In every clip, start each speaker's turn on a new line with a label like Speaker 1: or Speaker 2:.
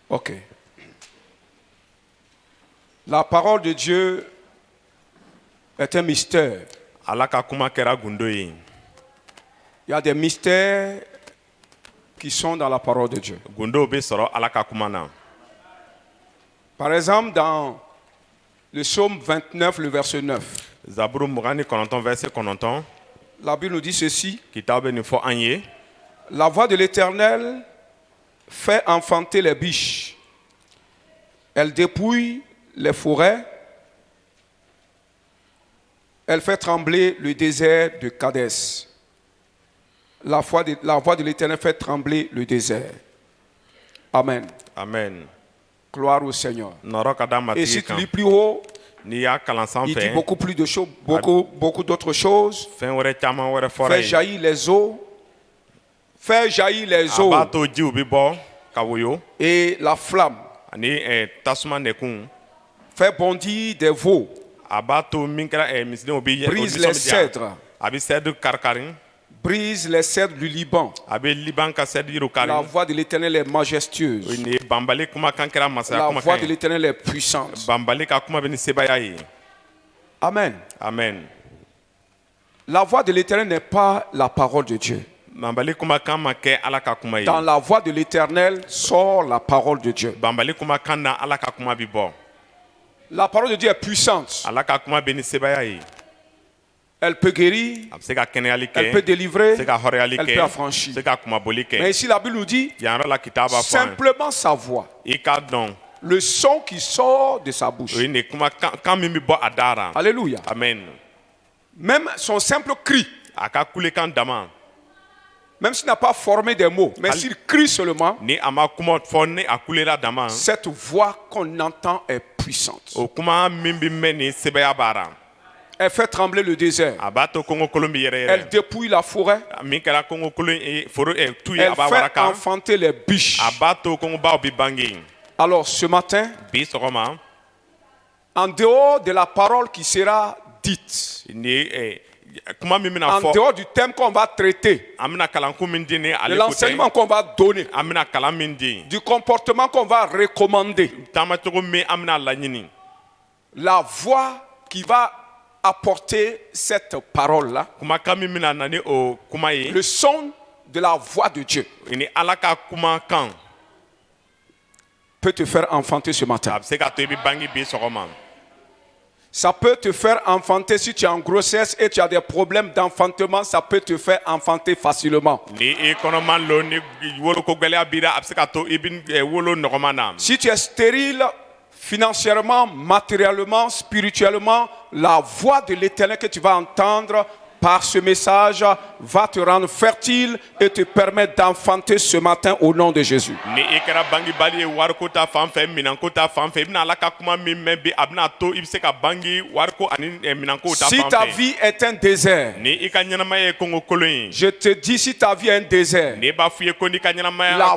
Speaker 1: Ok. La parole de Dieu est un mystère. Il y a des mystères qui sont dans la parole de Dieu. Par exemple, dans le psaume 29, le verset 9, la Bible nous dit ceci: la voix de l'Éternel fait enfanter les biches. Elle dépouille les forêts. Elle fait trembler le désert de Kadès. La voix de l'Éternel fait trembler le désert. Amen.
Speaker 2: Amen.
Speaker 1: Gloire au Seigneur. Et si tu lis plus haut, il dit beaucoup plus de choses, beaucoup d'autres choses. Fait jaillir les eaux. Fait jaillir les eaux. Et la flamme. Fait bondir des veaux. Brise les cèdres. Brise les cèdres du Liban. La voix de l'Éternel est majestueuse. La voix de l'Éternel est puissante. Amen.
Speaker 2: Amen.
Speaker 1: La voix de l'Éternel n'est pas la parole de Dieu. Dans la voix de l'Éternel sort la parole de Dieu. La parole de Dieu est puissante. Elle peut guérir, elle peut délivrer, elle peut affranchir. Mais ici la Bible nous dit simplement sa voix, le son qui sort de sa bouche. Alléluia.
Speaker 2: Amen.
Speaker 1: Même son simple cri, même s'il n'a pas formé des mots, mais s'il crie seulement, cette voix qu'on entend est puissante. Elle fait trembler le désert. Elle dépouille la forêt. Elle fait enfanter les biches. Alors ce matin, en dehors de la parole qui sera dite, en dehors du thème qu'on va traiter, de l'enseignement qu'on va donner, du comportement qu'on va recommander, la voix qui va apporter cette parole-là, le son de la voix de Dieu, peut te faire enfanter ce matin. Ça peut te faire enfanter si tu es en grossesse et tu as des problèmes d'enfantement, ça peut te faire enfanter facilement. Si tu es stérile, financièrement, matériellement, spirituellement, la voix de l'Éternel que tu vas entendre par ce message va te rendre fertile et te permettre d'enfanter ce matin au nom de Jésus. Si ta vie est un désert, je te dis, si ta vie est un désert, la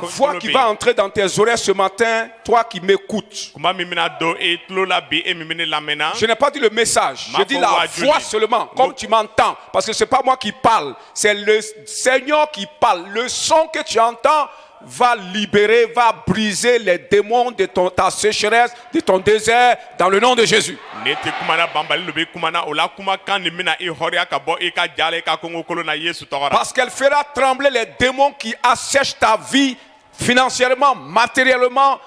Speaker 1: voix qui va entrer dans tes oreilles ce matin, toi qui m'écoutes, je n'ai pas dit le message, je dis la voix seulement, comme tu m'entends. Parce que ce n'est pas moi qui parle, c'est le Seigneur qui parle. Le son que tu entends va libérer, va briser les démons de ta sécheresse, de ton désert, dans le nom de Jésus. Parce qu'elle fera trembler les démons qui assèchent ta vie financièrement, matériellement,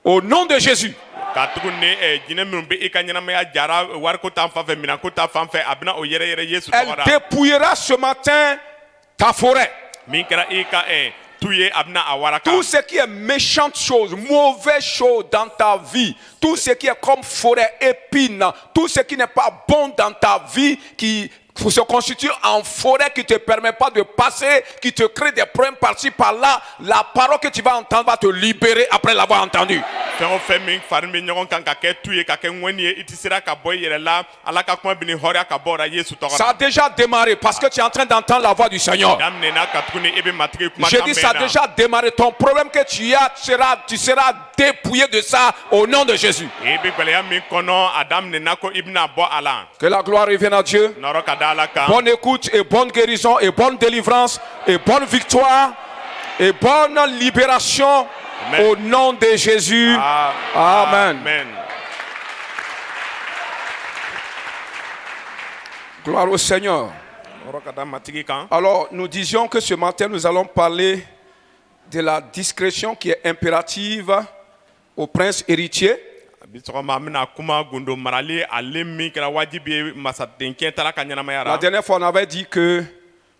Speaker 1: au nom de Jésus. Elle dépouillera ce matin ta forêt. Tout ce qui est méchante chose, mauvaise chose dans ta vie, tout ce qui est comme forêt épine, tout ce qui n'est pas bon dans ta vie, qui se constitue en forêt, qui ne te permet pas de passer, qui te crée des problèmes par-ci par-là, la parole que tu vas entendre va te libérer après l'avoir entendue. Ça a déjà démarré parce que tu es en train d'entendre la voix du Seigneur. Je dis ça a déjà démarré. Ton problème que tu as, tu seras dépouiller de ça au nom de Jésus. Que la gloire revienne à Dieu. Bonne écoute et bonne guérison et bonne délivrance et bonne victoire et bonne libération. Amen. Au nom de Jésus. Amen. Amen. Gloire au Seigneur. Alors, nous disions que ce matin, nous allons parler de la discrétion qui est impérative au prince héritier. La dernière fois, on avait dit que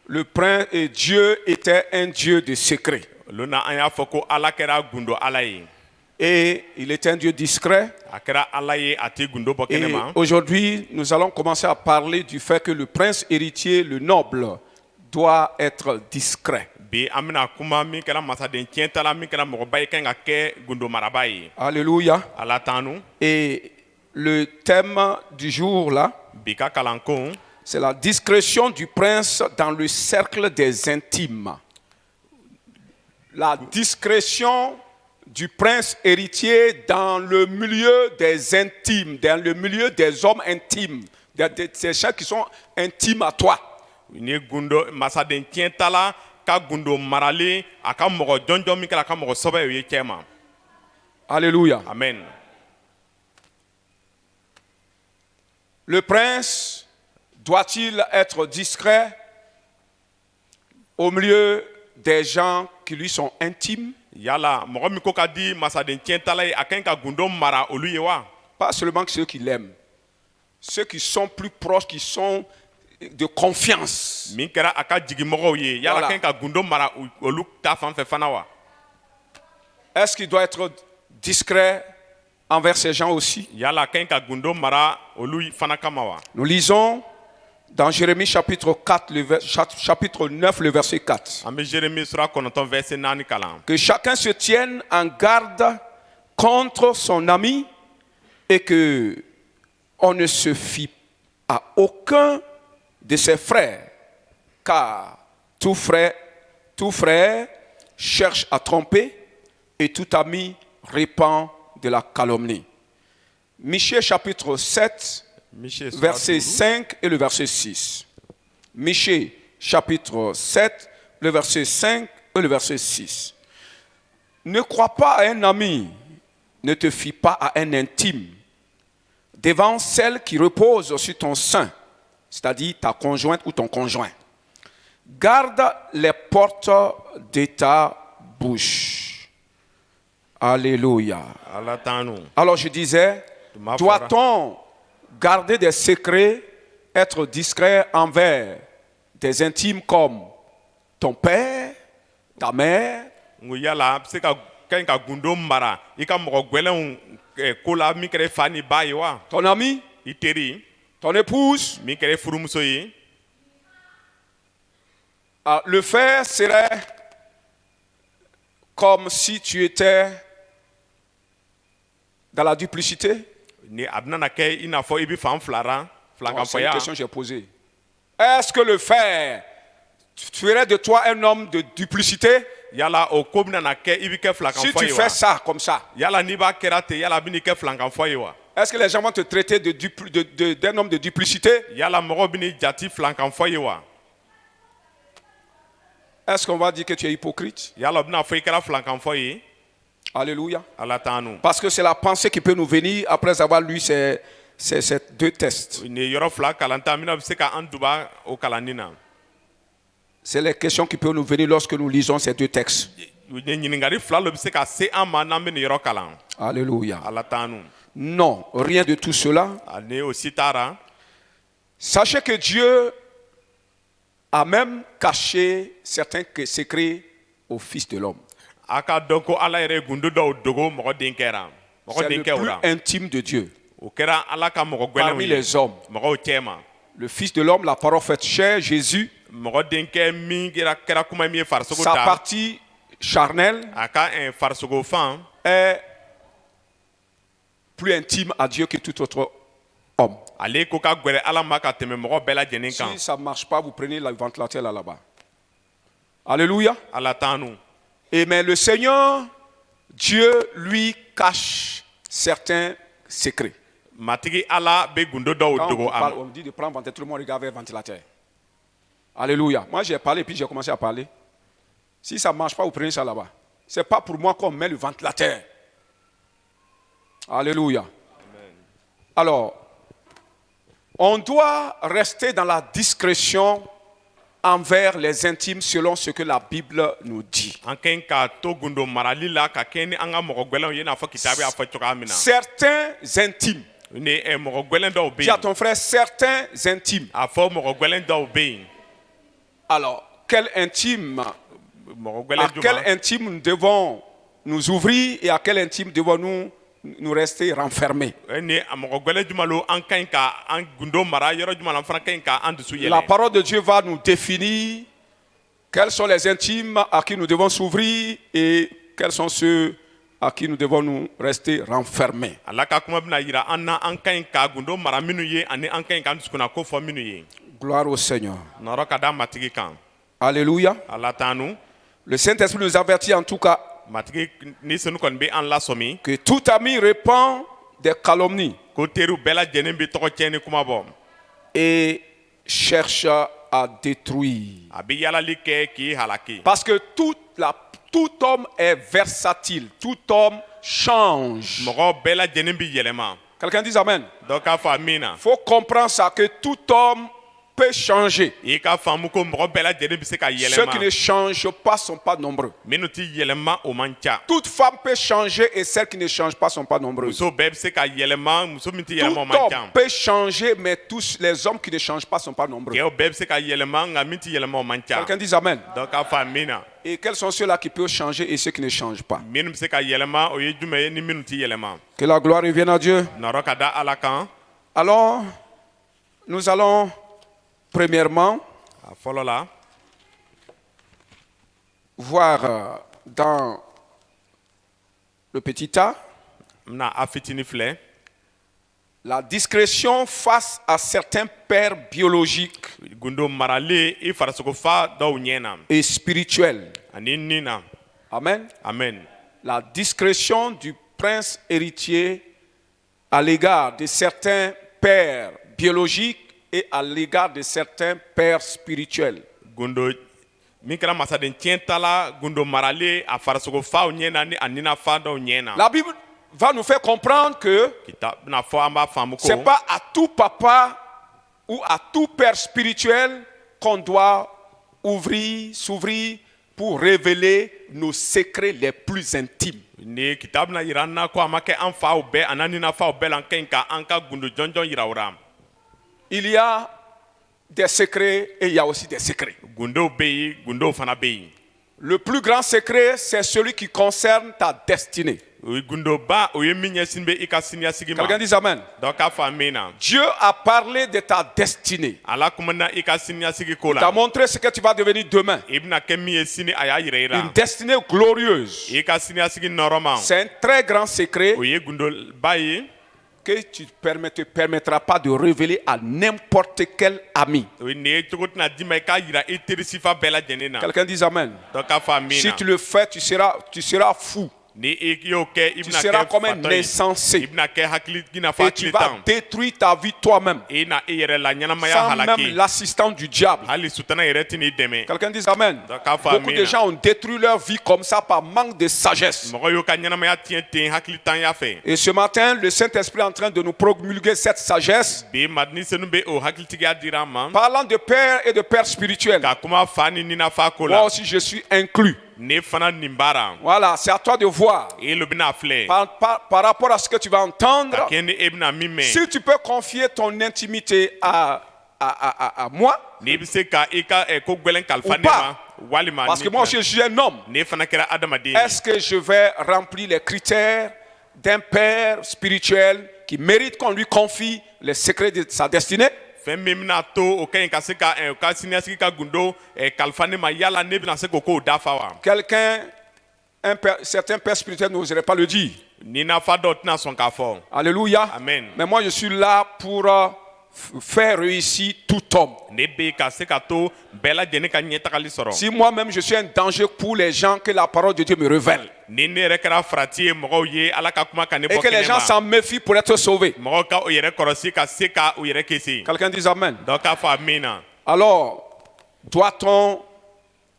Speaker 1: le prince et Dieu était un Dieu de secret. Et il est un Dieu discret. Et aujourd'hui, nous allons commencer à parler du fait que le prince héritier, le noble, doit être discret. Alléluia. Et le thème du jour là, c'est la discrétion du prince dans le cercle des intimes. La discrétion du prince héritier dans le milieu des intimes, dans le milieu des hommes intimes, ces gens qui sont intimes à toi. Alléluia.
Speaker 2: Amen.
Speaker 1: Le prince doit-il être discret au milieu des gens qui lui sont intimes? Pas seulement ceux qui l'aiment, ceux qui sont plus proches, qui sont de confiance. Voilà. Est-ce qu'il doit être discret envers ces gens aussi? Nous lisons dans Jérémie chapitre 4, chapitre 9, le verset 4. Que chacun se tienne en garde contre son ami et que on ne se fie à aucun de ses frères, car tout frère cherche à tromper et tout ami répand de la calomnie. Michée chapitre 7, verset 5 et le verset 6. Michée chapitre 7, le verset 5 et le verset 6. Ne crois pas à un ami, ne te fie pas à un intime, devant celle qui repose sur ton sein, c'est-à-dire ta conjointe ou ton conjoint. Garde les portes de ta bouche. Alléluia. Alors je disais, doit-on garder des secrets, être discret envers des intimes comme ton père, ta mère? Ton ami, ton épouse? Le faire serait comme si tu étais dans la duplicité. C'est une question que j'ai posée. Est-ce que le faire ferait de toi un homme de duplicité? Si tu fais ça comme ça, est-ce que les gens vont te traiter d'un homme de duplicité? Est-ce qu'on va dire que tu es hypocrite? Alléluia. Parce que c'est la pensée qui peut nous venir après avoir lu ces deux textes. C'est les questions qui peuvent nous venir lorsque nous lisons ces deux textes. Alléluia. Non, rien de tout cela. Sachez que Dieu a même caché certains secrets au Fils de l'homme. C'est le plus intime de Dieu parmi les hommes. Le Fils de l'homme, la parole faite chair, Jésus, sa partie charnelle est plus intime à Dieu que tout autre homme. Si ça ne marche pas, vous prenez le ventilateur là-bas. Alléluia. Et mais le Seigneur, Dieu, lui, cache certains secrets.
Speaker 2: Matigi ala be gundo dɔw
Speaker 1: Quand
Speaker 2: dogo
Speaker 1: on dit de prendre ventilateur, tout le monde regarde vers le ventilateur. Alléluia. Moi, j'ai parlé, puis j'ai commencé à parler. Si ça ne marche pas, vous prenez ça là-bas. Ce n'est pas pour moi qu'on met le ventilateur. Alléluia. Amen. Alors, on doit rester dans la discrétion envers les intimes selon ce que la Bible nous dit. Certains intimes. Dis à ton frère, certains intimes. Alors, quel intime, à quel intime nous devons nous ouvrir et à quel intime devons nous rester renfermés? La parole de Dieu va nous définir quels sont les intimes à qui nous devons s'ouvrir et quels sont ceux à qui nous devons nous rester renfermés. Gloire au Seigneur. Alléluia. Le Saint-Esprit nous avertit en tout cas que tout ami répand des calomnies et cherche à détruire. Parce que tout homme est versatile, tout homme change. Quelqu'un dit Amen. Il faut comprendre ça, que tout homme peut changer. Ceux qui ne changent pas ne sont pas nombreux. Toute femme peut changer et celles qui ne changent pas ne sont pas nombreuses. Tout homme peut changer, mais tous les hommes qui ne changent pas ne sont pas nombreux. Quelqu'un dit Amen. Et quels sont ceux-là qui peuvent changer et ceux qui ne changent pas? Que la gloire revienne à Dieu. Alors, nous allons premièrement voir dans le petit A la discrétion face à certains pères biologiques et spirituels. Amen.
Speaker 2: Amen.
Speaker 1: La discrétion du prince héritier à l'égard de certains pères biologiques et à l'égard de certains pères spirituels. La Bible va nous faire comprendre que ce n'est pas à tout papa ou à tout père spirituel qu'on doit s'ouvrir pour révéler nos secrets les plus intimes. Il y a des secrets et il y a aussi des secrets. Le plus grand secret, c'est celui qui concerne ta destinée. Quelqu'un dit Amen. Dieu a parlé de ta destinée. Il t'a montré ce que tu vas devenir demain. Une destinée glorieuse. C'est un très grand secret que tu ne te permettras pas de révéler à n'importe quel ami. Quelqu'un dit Amen. Si tu le fais, tu seras fou. Tu seras comme un insensé. Et tu vas détruire ta vie toi-même. Sans même l'assistance du diable. Quelqu'un dit Amen. Beaucoup de gens ont détruit leur vie comme ça par manque de sagesse. Et ce matin, le Saint-Esprit est en train de nous promulguer cette sagesse. Parlant de père et de père spirituel. Moi aussi, je suis inclus. Voilà, c'est à toi de voir. Par rapport à ce que tu vas entendre, si tu peux confier ton intimité à moi, ou pas. Parce que moi aussi je suis un homme. Est-ce que je vais remplir les critères d'un père spirituel qui mérite qu'on lui confie les secrets de sa destinée? Quelqu'un, certains pères spirituels n'oseraient pas le dire. Alléluia.
Speaker 2: Amen.
Speaker 1: Mais moi je suis là pour faire réussir tout homme.
Speaker 2: ne bɛ ka se ka to bɛɛ lajɛlen ka ɲɛtagali sɔrɔ.
Speaker 1: Si moi-même je suis un danger pour les gens que la parole de Dieu me révèle.
Speaker 2: ni ne yɛrɛ kɛra farati ye mɔgɔw ye ala ka kuma ka ne
Speaker 1: Et
Speaker 2: bɔ
Speaker 1: que les gens
Speaker 2: kɛnɛma
Speaker 1: s'en méfient pour être sauvés.
Speaker 2: mɔgɔw ka u yɛrɛ kɔlɔsi ka se ka u yɛrɛ kisi.
Speaker 1: Quelqu'un dit Amen.
Speaker 2: dɔ k'a fɔ amina.
Speaker 1: Alors, doit-on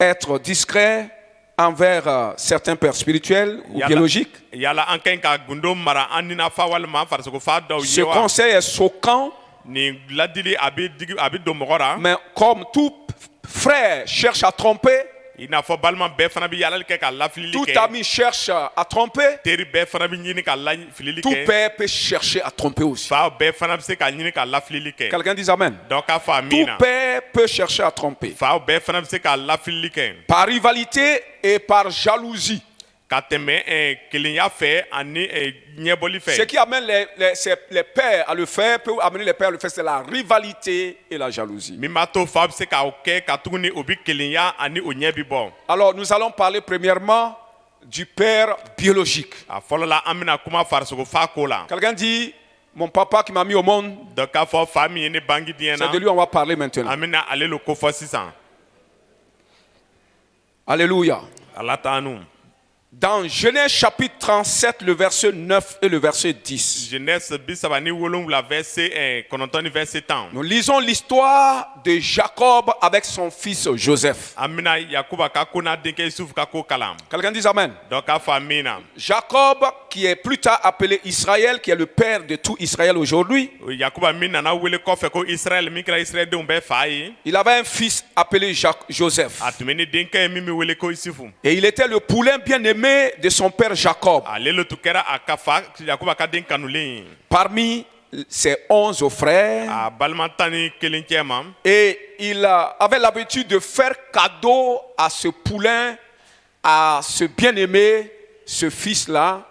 Speaker 1: être discret envers certains pères spirituels ou biologiques?
Speaker 2: yala an ka ɲi ka gundo mara an nina fa walima an farisogo fa dɔw
Speaker 1: Ce
Speaker 2: ye wa.
Speaker 1: conseil est choquant,
Speaker 2: nin ladili a bɛ don mɔgɔ ra.
Speaker 1: mais comme tout frère cherche à tromper,
Speaker 2: i n'a fɔ balima bɛɛ fana bɛ yalali kɛ ka lafilili
Speaker 1: tout
Speaker 2: kɛ.
Speaker 1: ami cherche à tromper,
Speaker 2: teri bɛɛ fana bɛ ɲini ka lafilili
Speaker 1: tout
Speaker 2: kɛ.
Speaker 1: père peut chercher à tromper aussi.
Speaker 2: fa bɛɛ fana bɛ se ka ɲini ka lafilili kɛ.
Speaker 1: Quelqu'un dit Amen.
Speaker 2: dɔ k'a fɔ
Speaker 1: Tout
Speaker 2: amina.
Speaker 1: père peut chercher à tromper.
Speaker 2: fa bɛɛ fana bɛ se ka lafilili kɛ.
Speaker 1: Par rivalité et par jalousie.
Speaker 2: ka tɛmɛ kelenya fɛ ani ɲɛbɔli
Speaker 1: Ce
Speaker 2: fɛ.
Speaker 1: qui amène les pères à le faire, peut amener les pères à le faire, c'est la rivalité et la jalousie.
Speaker 2: min b'a to fa bɛ se k'o kɛ ka tuguni o bɛ kelenya ani o ɲɛ bɛ bɔ.
Speaker 1: Alors, nous allons parler premièrement du père biologique.
Speaker 2: a fɔlɔ la an bɛna kuma farisogo fa ko la.
Speaker 1: Quelqu'un dit, mon papa qui m'a mis au monde,
Speaker 2: dɔ k'a fɔ fa min ye ne bange diɲɛ
Speaker 1: c'est
Speaker 2: na
Speaker 1: de lui on va parler maintenant.
Speaker 2: an bɛna ale le ko fɔ sisan.
Speaker 1: Alléluia.
Speaker 2: ala t'anu.
Speaker 1: Dans Genèse chapitre 37, le verset 9 et le verset 10,
Speaker 2: Genèse 37 verset 9 ni verset 10.
Speaker 1: nous lisons l'histoire de Jacob avec son fils Joseph.
Speaker 2: an bɛna yakuba ka ko n'a denkɛ yusufu ka ko kalan.
Speaker 1: Quelqu'un dit Amen.
Speaker 2: dɔ k'a fɔ amina.
Speaker 1: Jacob, qui est plus tard appelé Israël, qui est le père de tout Israël aujourd'hui,
Speaker 2: yakuba min nana wele kɔfɛ ko israɛl min kɛra israɛldenw bɛɛ fa ye.
Speaker 1: il avait un fils appelé Joseph.
Speaker 2: a tun bɛ ni denkɛ ye min bɛ wele ko yusufu.
Speaker 1: Et il était le poulain bien-aimé de son père Jacob.
Speaker 2: ale le tun kɛra a ka fa yakuba ka den kanulen ye.
Speaker 1: Parmi ses 11 frères,
Speaker 2: a balima tan ni kelen cɛ ma.
Speaker 1: et il avait l'habitude de faire cadeau à ce poulain, à ce bien-aimé, ce fils-là,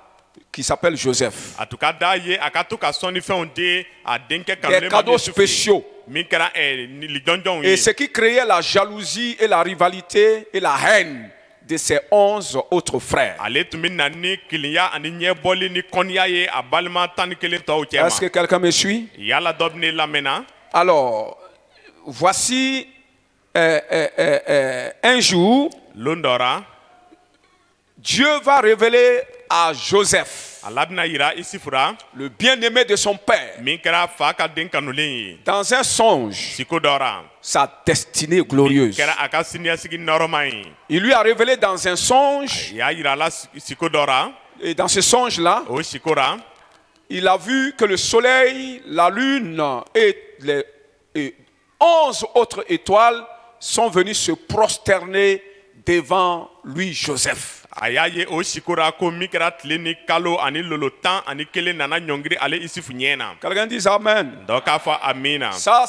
Speaker 1: qui s'appelle Joseph.
Speaker 2: a tun ka d'a ye a ka to ka sɔnnifɛnw di a denkɛ
Speaker 1: Des
Speaker 2: kanulen ma
Speaker 1: cadeaux
Speaker 2: yusufu ye.
Speaker 1: spéciaux.
Speaker 2: min kɛra lijɔnjɔnw
Speaker 1: Et
Speaker 2: ye.
Speaker 1: ce qui créait la jalousie et la rivalité et la haine de ses 11 autres frères.
Speaker 2: ale tun bɛ na ni kelenya ani ɲɛbɔli ni kɔnniya ye a balima tan ni kelen tɔw cɛ
Speaker 1: Est-ce que
Speaker 2: ma.
Speaker 1: quelqu'un me suit?
Speaker 2: yala dɔ bɛ ne lamɛnna.
Speaker 1: Alors, voici un jour,
Speaker 2: lon dɔ ra.
Speaker 1: Dieu va révéler à Joseph,
Speaker 2: ala bɛna yira isufu ra.
Speaker 1: le bien-aimé de son père,
Speaker 2: min kɛra fa ka den kanulen ye.
Speaker 1: dans un songe,
Speaker 2: siko dɔ ra.
Speaker 1: sa destinée glorieuse.
Speaker 2: kɛra a ka siniɲɛsigi nɔrɔma ye.
Speaker 1: Il lui a révélé dans un songe,
Speaker 2: y'a yira la siko dɔ ra.
Speaker 1: et dans ce songe-là,
Speaker 2: o siko ra.
Speaker 1: il a vu que le soleil, la lune et 11 autres étoiles sont venus se prosterner devant lui, Joseph.
Speaker 2: a y'a ye o siko ra ko min kɛra tile ni kalo ani lolo tan ani kelen nana ɲɔngiri ale isufu ɲɛ na.
Speaker 1: Quelqu'un dit Amen.
Speaker 2: dɔ k'a fɔ amina.
Speaker 1: Ça,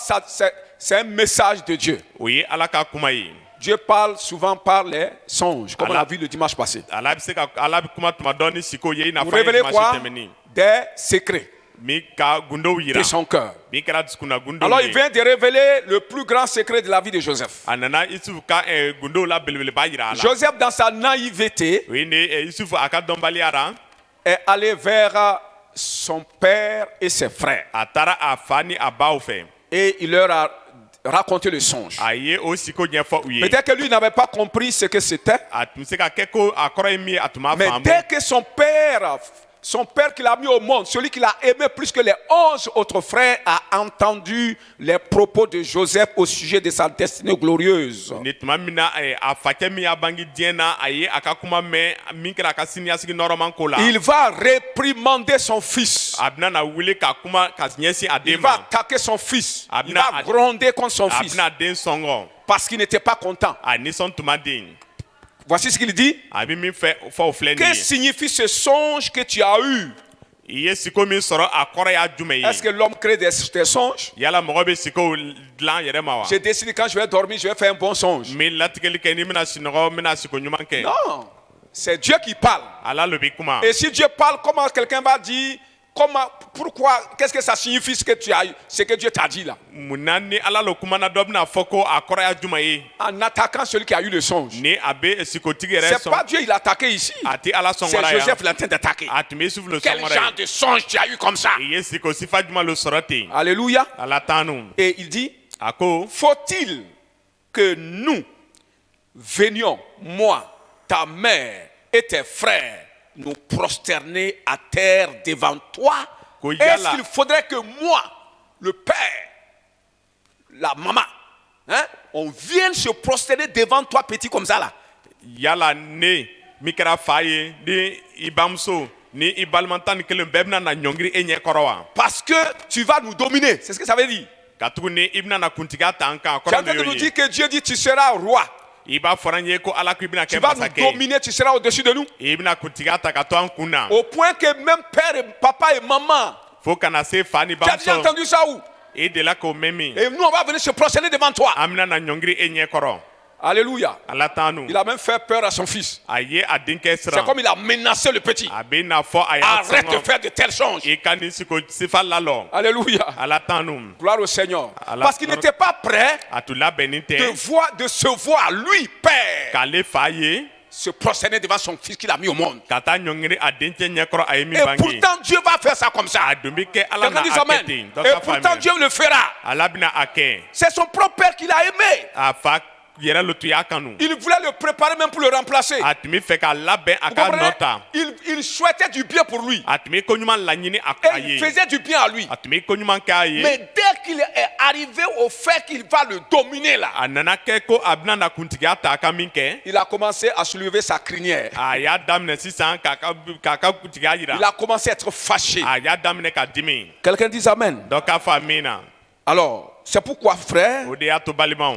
Speaker 1: c'est un message de Dieu.
Speaker 2: o ye ala ka kuma ye.
Speaker 1: Dieu parle souvent par les songes, comme on
Speaker 2: Allah.
Speaker 1: l'a vu le dimanche passé.
Speaker 2: ala bɛ se ka ala bɛ kuma tuma dɔ ni siko ye i n'a
Speaker 1: Vous
Speaker 2: fɔ an ye
Speaker 1: révélez quoi?
Speaker 2: dimanche tɛmɛni.
Speaker 1: Des secrets
Speaker 2: min ka gundow yira.
Speaker 1: de son cœur.
Speaker 2: min kɛra dusukunna gundow
Speaker 1: Alors il
Speaker 2: ye.
Speaker 1: vient de révéler le plus grand secret de la vie de Joseph.
Speaker 2: a nana isufu ka gundow la belebeleba yira a la.
Speaker 1: Joseph, dans sa naïveté,
Speaker 2: o ye ne isufu a ka dɔnbaliya ra.
Speaker 1: est allé vers son père et ses frères.
Speaker 2: a taara a fa ni a baw fɛ.
Speaker 1: Et il leur a raconté le songe.
Speaker 2: a ye o siko ɲɛfɔ u ye.
Speaker 1: Peut-être que lui n'avait pas compris ce que c'était.
Speaker 2: a tun bɛ se ka kɛ ko a kɔrɔ ye min ye a tun b'a
Speaker 1: Mais
Speaker 2: faamu.
Speaker 1: dès que son père qu'il a mis au monde, celui qu'il a aimé plus que les 11 autres frères, a entendu les propos de Joseph au sujet de sa destinée glorieuse.
Speaker 2: ni tuma min na a facɛ min y'a bange diɲɛ na a ye a ka kuma mɛn min kɛra a ka siniɲɛsigi nɔrɔman ko la.
Speaker 1: Il va réprimander son fils.
Speaker 2: a bɛna na wuli ka kuma ka ɲɛsin a
Speaker 1: Il
Speaker 2: den
Speaker 1: va
Speaker 2: ma.
Speaker 1: attaquer son fils. Il
Speaker 2: Abna-
Speaker 1: va gronder contre son
Speaker 2: a
Speaker 1: fils
Speaker 2: bɛna den sɔngɔ.
Speaker 1: parce qu'il n'était pas content.
Speaker 2: a nisɔn tun ma den.
Speaker 1: Voici ce qu'il dit.
Speaker 2: a bɛ min fɔ o filɛ nin
Speaker 1: Que
Speaker 2: ye.
Speaker 1: signifie ce songe que tu as eu?
Speaker 2: i ye siko min sɔrɔ a kɔrɔ y'a jumɛn
Speaker 1: Est-ce que
Speaker 2: ye.
Speaker 1: l'homme crée des songes?
Speaker 2: yala mɔgɔ bɛ sikow dilan yɛrɛ ma wa.
Speaker 1: J'ai décidé quand je vais dormir, je vais faire un bon songe.
Speaker 2: min latigɛli kɛ ni bɛna sunɔgɔ n bɛna siko ɲuman kɛ.
Speaker 1: Non, c'est Dieu qui parle.
Speaker 2: ala le bɛ kuma.
Speaker 1: Et si Dieu parle, comment quelqu'un va dire, comment pourquoi, qu'est-ce que ça signifie ce que Dieu t'a dit là?
Speaker 2: Munna ni ala lo kuma na dɔ bɛna fɔ ko a kɔrɔ ya juma ye.
Speaker 1: En attaquant celui qui a eu le songe.
Speaker 2: Ni a bɛ sikotigi yɛrɛ
Speaker 1: C'est
Speaker 2: sɔn.
Speaker 1: pas Dieu, il a attaqué ici.
Speaker 2: A ti ala
Speaker 1: C'est
Speaker 2: sɔngɔla yan.
Speaker 1: Joseph qui est en train d'attaquer.
Speaker 2: A tun bɛ Yusufu lo
Speaker 1: Quel
Speaker 2: sɔngɔla
Speaker 1: genre
Speaker 2: ye.
Speaker 1: de songe tu as eu comme ça?
Speaker 2: I ye siko sifa juma lo sɔrɔ ten.
Speaker 1: Alléluia.
Speaker 2: Ala tanu.
Speaker 1: Et il dit,
Speaker 2: A ko
Speaker 1: faut-il que nous venions, moi, ta mère et tes frères, nous prosterner à terre devant toi?
Speaker 2: Ko
Speaker 1: Est-ce
Speaker 2: yala.
Speaker 1: qu'il faudrait que moi, le père, la maman, hein, on vienne se prosterner devant toi, petit comme ça là?
Speaker 2: yala ne min kɛra fa ye ni i bamuso ni i balima tan ni kelen bɛɛ bɛna na ɲɔngiri e ɲɛ kɔrɔ wa.
Speaker 1: Parce que tu vas nous dominer, c'est ce que ça veut dire.
Speaker 2: ka tugu ni i bɛna na kuntigiya ta an kan a
Speaker 1: Tu es en
Speaker 2: kɔrɔ
Speaker 1: train de
Speaker 2: de
Speaker 1: nous
Speaker 2: y'o
Speaker 1: dire
Speaker 2: ye.
Speaker 1: que Dieu dit tu seras roi.
Speaker 2: I b'a fɔra n ye ko ala ko i bɛna
Speaker 1: Tu
Speaker 2: kɛ
Speaker 1: vas nous
Speaker 2: masakɛ ye.
Speaker 1: dominer, tu seras au-dessus de nous.
Speaker 2: I bɛna kuntigiya ta ka to an kun na.
Speaker 1: Au point que même père et papa et maman,
Speaker 2: fo kana se fa ni
Speaker 1: tu as déjà
Speaker 2: bamuso.
Speaker 1: entendu ça où?
Speaker 2: i delila k'o mɛn min.
Speaker 1: Et nous on va venir se prosterner devant toi.
Speaker 2: an bɛna na ɲɔngiri e ɲɛ kɔrɔ.
Speaker 1: Alléluia.
Speaker 2: ala t'an
Speaker 1: Il a même fait peur à son fils.
Speaker 2: a ye a denkɛ
Speaker 1: C'est
Speaker 2: siran.
Speaker 1: comme il a menacé le petit.
Speaker 2: a bɛ n'a fɔ a y'a
Speaker 1: Arrête de
Speaker 2: sɔngɔ.
Speaker 1: faire de tels songes.
Speaker 2: i ka ni siko sifa lalɔ.
Speaker 1: Alléluia.
Speaker 2: ala t'an
Speaker 1: Gloire au Seigneur.
Speaker 2: Allah.
Speaker 1: Parce qu'il n'était pas prêt
Speaker 2: a tun labɛnnen tɛ.
Speaker 1: de se voir, lui, père,
Speaker 2: k'ale fa ye.
Speaker 1: se prosterner devant son fils qu'il a mis au monde.
Speaker 2: ka taa ɲɔngiri a dencɛ ɲɛkɔrɔ a ye min
Speaker 1: Et
Speaker 2: bange.
Speaker 1: pourtant, Dieu va faire ça comme ça.
Speaker 2: a dun bɛ kɛ ala na
Speaker 1: Quelqu'un
Speaker 2: a
Speaker 1: dit
Speaker 2: kɛ
Speaker 1: Amen.
Speaker 2: ten. dɔ
Speaker 1: Et
Speaker 2: ka
Speaker 1: pourtant,
Speaker 2: faamuya.
Speaker 1: Dieu le fera.
Speaker 2: ala bɛna a kɛ.
Speaker 1: C'est son propre père qui l'a aimé.
Speaker 2: a fa yɛrɛ lo tun y'a kanu.
Speaker 1: Il voulait le préparer même pour le remplacer.
Speaker 2: a tun bɛ fɛ k'a labɛn a
Speaker 1: Vous
Speaker 2: ka
Speaker 1: comprenez?
Speaker 2: nɔ ta.
Speaker 1: Il souhaitait du bien pour lui.
Speaker 2: a tun bɛ koɲuman laɲini a
Speaker 1: Et il
Speaker 2: ye.
Speaker 1: faisait du bien à lui.
Speaker 2: a tun bɛ koɲuman kɛ a ye.
Speaker 1: Mais dès qu'il est arrivé au fait qu'il va le dominer là,
Speaker 2: a nana kɛ ko a bɛna na kuntigiya ta a ka min kɛ.
Speaker 1: il a commencé à soulever sa crinière.
Speaker 2: a y'a daminɛ sisan k'a ka kuntigiya
Speaker 1: Il
Speaker 2: yira.
Speaker 1: a commencé à être fâché.
Speaker 2: a y'a daminɛ ka dimi.
Speaker 1: Quelqu'un dit Amen.
Speaker 2: dɔ k'a fɔ min na.
Speaker 1: Alors, c'est pourquoi, frère,
Speaker 2: o de y'a to balimaw.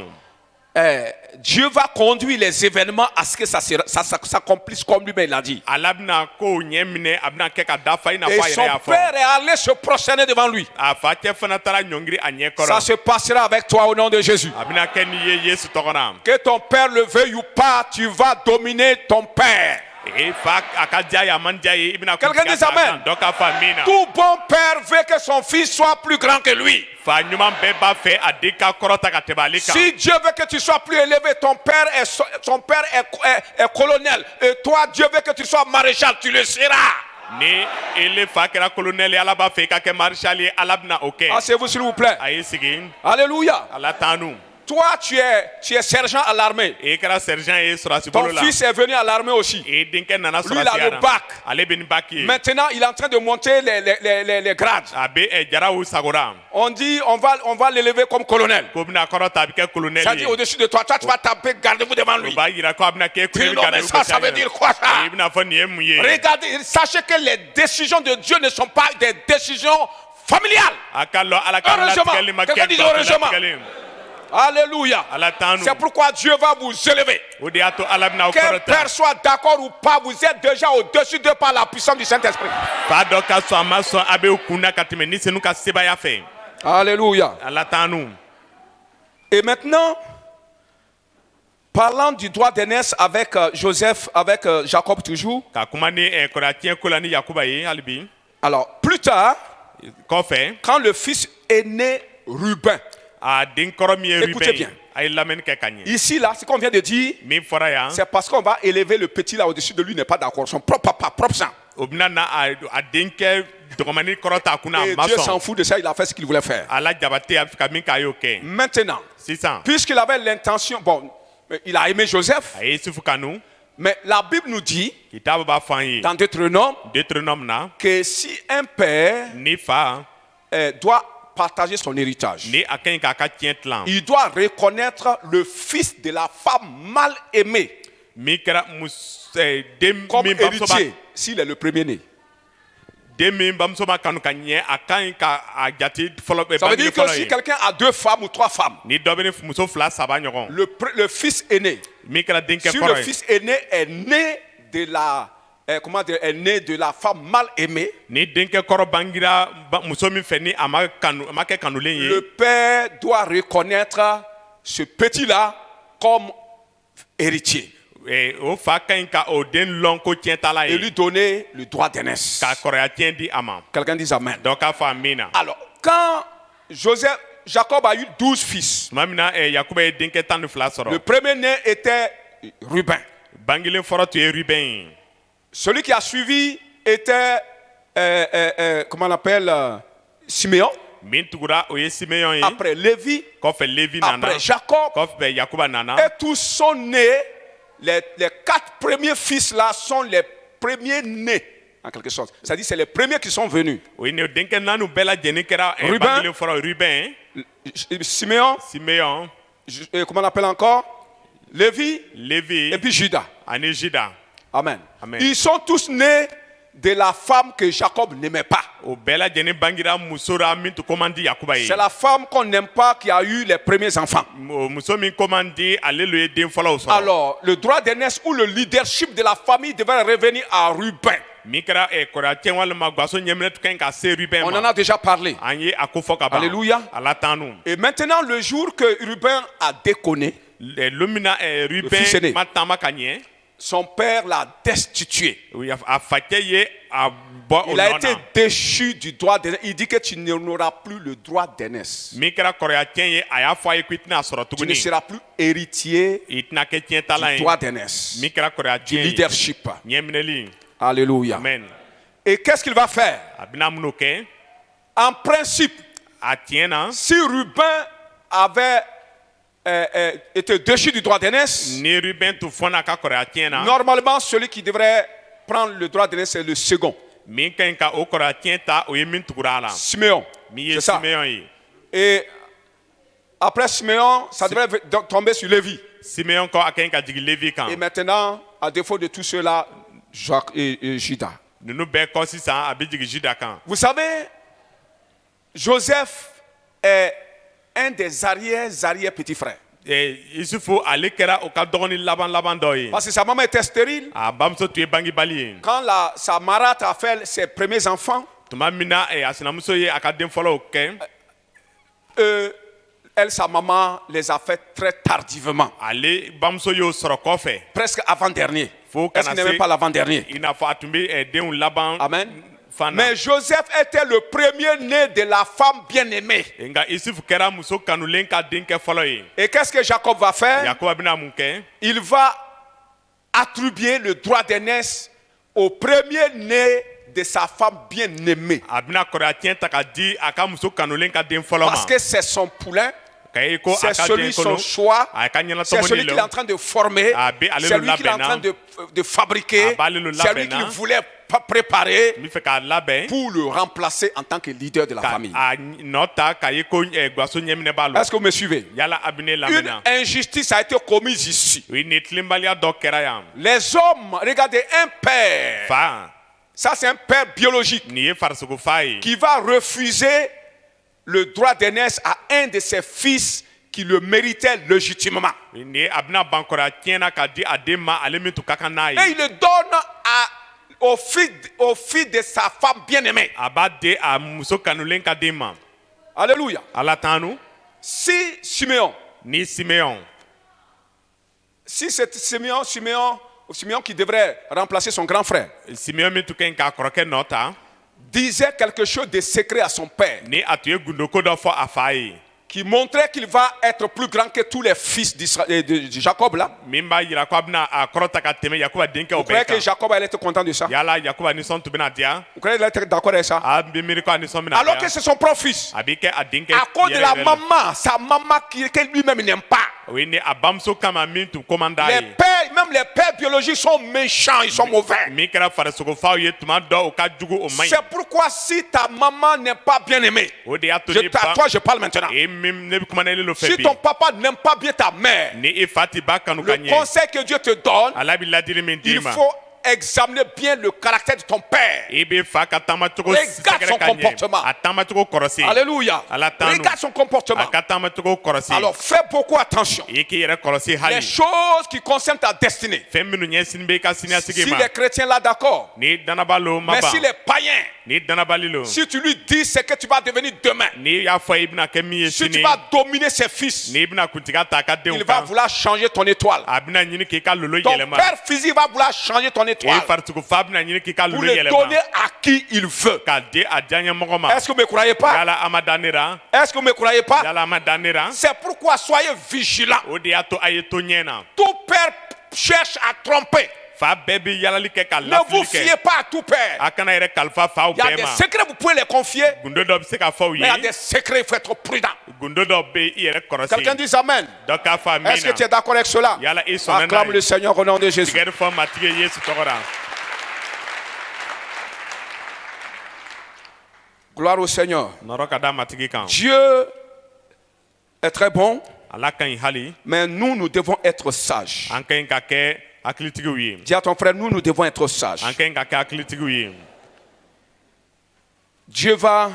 Speaker 1: Dieu va conduire les événements à ce que ça s'accomplisse comme lui-même l'a dit.
Speaker 2: ala bɛna kow ɲɛ minɛ a bɛna kɛ ka dafa i n'a
Speaker 1: Et
Speaker 2: fɔ a
Speaker 1: son
Speaker 2: yɛrɛ y'a fɔ.
Speaker 1: père est allé se prosterner devant lui.
Speaker 2: a fa cɛ fana taara ɲɔngiri a ɲɛ
Speaker 1: Ça
Speaker 2: kɔrɔ.
Speaker 1: se passera avec toi au nom de Jésus.
Speaker 2: a bɛna kɛ n'i ye yesu tɔgɔ la.
Speaker 1: Que ton père le veuille ou pas, tu vas dominer ton père.
Speaker 2: e fa a ka diya ye a man diya ye i bɛna
Speaker 1: Quelqu'un
Speaker 2: kuntigiya
Speaker 1: dit
Speaker 2: ta a
Speaker 1: amen.
Speaker 2: kan. dɔ k'a fɔ min na.
Speaker 1: Tout bon père veut que son fils soit plus grand que lui.
Speaker 2: fa ɲuman bɛɛ b'a fɛ a den ka kɔrɔta ka tɛmɛ ale kan.
Speaker 1: Si Dieu veut que tu sois plus élevé, ton père est colonel. Et toi, Dieu veut que tu sois maréchal, tu le seras.
Speaker 2: ni ele fa kɛra kolonɛli ye ala b'a fɛ i ka kɛ marshal ye ala bɛna o kɛ.
Speaker 1: Asseyez-vous s'il vous plaît.
Speaker 2: a y'i sigi.
Speaker 1: Alléluia.
Speaker 2: ala t'an nu.
Speaker 1: Toi, tu es sergent à l'armée.
Speaker 2: e kɛra sergent ye sɔrɔsi
Speaker 1: Ton
Speaker 2: bolo la.
Speaker 1: fils est venu à l'armée aussi.
Speaker 2: e denkɛ nana
Speaker 1: Lui, il a
Speaker 2: sɔrɔsiya
Speaker 1: le
Speaker 2: la.
Speaker 1: bac.
Speaker 2: ale bɛ ni baki ye.
Speaker 1: Maintenant, il est en train de monter les grades.
Speaker 2: a bɛ jaraw sagora.
Speaker 1: On dit, on va l'élever comme colonel.
Speaker 2: ko bɛna kɔrɔta a bɛ kɛ kolonɛli
Speaker 1: Ça dit
Speaker 2: ye.
Speaker 1: au-dessus de toi. Toi, tu vas taper, gardez-vous devant
Speaker 2: o
Speaker 1: lui.
Speaker 2: b'a yira ko a bɛna kɛ
Speaker 1: Tu dis,
Speaker 2: kulɛli
Speaker 1: non, mais ça veut dire quoi ça?
Speaker 2: i bɛna fɔ nin ye mun ye.
Speaker 1: Regardez, sachez que les décisions de Dieu ne sont pas des décisions familiales.
Speaker 2: a ka lɔ ala ka
Speaker 1: Heureusement.
Speaker 2: latigɛli ma
Speaker 1: Quelqu'un
Speaker 2: kɛ
Speaker 1: dit
Speaker 2: bato
Speaker 1: heureusement.
Speaker 2: latigɛli.
Speaker 1: Alléluia.
Speaker 2: ala t'an nu.
Speaker 1: C'est pourquoi Dieu va vous élever.
Speaker 2: o de y'a to ala bɛna o
Speaker 1: Quel père
Speaker 2: kɔrɔta.
Speaker 1: soit d'accord ou pas, vous êtes déjà au-dessus d'eux par la puissance du Saint-Esprit.
Speaker 2: fa dɔ ka sɔn a ma sɔn a bɛ o kun na ka tɛmɛ ni senu ka sebaya fɛ.
Speaker 1: Alléluia.
Speaker 2: ala t'an nu.
Speaker 1: Et maintenant, parlant du droit d'aînesse avec Joseph, avec Jacob toujours.
Speaker 2: ka kuma ni kɔrɔtiɲɛ ko la ni yakuba ye hali bi.
Speaker 1: Alors, plus tard,
Speaker 2: kɔfɛ
Speaker 1: quand le fils aîné Ruben,
Speaker 2: a den kɔrɔ min ye
Speaker 1: Écoutez
Speaker 2: rubɛn
Speaker 1: bien.
Speaker 2: ye a ye lamɛnni kɛ ka ɲɛ.
Speaker 1: ici là, ce qu'on vient de dire,
Speaker 2: min fɔra yan.
Speaker 1: c'est parce qu'on va élever le petit là au-dessus de lui, n'est pas d'accord. Son propre papa, propre sang.
Speaker 2: o bɛna na a denkɛ dɔgɔmani kɔrɔta a kunna
Speaker 1: Et
Speaker 2: a ma
Speaker 1: Dieu s'en
Speaker 2: sɔn.
Speaker 1: fout de ça, il a fait ce qu'il voulait faire.
Speaker 2: ala jabate a ka min k'a y'o kɛ.
Speaker 1: Maintenant,
Speaker 2: sisan
Speaker 1: puisqu'il avait l'intention, bon, il a aimé Joseph,
Speaker 2: a ye yusufu kanu.
Speaker 1: mais la Bible nous dit,
Speaker 2: kitabu b'a fɔ an ye.
Speaker 1: dans Deutéronome,
Speaker 2: deutéronome na.
Speaker 1: que si un père
Speaker 2: ni fa
Speaker 1: doit partager son héritage,
Speaker 2: ni a ka ɲi k'a ka tiɲɛ tilan.
Speaker 1: il doit reconnaître le fils de la femme mal aimée
Speaker 2: min kɛra den
Speaker 1: comme
Speaker 2: min bamuso b'a
Speaker 1: héritier, s'il est le premier-né.
Speaker 2: den min bamuso b'a kanu ka ɲɛ a ka ɲi ka a jate fɔlɔ
Speaker 1: Ça veut
Speaker 2: bange
Speaker 1: dire que
Speaker 2: fɔlɔ
Speaker 1: si
Speaker 2: ye.
Speaker 1: quelqu'un a 2 femmes ou 3 femmes,
Speaker 2: ni dɔ bɛ ni muso 2 3 ɲɔgɔn.
Speaker 1: le fils aîné,
Speaker 2: min kɛra denkɛ
Speaker 1: si le
Speaker 2: kɔrɔ ye.
Speaker 1: fils aîné est né de la, est né de la femme mal aimée,
Speaker 2: ni denkɛ kɔrɔ bangira muso min fɛ ni a ma kɛ kanulen ye.
Speaker 1: le père doit reconnaître ce petit-là comme héritier.
Speaker 2: o fa ka ɲi ka o den lɔn ko tiɲɛta la
Speaker 1: et lui
Speaker 2: ye
Speaker 1: donner le droit d'aînesse.
Speaker 2: ka kɔrɔya tiɲɛ di a ma.
Speaker 1: Quelqu'un dit Amen.
Speaker 2: dɔ k'a fɔ amina.
Speaker 1: Alors, quand Jacob a eu 12 fils,
Speaker 2: tuma min na yakuba ye denkɛ 12
Speaker 1: le
Speaker 2: sɔrɔ.
Speaker 1: premier-né était Ruben.
Speaker 2: bangelen fɔlɔ tun ye Ruben ye.
Speaker 1: Celui qui a suivi était, comment on appelle, Siméon.
Speaker 2: min tugura o ye Simeon ye.
Speaker 1: Après Lévi,
Speaker 2: kɔfɛ Levi nana.
Speaker 1: après Jacob.
Speaker 2: kɔfɛ Yakuba nana.
Speaker 1: Et tous sont nés, les 4 premiers fils là sont les premiers nés, en quelque sorte. C'est-à-dire c'est les premiers qui sont venus.
Speaker 2: o ye ne denkɛ 4 bɛɛ lajɛlen kɛra
Speaker 1: Ruben.
Speaker 2: bangelen fɔlɔ Ruben.
Speaker 1: Siméon,
Speaker 2: Simeon.
Speaker 1: comment on appelle encore, Lévi,
Speaker 2: Levi
Speaker 1: et puis Judas.
Speaker 2: ani Juda.
Speaker 1: Amen.
Speaker 2: Amen.
Speaker 1: Ils sont tous nés de la femme que Jacob n'aimait pas.
Speaker 2: o bɛɛ lajɛlen bangira muso la min tun ko man di Yakuba ye.
Speaker 1: C'est la femme qu'on n'aime pas qui a eu les premiers enfants.
Speaker 2: o muso min ko man di ale le ye den fɔlɔw sɔrɔ.
Speaker 1: Alors, le droit d'aînesse ou le leadership de la famille devait revenir à Ruben.
Speaker 2: min kɛra kɔrɔya tiɲɛ walima gaso ɲɛminɛ tun ka ɲi ka se Ruben
Speaker 1: On en
Speaker 2: ma.
Speaker 1: a déjà parlé.
Speaker 2: an ye a ko fɔ ka ban.
Speaker 1: Alléluia.
Speaker 2: ala tanu.
Speaker 1: Et maintenant, le jour que Ruben a déconné,
Speaker 2: don min na
Speaker 1: fils aîné.
Speaker 2: Ruben ma taama ka ɲɛ.
Speaker 1: son père l'a destitué.
Speaker 2: a facɛ ye a bɔ o
Speaker 1: Il a
Speaker 2: nɔ
Speaker 1: été
Speaker 2: na.
Speaker 1: déchu du droit d'aînesse. Il dit que tu n'auras plus le droit d'aînesse.
Speaker 2: min kɛra kɔrɔya tiɲɛ ye a y'a fɔ a ye ko i tɛna sɔrɔ
Speaker 1: Tu ne
Speaker 2: tuguni.
Speaker 1: seras plus héritier
Speaker 2: i tɛna kɛ tiɲɛtala
Speaker 1: du
Speaker 2: ye.
Speaker 1: droit d'aînesse.
Speaker 2: min kɛra kɔrɔya
Speaker 1: Du
Speaker 2: tiɲɛ ye.
Speaker 1: leadership.
Speaker 2: ɲɛminɛli.
Speaker 1: Alléluia.
Speaker 2: amen.
Speaker 1: Et qu'est-ce qu'il va faire?
Speaker 2: a bɛna mun n'o kɛ.
Speaker 1: En principe,
Speaker 2: a tiɲɛ na.
Speaker 1: si Ruben avait été déchu du droit d'aînesse,
Speaker 2: ni Ruben tun fɔna a ka kɔrɔya tiɲɛ na.
Speaker 1: normalement, celui qui devrait prendre le droit d'aînesse, c'est le second,
Speaker 2: min ka ɲi ka o kɔrɔya tiɲɛ ta o ye min tugura a la.
Speaker 1: Siméon.
Speaker 2: min ye
Speaker 1: C'est ça.
Speaker 2: Simeon ye.
Speaker 1: Et après Siméon, ça devrait tomber sur Lévi.
Speaker 2: Simeon kɔ a ka ɲi ka jigin Levi kan.
Speaker 1: Et maintenant, à défaut de tout cela, Jacques et Judas.
Speaker 2: ninnu bɛɛ kɔ sisan a bɛ jigin Juda kan.
Speaker 1: Vous savez, Joseph est un des arrière-petits frères.
Speaker 2: Isufu ale kɛra o ka dɔgɔnin laban dɔ ye.
Speaker 1: Parce que sa maman était stérile.
Speaker 2: a bamuso tun ye bangibali ye.
Speaker 1: Quand sa marâtre a fait ses premiers enfants,
Speaker 2: tuma min na a sinamuso ye a ka den fɔlɔw kɛ.
Speaker 1: elle, sa maman, les a fait très tardivement.
Speaker 2: ale bamuso y'o sɔrɔ kɔfɛ.
Speaker 1: Presque avant-dernier.
Speaker 2: fo
Speaker 1: Est-ce
Speaker 2: kana
Speaker 1: qu'il n'est même
Speaker 2: se
Speaker 1: pas l'avant-dernier?
Speaker 2: i n'a fɔ a tun bɛ denw laban.
Speaker 1: Amen.
Speaker 2: fana.
Speaker 1: Mais Joseph était le premier-né de la femme bien-aimée.
Speaker 2: nka Isufu kɛra muso kanulen ka denkɛ fɔlɔ ye.
Speaker 1: Et qu'est-ce que Jacob va faire?
Speaker 2: Yakuba bɛna mun kɛ.
Speaker 1: Il va attribuer le droit d'aînesse au premier-né de sa femme bien-aimée.
Speaker 2: a bɛna kɔrɔya tiɲɛ ta ka di a ka muso kanulen ka den fɔlɔ ma.
Speaker 1: Parce que c'est son poulain,
Speaker 2: k'a ko a
Speaker 1: c'est
Speaker 2: ka
Speaker 1: celui
Speaker 2: den
Speaker 1: son
Speaker 2: kɔnɔ.
Speaker 1: choix,
Speaker 2: a ka
Speaker 1: c'est
Speaker 2: ɲɛnatɔmɔ
Speaker 1: celui
Speaker 2: ni
Speaker 1: qu'il est en
Speaker 2: lɔ.
Speaker 1: train de former,
Speaker 2: A bɛ ale
Speaker 1: c'est
Speaker 2: le
Speaker 1: lui qu'il est en
Speaker 2: labɛnna.
Speaker 1: train de fabriquer,
Speaker 2: A b'ale le
Speaker 1: c'est lui
Speaker 2: labɛnna.
Speaker 1: qu'il voulait préparer
Speaker 2: n bɛ fɛ k'a labɛn.
Speaker 1: pour le remplacer en tant que leader de la
Speaker 2: ka
Speaker 1: famille.
Speaker 2: a nɔ ta k'a ye ko gaso ɲɛminɛ b'a
Speaker 1: Est-ce
Speaker 2: lɔ.
Speaker 1: que vous me suivez?
Speaker 2: yala a bɛ ne
Speaker 1: Une
Speaker 2: lamɛnna.
Speaker 1: injustice a été commise ici.
Speaker 2: o ye nin tilenbaliya dɔ kɛra yan.
Speaker 1: Les hommes, regardez, un père,
Speaker 2: fa
Speaker 1: ça c'est un père biologique,
Speaker 2: nin ye farisogo fa ye.
Speaker 1: qui va refuser le droit d'aînesse à un de ses fils qui le méritait légitimement.
Speaker 2: nin ye a bɛna ban kɔrɔya tiɲɛ na k'a di a den ma ale min tun ka kan n'a
Speaker 1: Et
Speaker 2: ye.
Speaker 1: il le donne au fils de sa femme bien-aimée.
Speaker 2: a b'a di a muso kanulen ka den ma.
Speaker 1: Alléluia.
Speaker 2: ala tanu.
Speaker 1: Si Siméon,
Speaker 2: ni Simeon.
Speaker 1: si c'est Siméon qui devrait remplacer son grand frère,
Speaker 2: Simeon min tun ka ɲi k'a kɔrɔkɛ nɔ ta.
Speaker 1: disait quelque chose de secret à son père,
Speaker 2: ni a tun ye gundoko dɔ fɔ a fa ye.
Speaker 1: qui montrait qu'il va être plus grand que tous les fils de Jacob là.
Speaker 2: min b'a yira ko a bɛna a kɔrɔta ka tɛmɛ Yakuba denkɛw
Speaker 1: Vous croyez
Speaker 2: bɛɛ
Speaker 1: que
Speaker 2: kan.
Speaker 1: Jacob allait être content de ça?
Speaker 2: yala Yakuba nisɔn tun bɛna diya.
Speaker 1: Vous croyez qu'il allait être d'accord avec ça?
Speaker 2: a bɛ miiri ko a nisɔn bɛna
Speaker 1: Alors que
Speaker 2: diya.
Speaker 1: c'est son propre fils.
Speaker 2: a b'i kɛ a denkɛ
Speaker 1: À cause de la
Speaker 2: yɛrɛ yɛrɛ la.
Speaker 1: maman, sa maman que lui-même n'aime pas.
Speaker 2: o ye ni a bamuso kama min tun ko man d'a
Speaker 1: Les
Speaker 2: ye.
Speaker 1: pères, même les pères biologiques sont méchants, ils sont mauvais.
Speaker 2: min kɛra farisogofaw ye tuma dɔ o ka jugu o man ɲi.
Speaker 1: C'est pourquoi si ta maman n'est pas bien aimée,
Speaker 2: o de y'a to
Speaker 1: à
Speaker 2: ni ba
Speaker 1: toi je parle maintenant.
Speaker 2: e min ne bɛ kumanalen lo
Speaker 1: Si
Speaker 2: fɛ bi.
Speaker 1: ton papa n'aime pas bien ta mère,
Speaker 2: ni i fa ti ba kanu ka
Speaker 1: le
Speaker 2: ɲɛ.
Speaker 1: conseil que Dieu te donne,
Speaker 2: ala bɛ ladili min d'i
Speaker 1: il
Speaker 2: ma.
Speaker 1: faut examiner bien le caractère de ton père.
Speaker 2: i bɛ fa ka taamacogo
Speaker 1: Regarde
Speaker 2: sɛgɛrɛ
Speaker 1: son
Speaker 2: ka
Speaker 1: comportement.
Speaker 2: ɲɛ. a taamacogo kɔrɔsi.
Speaker 1: Alléluia.
Speaker 2: Ala tanu.
Speaker 1: Regarde son comportement.
Speaker 2: a ka taamacogo kɔrɔsi.
Speaker 1: Alors fais beaucoup attention.
Speaker 2: i k'i yɛrɛ kɔlɔsi
Speaker 1: Les
Speaker 2: hali.
Speaker 1: choses qui concernent ta destinée.
Speaker 2: fɛn minnu ɲɛsin bɛ i ka siniɲɛsigi
Speaker 1: Si
Speaker 2: ma.
Speaker 1: les chrétiens là d'accord,
Speaker 2: ni danaba lo ma
Speaker 1: mais
Speaker 2: ban.
Speaker 1: si les païens
Speaker 2: ni danabali lo
Speaker 1: si tu lui dis ce que tu vas devenir demain,
Speaker 2: ni y'a fɔ i bɛna kɛ min ye
Speaker 1: si tu
Speaker 2: sini
Speaker 1: vas dominer ses fils,
Speaker 2: n'i bɛna kuntigiya ta a ka denw
Speaker 1: il va
Speaker 2: kan
Speaker 1: vouloir changer ton étoile.
Speaker 2: a bɛna ɲini k'i ka lolo
Speaker 1: Ton
Speaker 2: yɛlɛma
Speaker 1: père physique va vouloir changer ton
Speaker 2: e
Speaker 1: étoile
Speaker 2: farisogo fa bɛna ɲini k'i ka
Speaker 1: pour
Speaker 2: lolo
Speaker 1: le donner
Speaker 2: yɛlɛma
Speaker 1: à qui il veut.
Speaker 2: k'a di a diyaɲɛmɔgɔ ma
Speaker 1: Est-ce que vous ne me croyez pas?
Speaker 2: yala a ma da ne ra
Speaker 1: Est-ce que vous ne me croyez pas?
Speaker 2: yala a ma da ne ra
Speaker 1: C'est pourquoi soyez vigilants.
Speaker 2: o de y'a to a ye to ɲɛ na
Speaker 1: Tout père cherche à tromper.
Speaker 2: fa bɛɛ bɛ yalali kɛ ka
Speaker 1: Ne vous
Speaker 2: lafili
Speaker 1: fiez
Speaker 2: kɛ
Speaker 1: pas à tout père.
Speaker 2: a kana yɛrɛ kalifa faw
Speaker 1: Il y a
Speaker 2: bɛɛ
Speaker 1: des
Speaker 2: ma
Speaker 1: secrets, vous pouvez les confier.
Speaker 2: gundo dɔ bɛ se ka fɔ u
Speaker 1: Mais il y a
Speaker 2: ye
Speaker 1: des secrets, il faut être prudent.
Speaker 2: gundo dɔ bɛ i yɛrɛ
Speaker 1: Quelqu'un
Speaker 2: kɔrɔsi
Speaker 1: dit Amen.
Speaker 2: dɔ k'a fɔ
Speaker 1: Est-ce que tu
Speaker 2: amina
Speaker 1: es d'accord avec cela?
Speaker 2: yala i sɔnna n'a
Speaker 1: Acclame le
Speaker 2: ye
Speaker 1: Seigneur au nom de Jésus.
Speaker 2: tigɛri fɔ matigi ye yesu tɔgɔ la
Speaker 1: Gloire au Seigneur.
Speaker 2: nɔrɔ ka da matigi kan
Speaker 1: Dieu est très bon,
Speaker 2: ala ka ɲi hali
Speaker 1: mais nous devons être sages.
Speaker 2: an ka ɲi ka kɛ hakilitigiw ye
Speaker 1: Dis à ton frère, nous devons être sages.
Speaker 2: an ka ɲi ka kɛ hakilitigiw ye
Speaker 1: Dieu va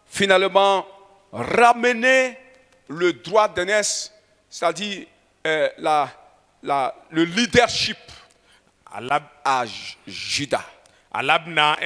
Speaker 1: finalement ramener le droit d'aînesse, c'est-à-dire le leadership
Speaker 2: ala
Speaker 1: à Judas.
Speaker 2: ala bɛna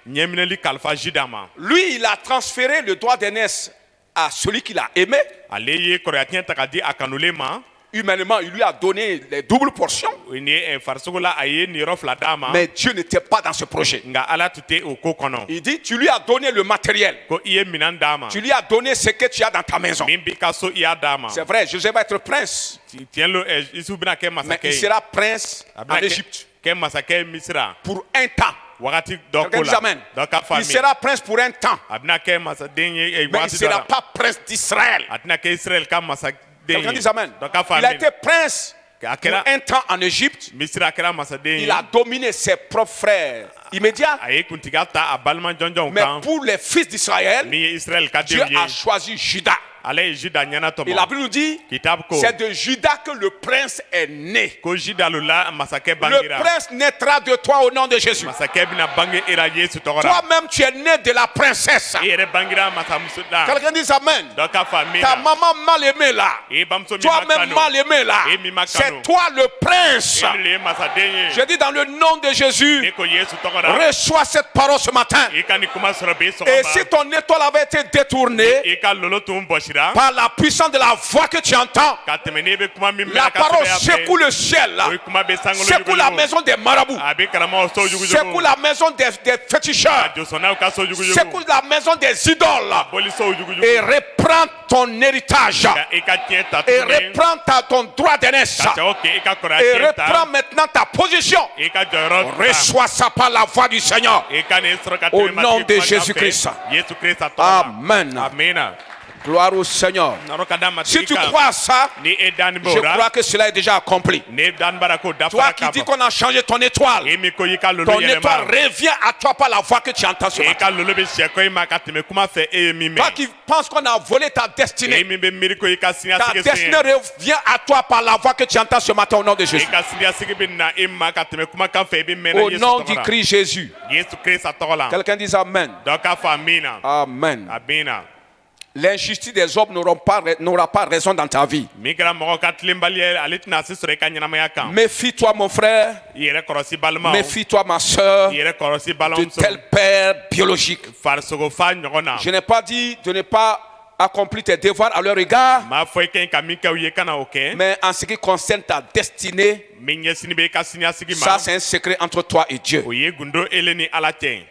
Speaker 2: ɲɛminɛli kalifa juda ma
Speaker 1: Lui, il a transféré le droit d'aînesse à celui qu'il a aimé.
Speaker 2: ale ye kɔrɔyatiɲɛ ta ka di a kanulen ma
Speaker 1: Humainement, il lui a donné les doubles portions.
Speaker 2: ni farisogo la a ye niyɔrɔ fila d'a ma
Speaker 1: Mais Dieu n'était pas dans ce projet.
Speaker 2: nka ala tun tɛ o ko kɔnɔ
Speaker 1: Il dit, tu lui as donné le matériel.
Speaker 2: ko i ye minɛn d'a ma
Speaker 1: Tu lui as donné ce que tu as dans ta maison.
Speaker 2: min b'i ka so i y'a d'a ma
Speaker 1: C'est vrai, Joseph va être prince.
Speaker 2: tiɲɛ lo isu bɛna kɛ
Speaker 1: Mais
Speaker 2: masakɛ
Speaker 1: il
Speaker 2: ye
Speaker 1: sera prince
Speaker 2: a
Speaker 1: en
Speaker 2: bɛna
Speaker 1: Égypte
Speaker 2: kɛ masakɛ misira
Speaker 1: pour un temps.
Speaker 2: wagati dɔ
Speaker 1: Quelqu'un
Speaker 2: ko
Speaker 1: dit
Speaker 2: la
Speaker 1: Amen.
Speaker 2: dɔ ka
Speaker 1: Il
Speaker 2: faamu
Speaker 1: sera prince pour un temps.
Speaker 2: a bɛna kɛ masaden ye
Speaker 1: Mais il ne
Speaker 2: wagati dɔ
Speaker 1: sera
Speaker 2: la
Speaker 1: pas prince d'Israël.
Speaker 2: a tɛna kɛ israɛl ka masaden
Speaker 1: Quelqu'un
Speaker 2: ye
Speaker 1: dit Amen.
Speaker 2: dɔ ka
Speaker 1: Il a
Speaker 2: faamu
Speaker 1: été prince
Speaker 2: a
Speaker 1: pour
Speaker 2: kɛra
Speaker 1: un temps en Égypte.
Speaker 2: misira kɛra masaden
Speaker 1: Il
Speaker 2: ye
Speaker 1: a dominé ses propres frères immédiats.
Speaker 2: a ye kuntigiya ta a balima jɔnjɔnw
Speaker 1: Mais
Speaker 2: kan
Speaker 1: pour les fils d'Israël,
Speaker 2: min ye israɛl ka
Speaker 1: Dieu
Speaker 2: denw ye
Speaker 1: a choisi Judas.
Speaker 2: ale ye juda ɲɛna
Speaker 1: Et la
Speaker 2: tɔmɔ
Speaker 1: Bible nous dit,
Speaker 2: kitabu ko
Speaker 1: c'est de Judas que le prince est né.
Speaker 2: ko juda lo la masakɛ
Speaker 1: Le
Speaker 2: bangera
Speaker 1: prince naîtra de toi au nom de Jésus.
Speaker 2: masakɛ bɛna bange e la yesu tɔgɔ la
Speaker 1: Toi-même, tu es né de la princesse.
Speaker 2: i yɛrɛ bangera masamuso la
Speaker 1: Quelqu'un dit Amen.
Speaker 2: dɔ ka faamu
Speaker 1: Ta
Speaker 2: na
Speaker 1: maman mal aimée là.
Speaker 2: i bamuso min ma
Speaker 1: Toi-même
Speaker 2: kanu
Speaker 1: mal aimé là.
Speaker 2: Et mi ma
Speaker 1: C'est
Speaker 2: kanu.
Speaker 1: toi le prince.
Speaker 2: e le ye masaden ye
Speaker 1: Je dis dans le nom de
Speaker 2: e
Speaker 1: Jésus,
Speaker 2: ko yesu tɔgɔ la
Speaker 1: reçois cette parole ce matin.
Speaker 2: i ka nin kuma sɔrɔ bi
Speaker 1: Et
Speaker 2: sɔgɔma
Speaker 1: si ton étoile avait été détournée
Speaker 2: i ka lolo tun bɔsira
Speaker 1: par la puissance de la voix que tu entends,
Speaker 2: ka tɛmɛ n'i bɛ kuma min mɛn
Speaker 1: la
Speaker 2: a ka
Speaker 1: parole
Speaker 2: sɛbɛya
Speaker 1: secoue
Speaker 2: fɛ
Speaker 1: le ciel là.
Speaker 2: o ye kuma bɛ sankolo
Speaker 1: Secoue la
Speaker 2: jugujugu
Speaker 1: maison des marabouts.
Speaker 2: a bɛ karamɔgɔw so
Speaker 1: Secoue
Speaker 2: jugujugu
Speaker 1: la maison des
Speaker 2: a
Speaker 1: féticheurs.
Speaker 2: jɔsɔnnaw ka so jugujugu
Speaker 1: Secoue la maison des idoles.
Speaker 2: bolisow
Speaker 1: Et
Speaker 2: jugujugu
Speaker 1: reprends ton héritage.
Speaker 2: ka i ka tiɲɛ ta
Speaker 1: Et
Speaker 2: tuguni
Speaker 1: reprends ton droit d'aînesse.
Speaker 2: ka cɛw kɛ i ka
Speaker 1: Et
Speaker 2: kɔrɔya
Speaker 1: reprends
Speaker 2: ta
Speaker 1: maintenant ta position.
Speaker 2: i ka jɔyɔrɔ ta
Speaker 1: Reçois ça par la voix du Seigneur.
Speaker 2: i ka nin sɔrɔ ka
Speaker 1: Au
Speaker 2: tɛmɛ
Speaker 1: nom
Speaker 2: matigi
Speaker 1: de
Speaker 2: kumakan fɛ.
Speaker 1: Jésus-Christ.
Speaker 2: Yesu Krista tɔgɔ la
Speaker 1: Amen.
Speaker 2: amina
Speaker 1: Gloire au Seigneur.
Speaker 2: nɔrɔ ka da
Speaker 1: Si
Speaker 2: matigi
Speaker 1: tu
Speaker 2: kan
Speaker 1: crois à ça,
Speaker 2: ni e dani b'o
Speaker 1: je
Speaker 2: la
Speaker 1: crois que cela est déjà accompli.
Speaker 2: ni dani bara k'o
Speaker 1: Toi
Speaker 2: dafara
Speaker 1: qui
Speaker 2: ka
Speaker 1: dis
Speaker 2: ban
Speaker 1: qu'on a changé ton étoile,
Speaker 2: e min ko i ka lolo
Speaker 1: ton étoile
Speaker 2: yɛlɛma
Speaker 1: revient à toi par la voix que tu entends ce
Speaker 2: e
Speaker 1: matin.
Speaker 2: ka lolo bɛ sɛ ko i ma ka tɛmɛ kuma fɛ e ye min
Speaker 1: Toi
Speaker 2: mɛn
Speaker 1: qui penses qu'on a volé ta
Speaker 2: e
Speaker 1: destinée,
Speaker 2: min bɛ miiri ko i ka
Speaker 1: ta
Speaker 2: siniɲasigi
Speaker 1: destinée
Speaker 2: sen
Speaker 1: revient à toi par la voix que tu entends ce matin au nom de
Speaker 2: e
Speaker 1: Jésus.
Speaker 2: ka siniɲasigi bɛ na e ma ka tɛmɛ kumakan fɛ i bɛ mɛnna
Speaker 1: Au
Speaker 2: Yesu
Speaker 1: nom du
Speaker 2: tɔgɔ la
Speaker 1: Christ Jésus.
Speaker 2: Yesu Krista tɔgɔ la
Speaker 1: Quelqu'un dit Amen.
Speaker 2: dɔ k'a fɔ amina
Speaker 1: Amen.
Speaker 2: amina
Speaker 1: L'injustice des hommes n'aura pas raison dans ta vie.
Speaker 2: min kɛra mɔgɔ ka tilenbali ye ale tɛna se sɔrɔ i ka ɲɛnamaya kan
Speaker 1: Méfie-toi, mon frère.
Speaker 2: i yɛrɛ kɔlɔsi balimaw
Speaker 1: Méfie-toi, ma soeur,
Speaker 2: i yɛrɛ kɔlɔsi
Speaker 1: de
Speaker 2: balimamuso
Speaker 1: tel père biologique.
Speaker 2: farisogo fa ɲɔgɔn na
Speaker 1: Je n'ai pas dit de ne pas accomplir tes devoirs à leur égard,
Speaker 2: m'a fɔ i ka ɲi ka min kɛ u ye kana o kɛ
Speaker 1: mais en ce qui concerne ta destinée,
Speaker 2: min ɲɛsini bɛ i ka siniɲasigi
Speaker 1: ça
Speaker 2: ma
Speaker 1: c'est un secret entre toi et Dieu.
Speaker 2: o ye gundo ele ni ala cɛ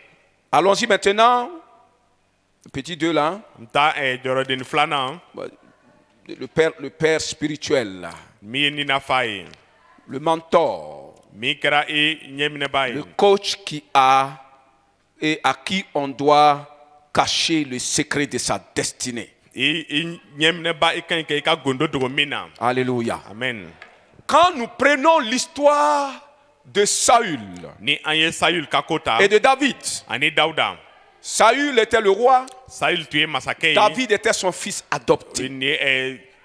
Speaker 1: Allons-y maintenant. Le petit 2 là,
Speaker 2: n ta jɔyɔrɔdeni filanan
Speaker 1: le père spirituel, là,
Speaker 2: min ye ninafa ye
Speaker 1: le mentor,
Speaker 2: min kɛra i ɲɛminɛba
Speaker 1: le
Speaker 2: ye
Speaker 1: coach qui a et à qui on doit cacher le secret de sa destinée.
Speaker 2: i ɲɛminɛba i ka ɲi kɛ i ka gondo dogo min na
Speaker 1: Alléluia.
Speaker 2: amen
Speaker 1: Quand nous prenons l'histoire de Saül
Speaker 2: ni an ye sayul ka ko ta
Speaker 1: et de David,
Speaker 2: ani dawuda
Speaker 1: Saül était le roi,
Speaker 2: sayul tun ye masakɛ ye
Speaker 1: David était son fils adopté.
Speaker 2: ni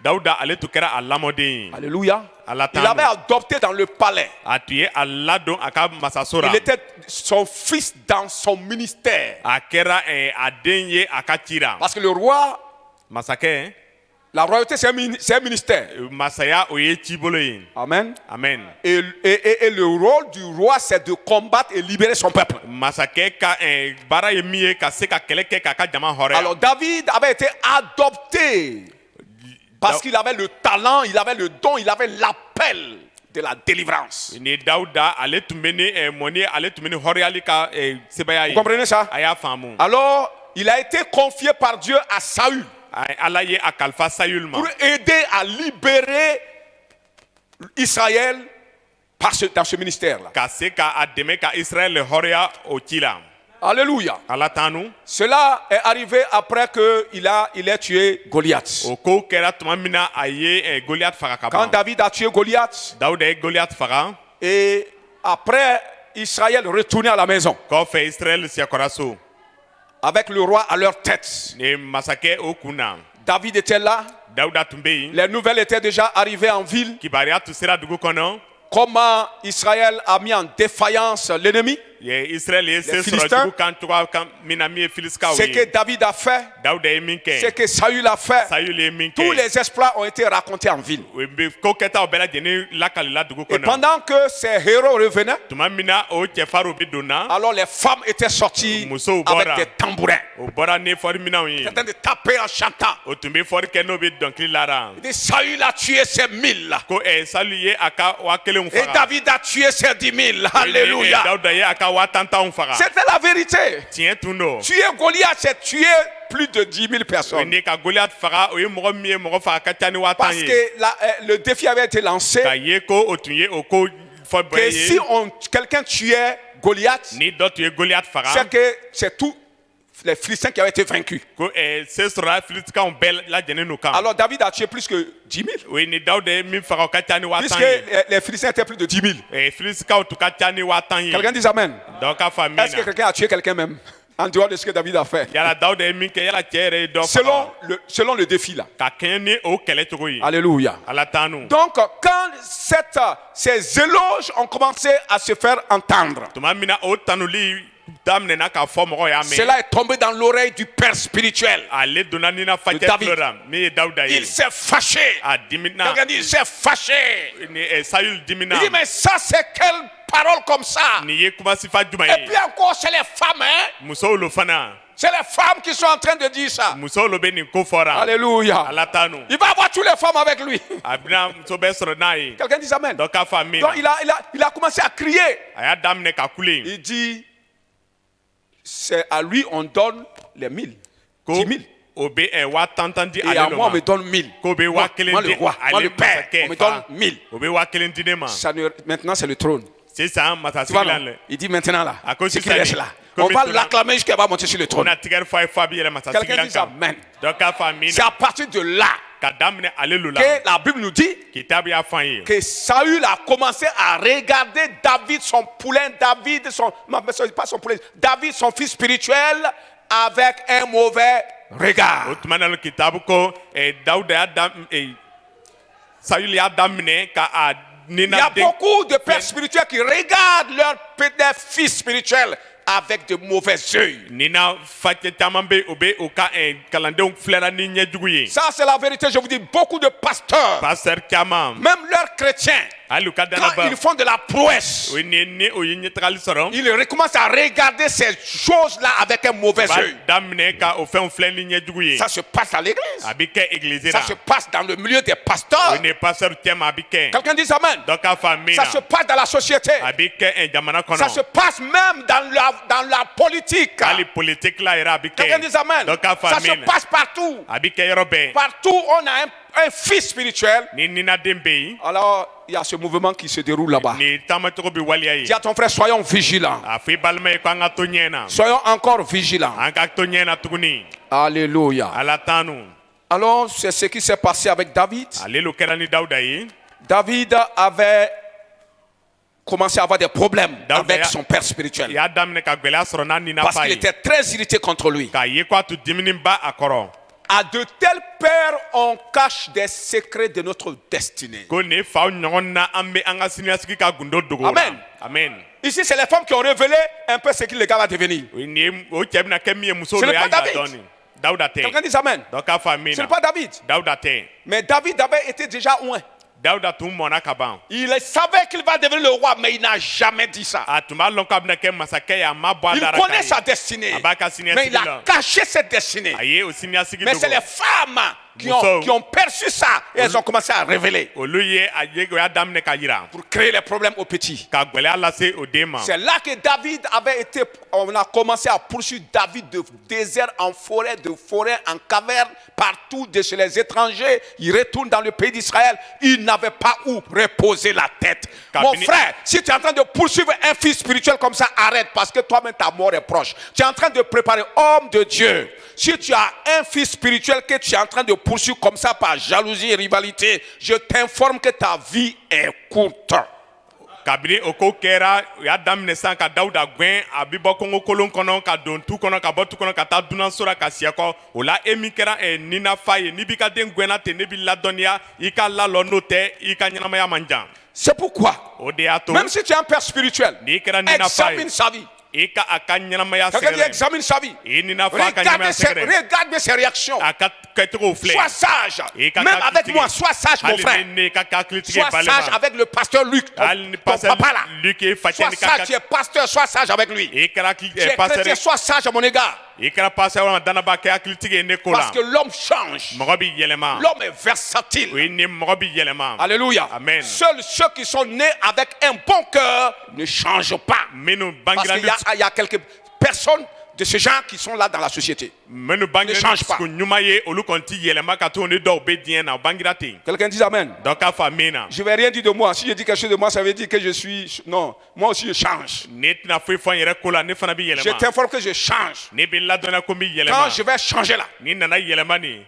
Speaker 2: dawuda ale tun kɛra a lamɔden ye
Speaker 1: Alléluia.
Speaker 2: ala
Speaker 1: Il avait adopté dans le palais.
Speaker 2: a tun ye a ladon a ka masaso ra
Speaker 1: Il était son fils dans son ministère.
Speaker 2: a kɛra a den ye a ka ci ra
Speaker 1: Parce que le roi,
Speaker 2: masakɛ
Speaker 1: La royauté, c'est un ministère.
Speaker 2: masaya o ye ci bolo ye.
Speaker 1: Amen.
Speaker 2: Amen.
Speaker 1: Et le rôle du roi, c'est de combattre et libérer son peuple.
Speaker 2: Masakɛ ka baara ye min ye ka se ka kɛlɛ kɛ k'a ka jama hɔrɔnya.
Speaker 1: Alors David avait été adopté parce qu'il avait le talent, il avait le don, il avait l'appel de la délivrance.
Speaker 2: Ni Dawuda ale tun bɛ ni mɔni ale tun bɛ ni hɔrɔnyali ka sebaya ye.
Speaker 1: Vous comprenez ça?
Speaker 2: A y'a faamu.
Speaker 1: Alors, il a été confié par Dieu à Saül
Speaker 2: Ala ye a kalifa Sayul ma.
Speaker 1: pour aider à libérer Israël dans ce ministère-là.
Speaker 2: Ka se ka a dɛmɛ ka Israël hɔrɔnya o ci la.
Speaker 1: Alléluia.
Speaker 2: Ala tanu.
Speaker 1: Cela est arrivé après qu'il ait tué Goliath.
Speaker 2: O ko kɛra tuma min na a ye Goliath faga ka
Speaker 1: Quand
Speaker 2: ban.
Speaker 1: David a tué Goliath,
Speaker 2: Dawuda ye Goliath faga.
Speaker 1: et après Israël retourné à la maison,
Speaker 2: Kɔfɛ Israël sɛkɔra so.
Speaker 1: avec le roi à leur tête.
Speaker 2: Ni masakɛ o kun na.
Speaker 1: David était là,
Speaker 2: Dawuda tun bɛ yen.
Speaker 1: les nouvelles étaient déjà arrivées en ville.
Speaker 2: Kibaruya tun sera dugu kɔnɔ.
Speaker 1: Comment Israël a mis en défaillance l'ennemi.
Speaker 2: Israël ye se sɔrɔ
Speaker 1: Philistins.
Speaker 2: dugu kan cogoya kan min na min ye Filisikaw
Speaker 1: Ce que
Speaker 2: ye.
Speaker 1: David a fait,
Speaker 2: Dawuda ye min
Speaker 1: ce
Speaker 2: kɛ.
Speaker 1: que Saül a fait,
Speaker 2: Sayul ye min
Speaker 1: tous
Speaker 2: kɛ.
Speaker 1: les exploits ont été racontés en ville.
Speaker 2: O bɛ ko kɛtaw bɛɛ lajɛlen lakalila dugu
Speaker 1: Et
Speaker 2: kɔnɔ.
Speaker 1: pendant que ces héros revenaient,
Speaker 2: Tuma min na o cɛfarinw bɛ donna.
Speaker 1: alors les femmes étaient sorties
Speaker 2: Musow
Speaker 1: avec
Speaker 2: bɔra.
Speaker 1: des tambourins.
Speaker 2: O bɔra ni fɔriminɛnw ye.
Speaker 1: Ils étaient en train de taper en chantant.
Speaker 2: O tun bɛ fɔri kɛ n'o bɛ dɔnkili lara.
Speaker 1: Il dit, Saül a tué ses 1000.
Speaker 2: Ko Salu ye a ka 1000
Speaker 1: Et
Speaker 2: faga.
Speaker 1: David a tué ses 10 000. Alléluia.
Speaker 2: Dawuda ye a ka 10,000 faga.
Speaker 1: C'était la vérité.
Speaker 2: Tiɲɛ tun don.
Speaker 1: Tuer Goliath, c'est tuer plus de 10 000
Speaker 2: O
Speaker 1: personnes.
Speaker 2: ni ka Goliath faga o ye mɔgɔ min ye mɔgɔ faga ka ca ni 10,000
Speaker 1: Parce
Speaker 2: ye.
Speaker 1: que le défi avait été lancé
Speaker 2: Ka ye ko o tun ye o ko fɔ
Speaker 1: que
Speaker 2: bɛɛ
Speaker 1: si
Speaker 2: ye.
Speaker 1: quelqu'un tuait Goliath,
Speaker 2: Ni dɔ tun ye Goliath faga.
Speaker 1: c'est que c'est tous les Philistins qui avaient été vaincus.
Speaker 2: Ko se sɔrɔla Filisikaw bɛɛ lajɛlen n'u kan.
Speaker 1: Alors David a tué plus que 10 000.
Speaker 2: O ye ni Dawuda ye min faga o ka ca ni 10,000
Speaker 1: Puisque
Speaker 2: ye.
Speaker 1: les Philistins étaient plus de 10 000.
Speaker 2: Filisikaw tun ka ca ni 10,000 ye.
Speaker 1: Quelqu'un dit Amen.
Speaker 2: Dɔ ka faamu
Speaker 1: Est-ce que
Speaker 2: na.
Speaker 1: quelqu'un a tué quelqu'un même en dehors de ce que David a fait?
Speaker 2: Yala Dawuda ye min kɛ yala cɛ yɛrɛ ye dɔ faga.
Speaker 1: Selon le défi là.
Speaker 2: Ka kɛɲɛ ni o kɛlɛ cogo ye.
Speaker 1: Alléluia.
Speaker 2: Ala tanu.
Speaker 1: Donc, quand ces éloges ont commencé à se faire entendre,
Speaker 2: Tuma min na o tanuli daminɛna k'a fɔ mɔgɔw y'a mɛn.
Speaker 1: cela est tombé dans l'oreille du père spirituel.
Speaker 2: Ale donna ni na facɛ
Speaker 1: David.
Speaker 2: tulo la min ye Dawuda ye.
Speaker 1: Il s'est fâché.
Speaker 2: A dimina.
Speaker 1: Quelqu'un dit, il s'est fâché.
Speaker 2: Ni Sayul dimina.
Speaker 1: Il dit, mais ça, c'est quelle parole comme ça?
Speaker 2: Ni ye kuma sifa jumɛn
Speaker 1: Et
Speaker 2: ye.
Speaker 1: puis encore, c'est les femmes, hein?
Speaker 2: Musow lo fana.
Speaker 1: C'est les femmes qui sont en train de dire ça.
Speaker 2: Musow lo bɛ nin ko fɔra.
Speaker 1: Alléluia.
Speaker 2: Ala tanu.
Speaker 1: Il va avoir toutes les femmes avec lui.
Speaker 2: A bɛna muso bɛɛ sɔrɔ n'a ye.
Speaker 1: Quelqu'un dit Amen.
Speaker 2: Dɔ k'a fa min
Speaker 1: Donc,
Speaker 2: na.
Speaker 1: il a commencé à crier.
Speaker 2: A y'a daminɛ ka kule.
Speaker 1: Il dit, c'est à lui on donne les 1000.
Speaker 2: Ko
Speaker 1: 10 000.
Speaker 2: o bɛ 10,000 di
Speaker 1: Et
Speaker 2: ale
Speaker 1: à
Speaker 2: lo
Speaker 1: moi, on
Speaker 2: ma.
Speaker 1: me donne 1000.
Speaker 2: Ko bɛ
Speaker 1: Moi,
Speaker 2: 1000
Speaker 1: moi, le
Speaker 2: di
Speaker 1: roi, moi,
Speaker 2: ale
Speaker 1: le père, on
Speaker 2: masakɛ
Speaker 1: me donne
Speaker 2: fa.
Speaker 1: 1000.
Speaker 2: O bɛ 1000 di ne ma.
Speaker 1: Maintenant, c'est le trône.
Speaker 2: Sisan
Speaker 1: Tu vois,
Speaker 2: masasigi la
Speaker 1: non?
Speaker 2: lɛ.
Speaker 1: Il dit maintenant là,
Speaker 2: À cause
Speaker 1: c'est
Speaker 2: de
Speaker 1: qu'il
Speaker 2: ça,
Speaker 1: reste
Speaker 2: il-
Speaker 1: là.
Speaker 2: comme
Speaker 1: On va
Speaker 2: il-
Speaker 1: l'acclamer jusqu'à va monter sur le
Speaker 2: O
Speaker 1: trône.
Speaker 2: na tigɛri fɔ a ye fɔ a bɛ yɛlɛ masasigi
Speaker 1: Quelqu'un
Speaker 2: la
Speaker 1: dit
Speaker 2: kan.
Speaker 1: Amen.
Speaker 2: Dɔ k'a fa min
Speaker 1: C'est
Speaker 2: na.
Speaker 1: à partir de là
Speaker 2: Ka daminɛ ale lo la.
Speaker 1: que la Bible nous dit
Speaker 2: Kitabu y'a fɔ an ye.
Speaker 1: que Saül a commencé à regarder David, son poulain, David, pas son poulain, David, son fils spirituel, avec un mauvais regard.
Speaker 2: O tuma na lo kitabu ko Dawuda y'a Sayul y'a daminɛ ka a
Speaker 1: Il y a
Speaker 2: nina den.
Speaker 1: beaucoup de pères spirituels qui regardent leurs fils spirituels avec de mauvais yeux.
Speaker 2: Nina facɛ caman bɛ o bɛ o ka kalandenw filɛra ni ɲɛjugu ye.
Speaker 1: Ça, c'est la vérité. Je vous dis, beaucoup de pasteurs,
Speaker 2: Pasteur caman.
Speaker 1: même leurs chrétiens,
Speaker 2: Hali u ka
Speaker 1: quand
Speaker 2: danaba.
Speaker 1: ils font de la prouesse,
Speaker 2: O ye ni o ye ɲɛtagali sɔrɔ.
Speaker 1: ils recommencent à regarder ces choses-là avec un mauvais
Speaker 2: B'a
Speaker 1: œil.
Speaker 2: daminɛ ka o fɛnw filɛ ni ɲɛjugu ye.
Speaker 1: Ça se passe à l'église.
Speaker 2: A bɛ kɛ église
Speaker 1: Ça
Speaker 2: la.
Speaker 1: se passe dans le milieu des
Speaker 2: O
Speaker 1: pasteurs.
Speaker 2: ni pasteur cɛma a bɛ kɛ.
Speaker 1: Quelqu'un dit Amen.
Speaker 2: Dɔ k'a fa min
Speaker 1: Ça
Speaker 2: na.
Speaker 1: se passe dans la société.
Speaker 2: A bɛ kɛ jamana
Speaker 1: Ça se
Speaker 2: kɔnɔ.
Speaker 1: passe même dans la politique.
Speaker 2: Hali politique la yɛrɛ a bɛ
Speaker 1: Quelqu'un dit
Speaker 2: kɛ.
Speaker 1: Amen.
Speaker 2: Dɔ k'a fa
Speaker 1: Ça se
Speaker 2: min na.
Speaker 1: passe partout.
Speaker 2: A bɛ kɛ yɔrɔ bɛɛ.
Speaker 1: Partout, on a un fils spirituel.
Speaker 2: Ni ninaden bɛ yen.
Speaker 1: Alors, il y a ce mouvement qui se déroule là-bas.
Speaker 2: Ni taamacogo bɛ waliya ye.
Speaker 1: Dis à ton frère, soyons vigilants.
Speaker 2: A fɔ i balima ye k'an ka to ɲɛ na.
Speaker 1: Soyons encore vigilants.
Speaker 2: An ka to ɲɛ na tuguni.
Speaker 1: Alléluia.
Speaker 2: Ala tanu.
Speaker 1: Alors, c'est ce qui s'est passé avec David.
Speaker 2: Ale lo kɛra ni Dawuda ye.
Speaker 1: David avait commencé à avoir des problèmes
Speaker 2: Daouda
Speaker 1: avec
Speaker 2: ya-
Speaker 1: son père
Speaker 2: I
Speaker 1: spirituel.
Speaker 2: y'a daminɛ ka gwɛlɛya sɔrɔ n'a nina
Speaker 1: Parce
Speaker 2: fa
Speaker 1: qu'il
Speaker 2: ye.
Speaker 1: était très irrité contre lui.
Speaker 2: K'a ye k'a tun diminen ba a kɔrɔ.
Speaker 1: À de tels pères, on cache des secrets de notre destinée.
Speaker 2: Ko nin faw ɲɔgɔn na an bɛ an ka siniɲɛsigi ka gundo dogo o la.
Speaker 1: Amen.
Speaker 2: Amen.
Speaker 1: Ici, c'est les femmes qui ont révélé un peu ce que le gars va devenir.
Speaker 2: O cɛ bɛna kɛ min ye muso
Speaker 1: Ce
Speaker 2: lo
Speaker 1: n'est
Speaker 2: y'a
Speaker 1: pas
Speaker 2: yira
Speaker 1: David.
Speaker 2: dɔɔni. Dawuda tɛ
Speaker 1: Quelqu'un dit Amen.
Speaker 2: dɔ k'a fɔ amina
Speaker 1: Ce n'est pas David.
Speaker 2: Dawuda tɛ
Speaker 1: Mais David avait été déjà loin.
Speaker 2: Dawuda tun mɔna ka ban
Speaker 1: Il savait qu'il va devenir le roi, mais il n'a jamais dit ça.
Speaker 2: a tun b'a lɔn k'a bɛna kɛ masakɛ ye a ma bɔ a
Speaker 1: Il
Speaker 2: dara
Speaker 1: connaît
Speaker 2: k'a
Speaker 1: sa
Speaker 2: ye
Speaker 1: destinée.
Speaker 2: a b'a ka
Speaker 1: Mais il
Speaker 2: siniɲɛsigi
Speaker 1: a
Speaker 2: la
Speaker 1: caché cette destinée.
Speaker 2: a ye o siniɲɛsigi
Speaker 1: Mais c'est les
Speaker 2: dogo
Speaker 1: femmes qui
Speaker 2: Muso.
Speaker 1: ont perçu ça et elles ont commencé à révéler
Speaker 2: olu ye a ye o y'a daminɛ ka yira
Speaker 1: pour créer les problèmes aux petits.
Speaker 2: ka gwɛlɛya lase o den ma
Speaker 1: C'est là que David avait été, on a commencé à poursuivre David de désert en forêt, de forêt en caverne, partout de chez les étrangers. Il retourne dans le pays d'Israël. Il n'avait pas où reposer la tête. Mon frère, si tu es en train de poursuivre un fils spirituel comme ça, arrête parce que toi-même ta mort est proche. Tu es en train de préparer homme de Dieu. Si tu as un fils spirituel que tu es en train de poursuivre comme ça par jalousie et rivalité, je t'informe que ta vie est courte.
Speaker 2: kabini o ko kɛra o y'a daminɛ sisan ka Dawuda gɛn a bɛ bɔ kɔngɔ kolon kɔnɔ ka don tu kɔnɔ ka bɔ tu kɔnɔ ka taa dunanso la ka si kɔ o la e min kɛra ninafa ye n'i b'i ka den gɛnna ten ne b'i ladɔnniya i ka lalɔ n'o tɛ i ka ɲɛnamaya man jan
Speaker 1: C'est pourquoi,
Speaker 2: o de y'a to
Speaker 1: même si tu es un père spirituel,
Speaker 2: n'i kɛra ninafa ye
Speaker 1: examine sa vie.
Speaker 2: i ka a ka ɲɛnamaya
Speaker 1: Quelqu'un dit
Speaker 2: sɛgɛrɛ
Speaker 1: examine sa vie.
Speaker 2: i ninafa a ka ɲɛnamaya sɛgɛrɛ
Speaker 1: Regarde ses réactions.
Speaker 2: a ka kɛcogow filɛ
Speaker 1: Sois sage.
Speaker 2: i ka
Speaker 1: Même
Speaker 2: kɛ
Speaker 1: avec
Speaker 2: hakilitigi
Speaker 1: moi, sois sage, mon
Speaker 2: hali
Speaker 1: frère.
Speaker 2: ni ne ka kɛ hakilitigi ye
Speaker 1: Sois sage
Speaker 2: balima
Speaker 1: avec le pasteur Luc,
Speaker 2: hali ni
Speaker 1: ton
Speaker 2: pasteur
Speaker 1: papa là.
Speaker 2: Luc ye facɛ
Speaker 1: Sois
Speaker 2: ni ka
Speaker 1: sage, tu es pasteur, sois sage avec lui.
Speaker 2: i kɛra
Speaker 1: Tu es
Speaker 2: pasteur
Speaker 1: chrétien, sois sage à mon égard.
Speaker 2: i kɛra pasteur walima danaba kɛ hakilitigi ye ne ko la
Speaker 1: Parce que l'homme change.
Speaker 2: mɔgɔ bi yɛlɛma
Speaker 1: L'homme est
Speaker 2: o
Speaker 1: versatile.
Speaker 2: ye ni mɔgɔ bi yɛlɛma
Speaker 1: Alléluia.
Speaker 2: Amen.
Speaker 1: Seuls ceux qui sont nés avec un bon cœur ne changent pas.
Speaker 2: minnu
Speaker 1: Parce
Speaker 2: bangera
Speaker 1: qu'il y a quelques personnes de ce genre qui sont là dans la société.
Speaker 2: minnu bangera
Speaker 1: change pas.
Speaker 2: ko ɲuman ye olu kɔni ti yɛlɛma ka to ni dɔw bɛ diɲɛ na o bangera ten
Speaker 1: Quelqu'un dit Amen.
Speaker 2: dɔ k'a fɔ amen na
Speaker 1: Je ne vais rien dire de moi. Si je dis quelque chose de moi, ça veut dire que je suis... Non, moi aussi je change.
Speaker 2: ne tɛna foyi fɔ n yɛrɛ ko la ne fana bɛ
Speaker 1: Je
Speaker 2: yɛlɛma
Speaker 1: t'informe que je change.
Speaker 2: ne bɛ ladɔnniya ko n bɛ
Speaker 1: Quand
Speaker 2: yɛlɛma
Speaker 1: je vais changer là,
Speaker 2: ni nana yɛlɛma nin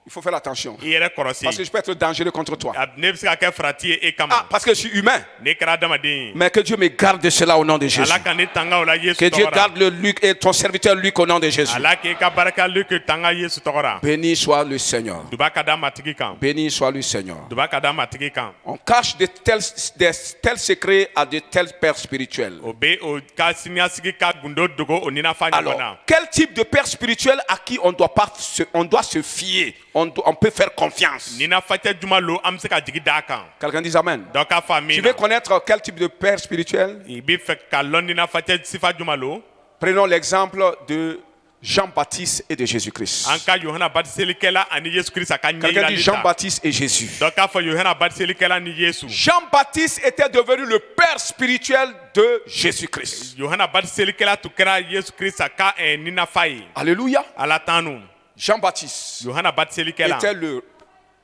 Speaker 1: il faut faire attention.
Speaker 2: i yɛrɛ kɔrɔsi
Speaker 1: Parce que je peux être dangereux contre toi.
Speaker 2: ne bɛ se ka kɛ farati ye e
Speaker 1: Ah,
Speaker 2: kama
Speaker 1: parce que je suis humain.
Speaker 2: ne kɛra adamaden ye
Speaker 1: Mais que Dieu me garde de cela au nom de Jésus.
Speaker 2: ala ka ne tanga o la yesu
Speaker 1: Que Dieu
Speaker 2: tɔgɔ la
Speaker 1: garde le Luc et ton serviteur Luc au nom de Jésus.
Speaker 2: ala k'e ka barika luki tanga yesu tɔgɔ la
Speaker 1: Béni soit le Seigneur.
Speaker 2: duba ka d'a matigi kan
Speaker 1: Béni soit le Seigneur.
Speaker 2: duba ka d'a matigi kan
Speaker 1: On cache de tels secrets à de tels pères spirituels.
Speaker 2: o bɛ o ka siniɲasigi ka gundo dogo o ninafa ɲɔgɔn
Speaker 1: Alors,
Speaker 2: na
Speaker 1: quel type de père spirituel à qui on doit se fier, on peut faire confiance?
Speaker 2: ninafacɛ juma lo an bɛ se ka jigi d'a kan
Speaker 1: Quelqu'un dit Amen.
Speaker 2: dɔ k'a fɔ
Speaker 1: Tu
Speaker 2: min
Speaker 1: veux
Speaker 2: na
Speaker 1: connaître quel type de père spirituel?
Speaker 2: i bɛ fɛ ka lɔn ninafacɛ sifa juma lo
Speaker 1: Prenons l'exemple de Jean-Baptiste et de Jésus-Christ.
Speaker 2: an ka yohana batiselikɛla ani yesu kirisa ka
Speaker 1: Quelqu'un dit
Speaker 2: ɲɛyirali ta
Speaker 1: Jean-Baptiste et Jésus.
Speaker 2: dɔ k'a fɔ yohana batiselikɛla ni yesu
Speaker 1: Jean-Baptiste était devenu le père spirituel de Jésus-Christ.
Speaker 2: yohana batiselikɛla tun kɛra yesu kirisa ka ninafa ye
Speaker 1: Alléluia.
Speaker 2: ala tanu
Speaker 1: Jean-Baptiste
Speaker 2: yohana batiselikɛla
Speaker 1: était le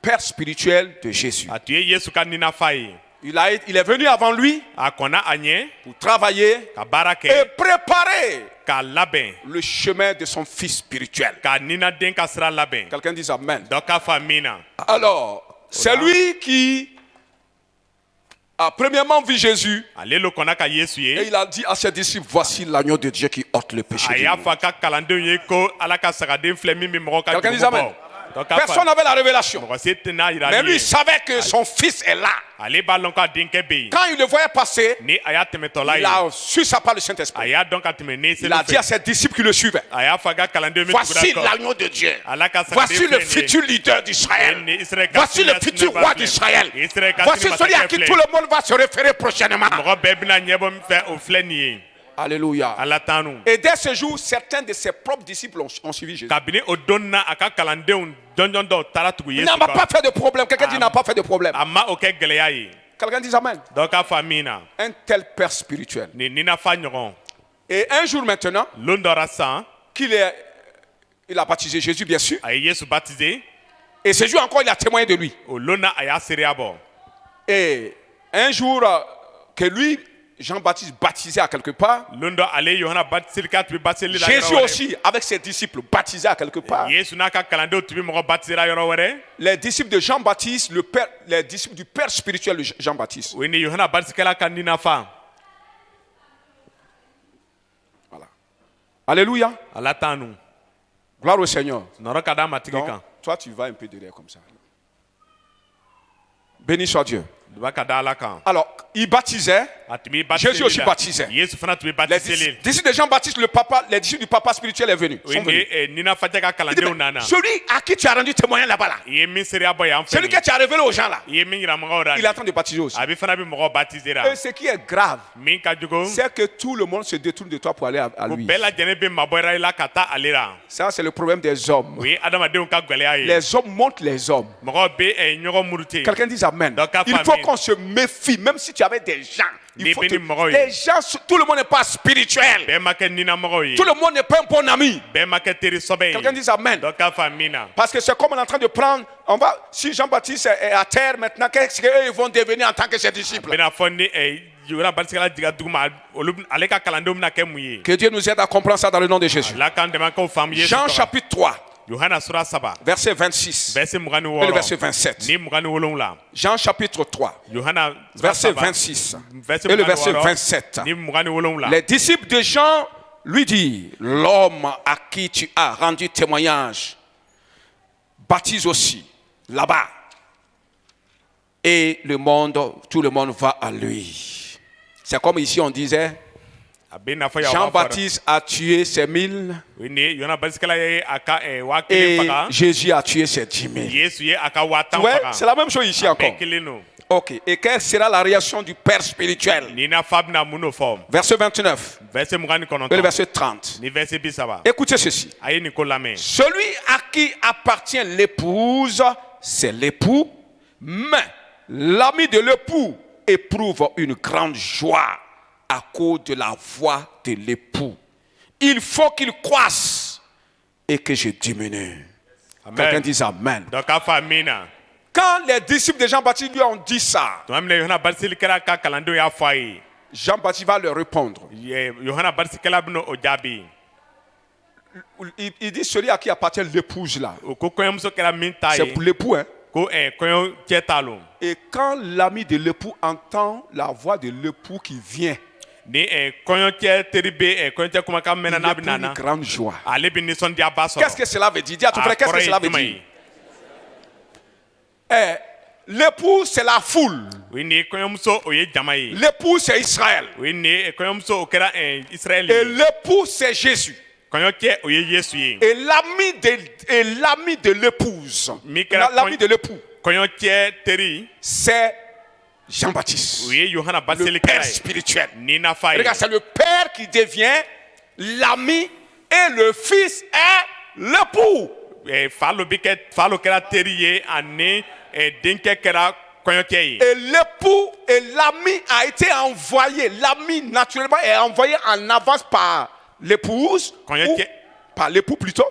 Speaker 1: père spirituel de Jésus.
Speaker 2: a tun ye yesu ka ninafa ye
Speaker 1: Il est venu avant lui
Speaker 2: a kɔnna a ɲɛ
Speaker 1: pour travailler
Speaker 2: ka baara
Speaker 1: et
Speaker 2: kɛ
Speaker 1: préparer
Speaker 2: k'a labɛn
Speaker 1: le chemin de son fils spirituel.
Speaker 2: ka ninaden ka sira labɛn
Speaker 1: Quelqu'un dit Amen.
Speaker 2: dɔ k'a fɔ min na
Speaker 1: Alors, c'est lui qui a premièrement vu Jésus
Speaker 2: ale lo kɔnna ka yesu
Speaker 1: et
Speaker 2: ye
Speaker 1: il a dit à ses disciples, voici l'agneau de Dieu qui ôte le péché
Speaker 2: a
Speaker 1: du
Speaker 2: y'a
Speaker 1: monde.
Speaker 2: fɔ a ka kalandenw ye ko ala ka sagaden filɛ min bɛ mɔgɔ ka
Speaker 1: Quelqu'un dit
Speaker 2: jugu
Speaker 1: Amen.
Speaker 2: bɔ Dɔ k'a
Speaker 1: Personne
Speaker 2: fɔ
Speaker 1: n'avait la révélation.
Speaker 2: mɔgɔ si tɛna yira
Speaker 1: Mais
Speaker 2: ale
Speaker 1: lui
Speaker 2: ye
Speaker 1: savait que son fils est là.
Speaker 2: ale b'a lɔn k'a denkɛ bɛ yen
Speaker 1: Quand il le voyait passer,
Speaker 2: ni a y'a tɛmɛtɔla
Speaker 1: il
Speaker 2: ye
Speaker 1: a su ça par le
Speaker 2: a
Speaker 1: Saint-Esprit.
Speaker 2: y'a dɔn ka tɛmɛ ne
Speaker 1: Il a dit à
Speaker 2: seli fɛ
Speaker 1: ses disciples qui le suivaient,
Speaker 2: a y'a fɔ a ka kalandenw min
Speaker 1: voici
Speaker 2: tugura kɔ
Speaker 1: l'agneau de Dieu.
Speaker 2: ala ka sagaden
Speaker 1: Voici le
Speaker 2: filɛ nin ye
Speaker 1: futur leader d'Israël.
Speaker 2: Ni Israël ka
Speaker 1: Voici le
Speaker 2: sini
Speaker 1: futur
Speaker 2: ɲɛsinen
Speaker 1: roi
Speaker 2: ba filɛ.
Speaker 1: d'Israël.
Speaker 2: Israël ka
Speaker 1: Voici
Speaker 2: sini
Speaker 1: celui à
Speaker 2: masakɛ
Speaker 1: qui
Speaker 2: filɛ.
Speaker 1: tout le monde va se référer prochainement.
Speaker 2: mɔgɔ bɛɛ bɛna ɲɛbɔ min fɛ o filɛ nin ye
Speaker 1: Alléluia.
Speaker 2: ala tanu
Speaker 1: Et dès ce jour, certains de ses propres disciples ont suivi Jésus.
Speaker 2: kabini o don na a ka kalandenw jɔnjɔn dɔw taara tugu
Speaker 1: Il
Speaker 2: yesu
Speaker 1: n'a pas
Speaker 2: kɔ
Speaker 1: fait de problème. Quelqu'un dit il n'a pas fait de problème.
Speaker 2: a ma o kɛ gɛlɛya ye
Speaker 1: Quelqu'un dit Amen.
Speaker 2: dɔ k'a fɔ min na
Speaker 1: Un tel père spirituel.
Speaker 2: nin ninafa ɲɔgɔn
Speaker 1: Et un jour maintenant,
Speaker 2: lon dɔ la sisan
Speaker 1: il a baptisé Jésus, bien sûr.
Speaker 2: a ye yesu baptisé
Speaker 1: Et ce jour encore, il a témoigné de lui.
Speaker 2: o lon na a y'a seereya bɔ
Speaker 1: Et un jour que lui, Jean-Baptiste, baptisé à quelque part,
Speaker 2: lon dɔ ale yohana baptiselikɛla tun bɛ baptiseli la
Speaker 1: Jésus
Speaker 2: yɔrɔ wɛrɛ
Speaker 1: aussi, avec ses disciples, baptisé à quelque part.
Speaker 2: yesu n'a ka kalandenw tun bɛ mɔgɔ baptisera yɔrɔ wɛrɛ
Speaker 1: Les disciples de Jean-Baptiste, les disciples du père spirituel de Jean-Baptiste.
Speaker 2: o ye nin yohana baptiselikɛla ka ninafa
Speaker 1: Voilà. Alléluia.
Speaker 2: ala tanu
Speaker 1: Gloire au Seigneur.
Speaker 2: nɔrɔ ka d'a matigi
Speaker 1: Donc,
Speaker 2: kan
Speaker 1: toi, tu vas un peu derrière comme ça. Béni soit Dieu.
Speaker 2: duba ka da ala kan
Speaker 1: Alors, il baptisait. Jésus aussi baptisait.
Speaker 2: Yesu fana tun bɛ
Speaker 1: Les
Speaker 2: baptisé.
Speaker 1: disciples de Jean-Baptiste, les disciples du papa spirituel est venu.
Speaker 2: Oui,
Speaker 1: Sont venus.
Speaker 2: ni Nina Fatick ka
Speaker 1: Il dit,
Speaker 2: kalandenw
Speaker 1: mais
Speaker 2: nana.
Speaker 1: celui à qui tu as rendu témoignage là-bas là,
Speaker 2: I ye min seereya bɔ yan fɛ
Speaker 1: celui
Speaker 2: nin
Speaker 1: que tu as révélé aux gens là,
Speaker 2: i ye min yira mɔgɔw la
Speaker 1: il est en train de baptiser aussi.
Speaker 2: a bɛ fana bɛ mɔgɔw baptiser la
Speaker 1: Et ce qui est grave,
Speaker 2: min ka jugu
Speaker 1: c'est que tout le monde se détourne de toi pour aller à
Speaker 2: ko
Speaker 1: lui.
Speaker 2: bɛɛ lajɛlen bɛ mabɔra i la ka taa ale la
Speaker 1: Ça, c'est le problème des hommes.
Speaker 2: o ye adamadenw ka gwɛlɛya ye
Speaker 1: Les hommes montent les hommes.
Speaker 2: mɔgɔw bɛ ɲɔgɔn murute
Speaker 1: Quelqu'un dit Amen.
Speaker 2: Donc, à
Speaker 1: Il faut
Speaker 2: famille.
Speaker 1: qu'on se méfie, même si tu avais des gens. Il faut
Speaker 2: Des
Speaker 1: te-
Speaker 2: bénis moraux.
Speaker 1: Les gens, tout le monde n'est pas spirituel.
Speaker 2: bɛɛ ma kɛ ninamɔgɔw ye
Speaker 1: Tout le monde n'est pas un bon ami.
Speaker 2: bɛɛ ma kɛ teri sɔbɛ ye
Speaker 1: Quelqu'un dit Amen.
Speaker 2: dɔ k'a fa min na
Speaker 1: Parce que c'est comme on est en train de prendre. Si Jean-Baptiste est à terre maintenant, qu'est-ce qu'ils vont devenir en tant que ses disciples?
Speaker 2: bɛna fɔ ni Yohana Batisikɛla jiga dugu ma ale ka kalandenw bɛna kɛ mun ye
Speaker 1: Que Dieu nous aide à comprendre ça dans le nom de Jésus.
Speaker 2: ala k'an dɛmɛ k'o faamu Yesu
Speaker 1: Jean
Speaker 2: tɔgɔ.
Speaker 1: chapitre 3,
Speaker 2: Yohana sura 3
Speaker 1: verset 26
Speaker 2: verset 27
Speaker 1: et le verset 27.
Speaker 2: ni 27
Speaker 1: Jean chapitre 3,
Speaker 2: Yohana
Speaker 1: verset
Speaker 2: 3
Speaker 1: 26
Speaker 2: verset
Speaker 1: et le verset
Speaker 2: 26
Speaker 1: 27.
Speaker 2: ni 27
Speaker 1: Les disciples de Jean lui disent, l'homme à qui tu as rendu témoignage baptise aussi là-bas. Et tout le monde va à lui. C'est comme ici on disait,
Speaker 2: a bɛ n'a fɔ yan
Speaker 1: Jean-Baptiste a tué ses 1000
Speaker 2: ni Yohana Batisikɛla ye a ka 1000
Speaker 1: et
Speaker 2: faga
Speaker 1: Jésus a tué ses 10 000.
Speaker 2: Yesu ye a ka 5000
Speaker 1: Ouais,
Speaker 2: faga
Speaker 1: c'est la même chose ici
Speaker 2: a
Speaker 1: encore.
Speaker 2: bɛɛ kelen don
Speaker 1: Ok. Et quelle sera la réaction du Père spirituel?
Speaker 2: ni na fa bɛna mun n'o fɔ
Speaker 1: Verset 29
Speaker 2: verset 29
Speaker 1: et le verset 30.
Speaker 2: ni verset 30
Speaker 1: Écoutez ceci.
Speaker 2: a ye nin ko lamɛn
Speaker 1: Celui à qui appartient l'épouse, c'est l'époux, mais l'ami de l'époux éprouve une grande joie à cause de la voix de l'époux. Il faut qu'il croisse et que je diminue. Quelqu'un
Speaker 2: amen
Speaker 1: dit Amen.
Speaker 2: dɔ k'a fa min na
Speaker 1: Quand les disciples de Jean-Baptiste lui ont dit ça,
Speaker 2: tuma min na Yohana Batisikɛla ka kalandenw y'a fɔ a ye
Speaker 1: Jean-Baptiste va leur répondre.
Speaker 2: Yohana Batisikɛla bɛna o jaabi
Speaker 1: Il dit celui à qui appartient l'épouse là.
Speaker 2: o ko kɔɲɔmuso kɛra min ta
Speaker 1: C'est
Speaker 2: ye
Speaker 1: pour l'époux. Hein?
Speaker 2: ko kɔɲɔ cɛ ta lon
Speaker 1: Et quand l'ami de l'époux entend la voix de l'époux qui vient,
Speaker 2: ni kɔɲɔcɛ teri bɛ kɔɲɔcɛ kumakan mɛnna
Speaker 1: il
Speaker 2: n'a bɛ
Speaker 1: éprouve
Speaker 2: nana
Speaker 1: une grande joie.
Speaker 2: ale bɛ nisɔndiyaba sɔrɔ
Speaker 1: Qu'est-ce que cela veut dire? Dis à ton frère, qu'est-ce que cela veut dire? L'époux, c'est la foule.
Speaker 2: o ni kɔɲɔmuso o ye jama ye
Speaker 1: L'époux, c'est Israël.
Speaker 2: o ni kɔɲɔmuso o kɛra Israɛl
Speaker 1: Et
Speaker 2: ye
Speaker 1: l'époux, c'est Jésus.
Speaker 2: kɔɲɔcɛ o ye Yesu ye
Speaker 1: Et l'ami de l'épouse, l'ami de l'époux,
Speaker 2: kɔɲɔcɛ teri
Speaker 1: c'est Jean-Baptiste,
Speaker 2: o ye Yohana
Speaker 1: le Père
Speaker 2: Batisikɛla ye
Speaker 1: spirituel.
Speaker 2: ni nafa ye
Speaker 1: Regarde, c'est le Père qui devient l'ami et le Fils est l'époux.
Speaker 2: fa lo kɛra teri ye ani denkɛ kɛra kɔɲɔcɛ ye
Speaker 1: Et l'époux et l'ami a été envoyé. L'ami, naturellement, est envoyé en avance par l'épouse, ou par l'époux plutôt,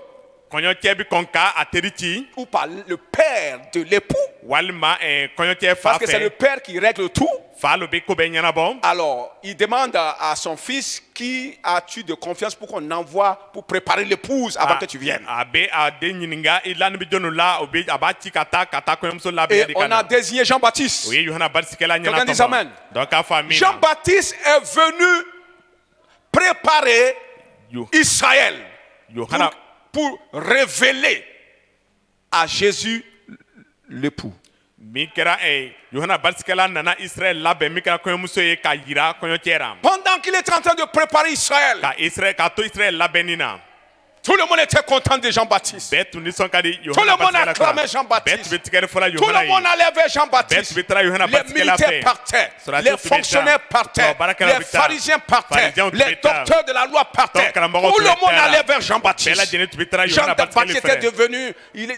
Speaker 2: kɔɲɔcɛ bɛ kɔn ka a teri ci
Speaker 1: ou par le père de l'époux.
Speaker 2: walima kɔɲɔcɛ fa
Speaker 1: Parce que c'est le
Speaker 2: fɛ
Speaker 1: père qui règle tout.
Speaker 2: fa lo bɛ ko bɛɛ ɲɛnabɔ
Speaker 1: Alors, il demande à son fils, qui as-tu de confiance pour qu'on envoie pour préparer l'épouse avant que tu viennes.
Speaker 2: a bɛ a den ɲininka i lani bɛ jɔnni la a b'a ci ka taa kɔɲɔmuso
Speaker 1: Et
Speaker 2: labɛn de ka
Speaker 1: on a
Speaker 2: na
Speaker 1: désigné Jean-Baptiste.
Speaker 2: o ye Yohana Batisikɛla
Speaker 1: Quelqu'un dit amen.
Speaker 2: ɲɛnatɔmɔ donc k'a fɔ a min na
Speaker 1: Jean-Baptiste est venu préparer Israël
Speaker 2: Yohana
Speaker 1: pour révéler à Jésus l'époux.
Speaker 2: min kɛra Yohana Batisikɛla nana Israël labɛn min kɛra kɔɲɔmuso ye ka yira kɔɲɔcɛ la
Speaker 1: Pendant qu'il était en train de préparer Israël,
Speaker 2: k'a to Israël labɛnni na
Speaker 1: tout le monde était content de Jean-Baptiste.
Speaker 2: bɛɛ tun nisɔn ka di
Speaker 1: Tout le
Speaker 2: Yohana
Speaker 1: monde
Speaker 2: Batisikɛla
Speaker 1: acclamait
Speaker 2: bɛɛ
Speaker 1: Jean-Baptiste.
Speaker 2: tun bɛ tigɛri fɔla
Speaker 1: Tout
Speaker 2: Yohana
Speaker 1: le monde
Speaker 2: ye
Speaker 1: allait vers
Speaker 2: bɛɛ
Speaker 1: Jean-Baptiste.
Speaker 2: tun bɛ taara Yohana
Speaker 1: Les
Speaker 2: Batisikɛla
Speaker 1: militaires
Speaker 2: fɛ
Speaker 1: partaient,
Speaker 2: Surasiw
Speaker 1: les
Speaker 2: tun bɛ taa.
Speaker 1: fonctionnaires partaient,
Speaker 2: Baarakɛlaw
Speaker 1: les
Speaker 2: bɛ taa.
Speaker 1: pharisiens partaient,
Speaker 2: Pharisiens tun
Speaker 1: les
Speaker 2: bɛ taa.
Speaker 1: docteurs de la loi partaient.
Speaker 2: Karamɔgɔw
Speaker 1: Tout
Speaker 2: tun
Speaker 1: le
Speaker 2: bɛ
Speaker 1: monde
Speaker 2: taa.
Speaker 1: allait vers
Speaker 2: bɛɛ
Speaker 1: Jean-Baptiste.
Speaker 2: lajɛlen tun bɛ taara Yohana
Speaker 1: Jean-Baptiste
Speaker 2: Batisikɛla
Speaker 1: était
Speaker 2: fɛ
Speaker 1: devenu, il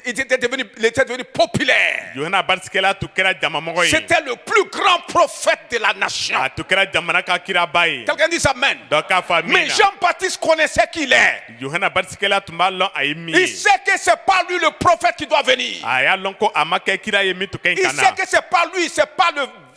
Speaker 1: était devenu populaire.
Speaker 2: Yohana Batisikɛla tun kɛra jamamɔgɔ ye
Speaker 1: C'était le plus grand prophète de la nation.
Speaker 2: a tun kɛra jamana ka kiraba ye
Speaker 1: Quelqu'un dit Amen.
Speaker 2: donc k'a fɔ min
Speaker 1: Mais
Speaker 2: na
Speaker 1: Jean-Baptiste connaissait qui il est.
Speaker 2: Yohana Batisikɛla tun b'a lɔn a ye min
Speaker 1: Il
Speaker 2: ye
Speaker 1: sait que c'est pas lui le prophète qui doit venir.
Speaker 2: a y'a lɔn ko a ma kɛ kira ye min tun ka ɲi
Speaker 1: Il
Speaker 2: ka
Speaker 1: sait
Speaker 2: na
Speaker 1: que c'est pas lui, c'est pas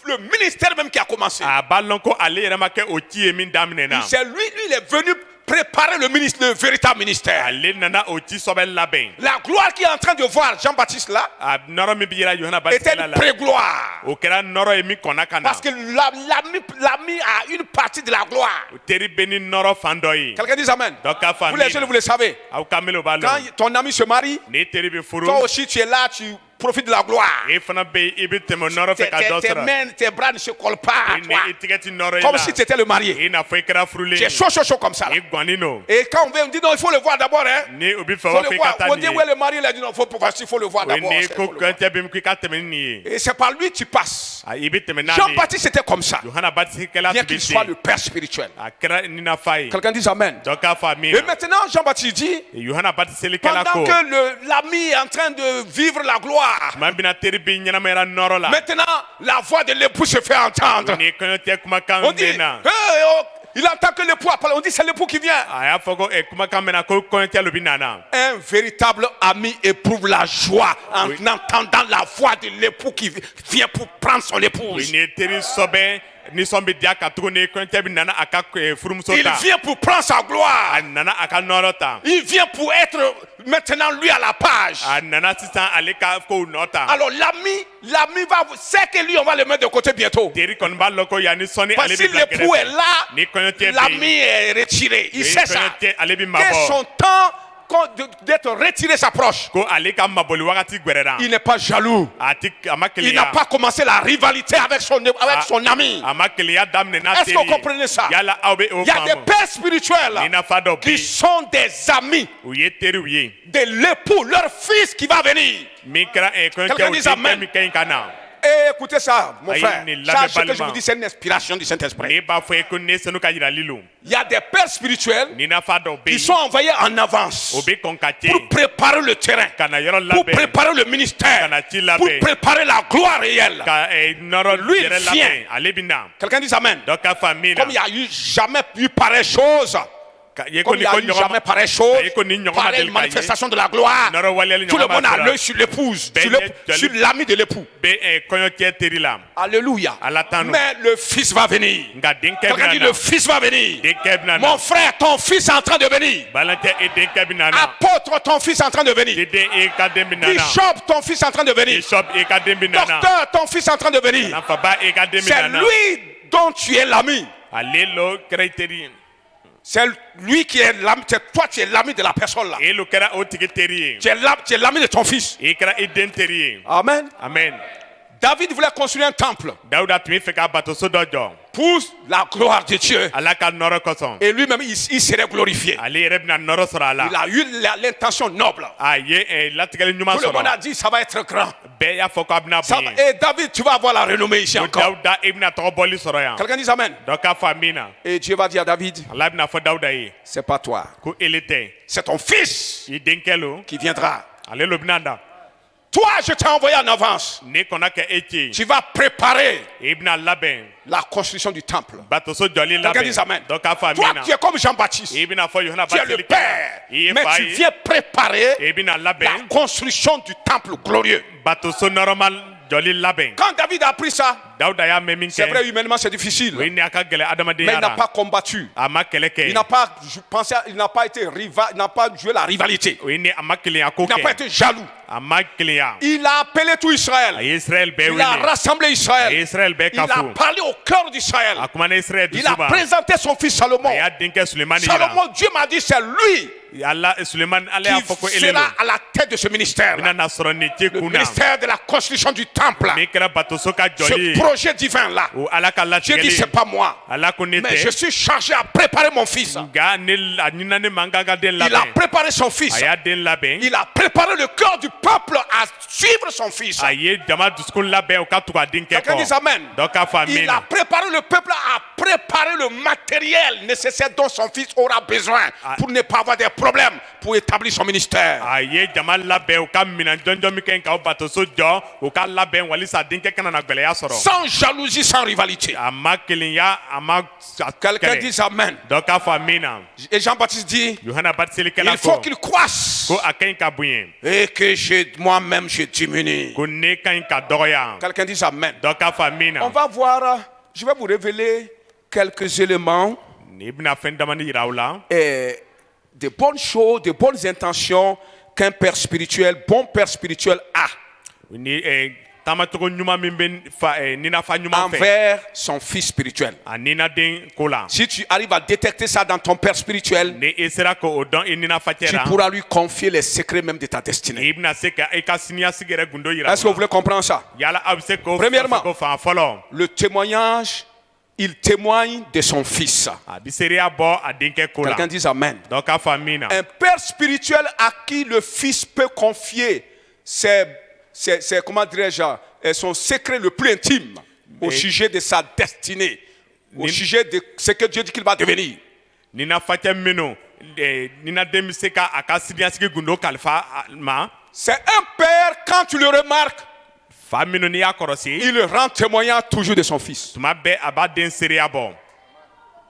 Speaker 1: le ministère même qui a commencé.
Speaker 2: a b'a lɔn ko ale yɛrɛ ma kɛ o ci ye min daminɛna
Speaker 1: C'est lui, il est venu préparer le véritable ministère.
Speaker 2: ale nana o ci sɔbɛ labɛn
Speaker 1: La gloire qui est en train de voir Jean-Baptiste là
Speaker 2: a nɔrɔ min bɛ yira Yohana
Speaker 1: était
Speaker 2: Batisikɛla
Speaker 1: une
Speaker 2: la
Speaker 1: pré-gloire.
Speaker 2: o kɛra nɔrɔ ye min kɔnna ka na
Speaker 1: Parce que l'ami a une partie de la gloire.
Speaker 2: o teri bɛ ni nɔrɔ fan dɔ ye
Speaker 1: Quelqu'un dit Amen.
Speaker 2: donc k'a fɔ
Speaker 1: Vous les
Speaker 2: min
Speaker 1: jeunes,
Speaker 2: na
Speaker 1: vous le savez.
Speaker 2: aw kamalen b'a
Speaker 1: Quand
Speaker 2: lɔn
Speaker 1: ton ami se marie,
Speaker 2: ni teri bɛ furu
Speaker 1: toi aussi tu es là, tu profit de la gloire.
Speaker 2: e fana be i bɛ tɛmɛ nɔrɔ fɛ ka dɔ
Speaker 1: Tes
Speaker 2: sɔrɔ
Speaker 1: mains, tes bras ne se collent pas à
Speaker 2: i ni
Speaker 1: toi.
Speaker 2: i tigɛ ti nɔrɔ i
Speaker 1: Comme
Speaker 2: la
Speaker 1: si tu étais le marié.
Speaker 2: i n'a fɔ i kɛra furulen
Speaker 1: Tu es chaud, chaud, chaud comme ça. Là.
Speaker 2: i gɔnnen don
Speaker 1: Et quand on veut, on dit non, il faut le voir d'abord. Hein.
Speaker 2: ni o bɛ fɛ
Speaker 1: Faut
Speaker 2: b'a
Speaker 1: le
Speaker 2: fɔ i ka
Speaker 1: voir.
Speaker 2: taa
Speaker 1: On
Speaker 2: nin
Speaker 1: dit
Speaker 2: ye
Speaker 1: où est le mari, il a dit non, il faut le voir
Speaker 2: o ye
Speaker 1: d'abord.
Speaker 2: ni
Speaker 1: Il
Speaker 2: ko
Speaker 1: faut le voir.
Speaker 2: kɔɲɔcɛ bɛ k'i ka tɛmɛ ni nin ye
Speaker 1: Et c'est par lui que tu passes.
Speaker 2: i bɛ tɛmɛ n'a de ye
Speaker 1: Jean-Baptiste était comme ça.
Speaker 2: yohana batisɛlikɛla
Speaker 1: Bien
Speaker 2: tun
Speaker 1: qu'il
Speaker 2: bɛ
Speaker 1: soit le
Speaker 2: ten
Speaker 1: père spirituel.
Speaker 2: a kɛra ninafa ye
Speaker 1: Quelqu'un dit Amen.
Speaker 2: dɔ k'a fɔ
Speaker 1: Et
Speaker 2: amina
Speaker 1: maintenant, Jean-Baptiste dit,
Speaker 2: yohana batisɛlikɛla
Speaker 1: pendant
Speaker 2: ko
Speaker 1: que l'ami est en train de vivre la gloire,
Speaker 2: tuma min na teri bɛ ɲɛnamayara nɔrɔ la
Speaker 1: maintenant la voix de l'époux se fait entendre.
Speaker 2: ni kɔɲɔcɛ kumakan
Speaker 1: On dit,
Speaker 2: mɛn na
Speaker 1: il entend que l'époux appelle. On dit, c'est l'époux qui vient.
Speaker 2: a y'a fɔ ko kumakan mɛn na ko kɔɲɔcɛ lo bɛ nana
Speaker 1: Un véritable ami éprouve la joie en entendant la voix de l'époux qui vient pour prendre son épouse.
Speaker 2: ni teri sɔbɛ nisɔn bɛ diya ka tuguni kɔɲɔcɛ bɛ nana a ka furumuso
Speaker 1: Il
Speaker 2: ta
Speaker 1: vient pour prendre sa gloire.
Speaker 2: a nana a ka nɔrɔ ta
Speaker 1: Il vient pour être maintenant lui à la page.
Speaker 2: a nana sisan ale ka kow nɔ ta
Speaker 1: Alors l'ami va, c'est que lui on va le mettre de côté bientôt.
Speaker 2: teri kɔni b'a lɔn ko yanni sɔnni
Speaker 1: Parce
Speaker 2: ale
Speaker 1: que
Speaker 2: bɛ bila
Speaker 1: l'époux est
Speaker 2: kɛrɛfɛ
Speaker 1: là,
Speaker 2: ni kɔɲɔcɛ bɛ
Speaker 1: l'ami
Speaker 2: yen
Speaker 1: est retiré. Il
Speaker 2: ni
Speaker 1: sait ça.
Speaker 2: kɔɲɔcɛ ale bɛ
Speaker 1: Que
Speaker 2: mabɔ
Speaker 1: son temps d'être retiré s'approche.
Speaker 2: ko ale ka mabɔli wagati gwɛrɛra
Speaker 1: Il n'est pas jaloux.
Speaker 2: a ma
Speaker 1: Il n'a
Speaker 2: keleya
Speaker 1: pas commencé la rivalité avec son ami.
Speaker 2: a ma keleya daminɛ n'a
Speaker 1: Est-ce
Speaker 2: teri
Speaker 1: que vous comprenez ça?
Speaker 2: yala aw bɛ o
Speaker 1: Il y a des
Speaker 2: faamu
Speaker 1: pères spirituels
Speaker 2: ni nafa dɔ bɛ
Speaker 1: qui
Speaker 2: yen
Speaker 1: sont des amis
Speaker 2: u ye teriw ye
Speaker 1: de l'époux, leur fils qui va venir.
Speaker 2: min kɛra
Speaker 1: Quelqu'un
Speaker 2: kɔɲɔcɛw
Speaker 1: dise
Speaker 2: denkɛ
Speaker 1: amen.
Speaker 2: min ka ɲi ka na
Speaker 1: Et écoutez ça, mon
Speaker 2: Aïe,
Speaker 1: frère.
Speaker 2: ni
Speaker 1: Ça, ce que je
Speaker 2: balima.
Speaker 1: vous dis, c'est une inspiration du Saint-Esprit.
Speaker 2: ne b'a fɔ ye ko ne sanu ka yirali lo
Speaker 1: Il y a des pères spirituels
Speaker 2: ni nafa dɔ bɛ
Speaker 1: qui
Speaker 2: yen
Speaker 1: sont envoyés en avance
Speaker 2: o bɛ kɔn ka
Speaker 1: pour
Speaker 2: cɛ
Speaker 1: préparer le terrain,
Speaker 2: ka na yɔrɔ
Speaker 1: pour
Speaker 2: labɛn
Speaker 1: préparer le ministère,
Speaker 2: ka na ci
Speaker 1: pour
Speaker 2: labɛn
Speaker 1: préparer la gloire réelle.
Speaker 2: ka nɔrɔ
Speaker 1: Lui, il
Speaker 2: yɛrɛ
Speaker 1: vient.
Speaker 2: labɛn ale bɛ na
Speaker 1: Quelqu'un dit Amen.
Speaker 2: dɔ ka fa min
Speaker 1: Comme il
Speaker 2: na
Speaker 1: n'y a eu jamais eu pareille chose.
Speaker 2: ye
Speaker 1: Comme
Speaker 2: ko
Speaker 1: il n'y a eu jamais pareille chose,
Speaker 2: Aïe, ko ni ɲɔgɔn ma
Speaker 1: pareille
Speaker 2: deli ka ye
Speaker 1: manifestation de la gloire.
Speaker 2: nɔrɔ waliyali
Speaker 1: Tout le
Speaker 2: ɲɔgɔn
Speaker 1: monde a
Speaker 2: ma
Speaker 1: l'œil sur l'épouse,
Speaker 2: Ben,
Speaker 1: sur l'ami de l'époux.
Speaker 2: bɛ kɔɲɔcɛ teri la
Speaker 1: Alléluia.
Speaker 2: ala tanu
Speaker 1: Mais le fils va venir.
Speaker 2: nka denkɛ
Speaker 1: Quelqu'un
Speaker 2: bɛ
Speaker 1: dit
Speaker 2: na
Speaker 1: le fils va venir.
Speaker 2: denkɛ bɛ na
Speaker 1: Mon frère, ton fils est en train de venir.
Speaker 2: balimakɛ e denkɛ bɛ na
Speaker 1: Apôtre, ton fils est en train de venir.
Speaker 2: diden e ka den bɛ na
Speaker 1: Bishop, ton fils est en train de venir.
Speaker 2: bishop e ka den bɛ na
Speaker 1: Docteur, ton fils est en train de venir.
Speaker 2: nafaba e ka den bɛ
Speaker 1: C'est
Speaker 2: na
Speaker 1: lui dont tu es l'ami.
Speaker 2: ale lo kɛra i teri ye
Speaker 1: C'est lui qui est l'ami. C'est toi, tu es l'ami de la personne là.
Speaker 2: e lo kɛra o tigi teri ye
Speaker 1: Tu es l'ami de ton fils.
Speaker 2: i kɛra i den teri ye
Speaker 1: Amen.
Speaker 2: amen
Speaker 1: David voulait construire un temple
Speaker 2: dawuda tun bɛ fɛ ka batoso dɔ jɔ
Speaker 1: pour la gloire de Dieu.
Speaker 2: ala ka nɔrɔ kosɔn
Speaker 1: Et lui-même, il serait glorifié.
Speaker 2: ale yɛrɛ bɛna nɔrɔ sɔrɔ a la
Speaker 1: Il a eu l'intention noble.
Speaker 2: a ye latigɛli ɲuman
Speaker 1: Tout le monde a
Speaker 2: sɔrɔ
Speaker 1: dit ça va être grand.
Speaker 2: bɛɛ y'a fɔ k'a bɛna
Speaker 1: Ça
Speaker 2: bonya
Speaker 1: va- Et David, tu vas avoir la renommée ici
Speaker 2: ko
Speaker 1: encore.
Speaker 2: dawuda e bɛna tɔgɔ bɔli sɔrɔ yan
Speaker 1: Quelqu'un dit Amen.
Speaker 2: dɔ k'a fɔ min na
Speaker 1: Et Dieu va dire à David,
Speaker 2: ala bɛna fɔ dawuda ye
Speaker 1: c'est pas toi,
Speaker 2: ko ele tɛ
Speaker 1: c'est ton fils
Speaker 2: i denkɛ lo
Speaker 1: qui viendra.
Speaker 2: ale lo bɛna da
Speaker 1: Toi, je t'ai envoyé en avance.
Speaker 2: ne kɔnna kɛ e ce
Speaker 1: Tu vas préparer
Speaker 2: i bɛna labɛn
Speaker 1: la construction du temple.
Speaker 2: batoso jɔli
Speaker 1: Quelqu'un dit
Speaker 2: labɛn
Speaker 1: Amen.
Speaker 2: dɔ k'a fɔ
Speaker 1: Toi,
Speaker 2: min na
Speaker 1: tu es comme Jean-Baptiste.
Speaker 2: i bɛna fɔ yohana
Speaker 1: Tu es le
Speaker 2: basilikɛla
Speaker 1: père.
Speaker 2: i ye
Speaker 1: Mais
Speaker 2: fa
Speaker 1: tu
Speaker 2: ye
Speaker 1: viens préparer
Speaker 2: i bɛna
Speaker 1: la
Speaker 2: labɛn
Speaker 1: construction du temple glorieux.
Speaker 2: batoso nɔrɔmal jɔli labɛn
Speaker 1: Quand David a appris ça,
Speaker 2: dawuda y'a mɛn min
Speaker 1: c'est vrai,
Speaker 2: kɛ
Speaker 1: humainement, c'est difficile.
Speaker 2: o ye ni a ka gɛlɛ
Speaker 1: Mais il
Speaker 2: adamadenya
Speaker 1: n'a
Speaker 2: la
Speaker 1: pas combattu.
Speaker 2: a ma kɛlɛ kɛ
Speaker 1: Il n'a pas pensé, il n'a pas été rival, il n'a pas joué la rivalité.
Speaker 2: o ye ni a ma kelenya ko
Speaker 1: Il n'a pas
Speaker 2: kɛ
Speaker 1: été jaloux.
Speaker 2: a ma kelenya
Speaker 1: Il a appelé tout
Speaker 2: a
Speaker 1: Israël.
Speaker 2: ye israɛl bɛɛ
Speaker 1: Il a
Speaker 2: wele
Speaker 1: rassemblé
Speaker 2: a ye
Speaker 1: Israël.
Speaker 2: israɛl bɛɛ
Speaker 1: Il a
Speaker 2: kafo
Speaker 1: parlé au cœur d'Israël.
Speaker 2: a kumana israɛl
Speaker 1: Il a
Speaker 2: dusu ma
Speaker 1: présenté son fils Salomon.
Speaker 2: a y'a denkɛ sulemani yira
Speaker 1: Salomon, Dieu m'a dit, c'est lui
Speaker 2: ala sulemani ala y'a fɔ ko
Speaker 1: qui
Speaker 2: ele lo
Speaker 1: sera à la tête de ce ministère.
Speaker 2: bɛna na sɔrɔ nin te
Speaker 1: Le
Speaker 2: kun na
Speaker 1: ministère de la construction du temple.
Speaker 2: min kɛra batoso ka
Speaker 1: Ce
Speaker 2: jɔli ye
Speaker 1: projet divin là.
Speaker 2: o ala ka
Speaker 1: Dieu dit, c'est
Speaker 2: latigɛli
Speaker 1: pas moi.
Speaker 2: ala ko ne
Speaker 1: Mais je
Speaker 2: tɛ
Speaker 1: suis chargé à préparer mon fils.
Speaker 2: nka ne a ɲinina ne man kan ka den
Speaker 1: Il a
Speaker 2: labɛn
Speaker 1: préparé son fils.
Speaker 2: a y'a den labɛn
Speaker 1: Il a préparé le cœur du peuple à suivre son fils.
Speaker 2: a ye jama dusukun labɛn o ka tugu a denkɛ
Speaker 1: Quelqu'un dit
Speaker 2: kɔ
Speaker 1: Amen.
Speaker 2: dɔ k'a fɔ
Speaker 1: Il
Speaker 2: amen
Speaker 1: a préparé le peuple à préparer le matériel nécessaire dont son fils aura besoin pour ne pas avoir des problèmes pour établir son ministère.
Speaker 2: a ye jama labɛn u ka minɛn jɔnjɔn min kɛ ka o batoso jɔ u ka labɛn walisa denkɛ kana na gwɛlɛya sɔrɔ
Speaker 1: Sans jalousie, sans rivalité.
Speaker 2: a ma kelenya a ma
Speaker 1: Quelqu'un
Speaker 2: kɛlɛ
Speaker 1: dit Amen.
Speaker 2: dɔ k'a fɔ amen na
Speaker 1: Et Jean-Baptiste dit,
Speaker 2: yohana
Speaker 1: il
Speaker 2: batiselikɛla
Speaker 1: faut
Speaker 2: ko
Speaker 1: qu'il croisse
Speaker 2: ko a ka ɲi ka bonya
Speaker 1: et que moi-même je diminue.
Speaker 2: ko ne ka ɲi ka dɔgɔya
Speaker 1: Quelqu'un dit Amen.
Speaker 2: dɔ k'a fɔ amen
Speaker 1: On
Speaker 2: na
Speaker 1: va voir, je vais vous révéler quelques éléments,
Speaker 2: n'i bɛna fɛn damani yira u la
Speaker 1: des bonnes choses, des bonnes intentions qu'un père spirituel, bon père spirituel a.
Speaker 2: ni tamatogo ɲuman min bɛ ninafa ɲuman fɛ
Speaker 1: envers son fils spirituel.
Speaker 2: a ninaden ko la.
Speaker 1: Si tu arrives à détecter ça dans ton père spirituel,
Speaker 2: ni i sera k'o dɔn i ninafacɛ
Speaker 1: tu
Speaker 2: la
Speaker 1: pourras lui confier les secrets même de ta destinée.
Speaker 2: i bɛna se ka i ka siniɲasigi yɛrɛ gundo yira
Speaker 1: Est-ce que vous voulez comprendre ça?
Speaker 2: yala aw bɛ se k'o
Speaker 1: Premièrement,
Speaker 2: ko fan fɔlɔ
Speaker 1: Le témoignage, il témoigne de son fils.
Speaker 2: a bɛ seereya bɔ a denkɛ ko la
Speaker 1: Quelqu'un dise Amen.
Speaker 2: dɔ k'a fɔ min na
Speaker 1: Un père spirituel à qui le fils peut confier comment dirais-je, son secret le plus intime au sujet de sa destinée, au sujet de ce que Dieu dit qu'il va devenir.
Speaker 2: ninafacɛ minnu ninaden bɛ se ka a ka siniɲasigi gundo kalifa ma
Speaker 1: C'est un père, quand tu le remarques,
Speaker 2: fa minnu n'i y'a kɔlɔsi
Speaker 1: il rend témoignage toujours de son fils.
Speaker 2: tuma bɛɛ a b'a den seereya bɔ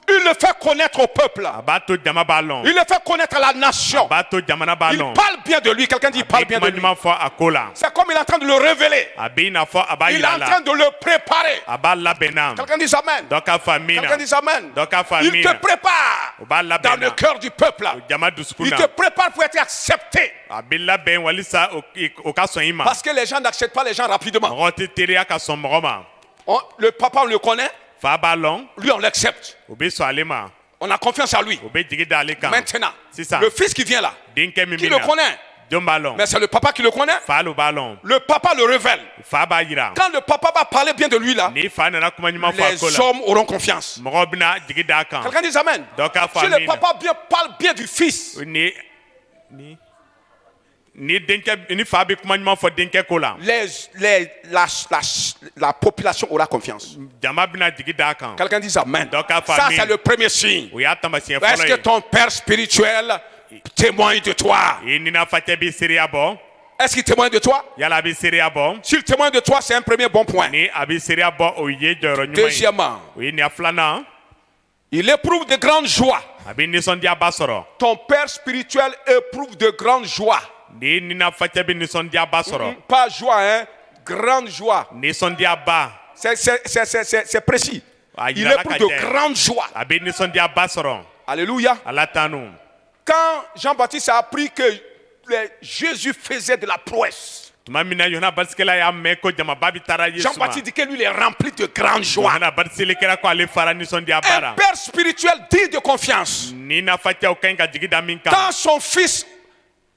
Speaker 1: Il le fait connaître au peuple.
Speaker 2: a b'a to jama b'a lɔn
Speaker 1: Il le fait connaître à la
Speaker 2: a
Speaker 1: nation.
Speaker 2: b'a to jamana b'a
Speaker 1: Il
Speaker 2: lɔn
Speaker 1: parle bien de lui. Quelqu'un dit il
Speaker 2: a
Speaker 1: parle
Speaker 2: bɛ
Speaker 1: bien de
Speaker 2: kuma
Speaker 1: lui.
Speaker 2: ɲuman fɔ a ko la
Speaker 1: C'est comme il est en train de le révéler.
Speaker 2: a bɛ i n'a fɔ a b'a
Speaker 1: Il est
Speaker 2: yira
Speaker 1: en
Speaker 2: la
Speaker 1: train de le préparer.
Speaker 2: a b'a labɛn na
Speaker 1: Quelqu'un dit Amen.
Speaker 2: dɔ k'a fɔ min na
Speaker 1: Quelqu'un dit Amen.
Speaker 2: dɔ k'a fɔ
Speaker 1: Il
Speaker 2: min
Speaker 1: te
Speaker 2: na
Speaker 1: prépare
Speaker 2: o b'a
Speaker 1: dans
Speaker 2: labɛn
Speaker 1: le
Speaker 2: na
Speaker 1: cœur du peuple.
Speaker 2: jama dusukun
Speaker 1: Il
Speaker 2: na
Speaker 1: te prépare pour être accepté.
Speaker 2: a bɛ labɛn walisa o ka sɔn i ma
Speaker 1: Parce que les gens n'acceptent pas les gens rapidement.
Speaker 2: mɔgɔ tɛ teriya ka sɔn mɔgɔ ma
Speaker 1: Le papa, on le connaît.
Speaker 2: fa b'a lɔn
Speaker 1: Lui, on l'accepte.
Speaker 2: o bɛ sɔn ale ma
Speaker 1: On a confiance en lui.
Speaker 2: o bɛ jigi da ale kan
Speaker 1: Maintenant,
Speaker 2: sisan
Speaker 1: le fils qui vient là,
Speaker 2: denkɛ min
Speaker 1: qui
Speaker 2: bɛ
Speaker 1: le
Speaker 2: na
Speaker 1: connaît,
Speaker 2: jɔn b'a lɔn
Speaker 1: mais c'est le papa qui le connaît.
Speaker 2: fa le b'a lɔn
Speaker 1: Le papa le révèle.
Speaker 2: fa b'a yira
Speaker 1: Quand le papa va parler bien de lui là,
Speaker 2: ni fa nana kuma ɲuman fɔ a ko
Speaker 1: les
Speaker 2: la
Speaker 1: hommes auront confiance.
Speaker 2: mɔgɔw bɛna jigi da a kan
Speaker 1: Quelqu'un dit Amen.
Speaker 2: dɔ k'a fɔ
Speaker 1: Si le
Speaker 2: min na
Speaker 1: papa parle bien du fils,
Speaker 2: ni denkɛ ni fa bɛ kuma ɲuman fɔ denkɛ ko la
Speaker 1: la population aura confiance.
Speaker 2: jama bɛna jigi da a kan
Speaker 1: Quelqu'un dit Amen.
Speaker 2: dɔ k'a fɔ
Speaker 1: Ça,
Speaker 2: amin
Speaker 1: c'est le premier signe.
Speaker 2: o y'a taamasiyɛn
Speaker 1: Est-ce
Speaker 2: fɔlɔ
Speaker 1: que
Speaker 2: ye
Speaker 1: ton père spirituel témoigne de toi?
Speaker 2: i ninafacɛ bɛ seereya bɔ
Speaker 1: Est-ce qu'il témoigne de toi?
Speaker 2: yala a bɛ seereya bɔ
Speaker 1: S'il témoigne de toi, c'est un premier bon point.
Speaker 2: ni a bɛ seereya bɔ o ye jɔyɔrɔ ɲuman ye
Speaker 1: Deuxièmement,
Speaker 2: o ye nin filanan
Speaker 1: il éprouve de grandes joies.
Speaker 2: a bɛ nisɔndiyaba sɔrɔ
Speaker 1: Ton père spirituel éprouve de grandes joies.
Speaker 2: ni ninafacɛ bɛ nisɔndiyaba sɔrɔ
Speaker 1: Pas joie, hein? Grande joie.
Speaker 2: nisɔndiyaba
Speaker 1: C'est précis.
Speaker 2: a
Speaker 1: Il
Speaker 2: yirala
Speaker 1: éprouve
Speaker 2: ka
Speaker 1: de
Speaker 2: jɛ
Speaker 1: grandes joies.
Speaker 2: a bɛ nisɔndiyaba sɔrɔ
Speaker 1: Alléluia.
Speaker 2: ala tanu
Speaker 1: Quand Jean-Baptiste a appris que Jésus faisait de la prouesse,
Speaker 2: tuma min na yohana batisikɛla y'a mɛn ko jamaba bɛ taara yesu ma
Speaker 1: Jean-Baptiste dit que lui, il est rempli de grandes joies.
Speaker 2: yohana batiselikɛla ko ale fara nisɔndiyaba
Speaker 1: Un
Speaker 2: la
Speaker 1: père spirituel digne de confiance.
Speaker 2: ni nafacɛw ka ɲi ka jigi da min kan
Speaker 1: Quand son fils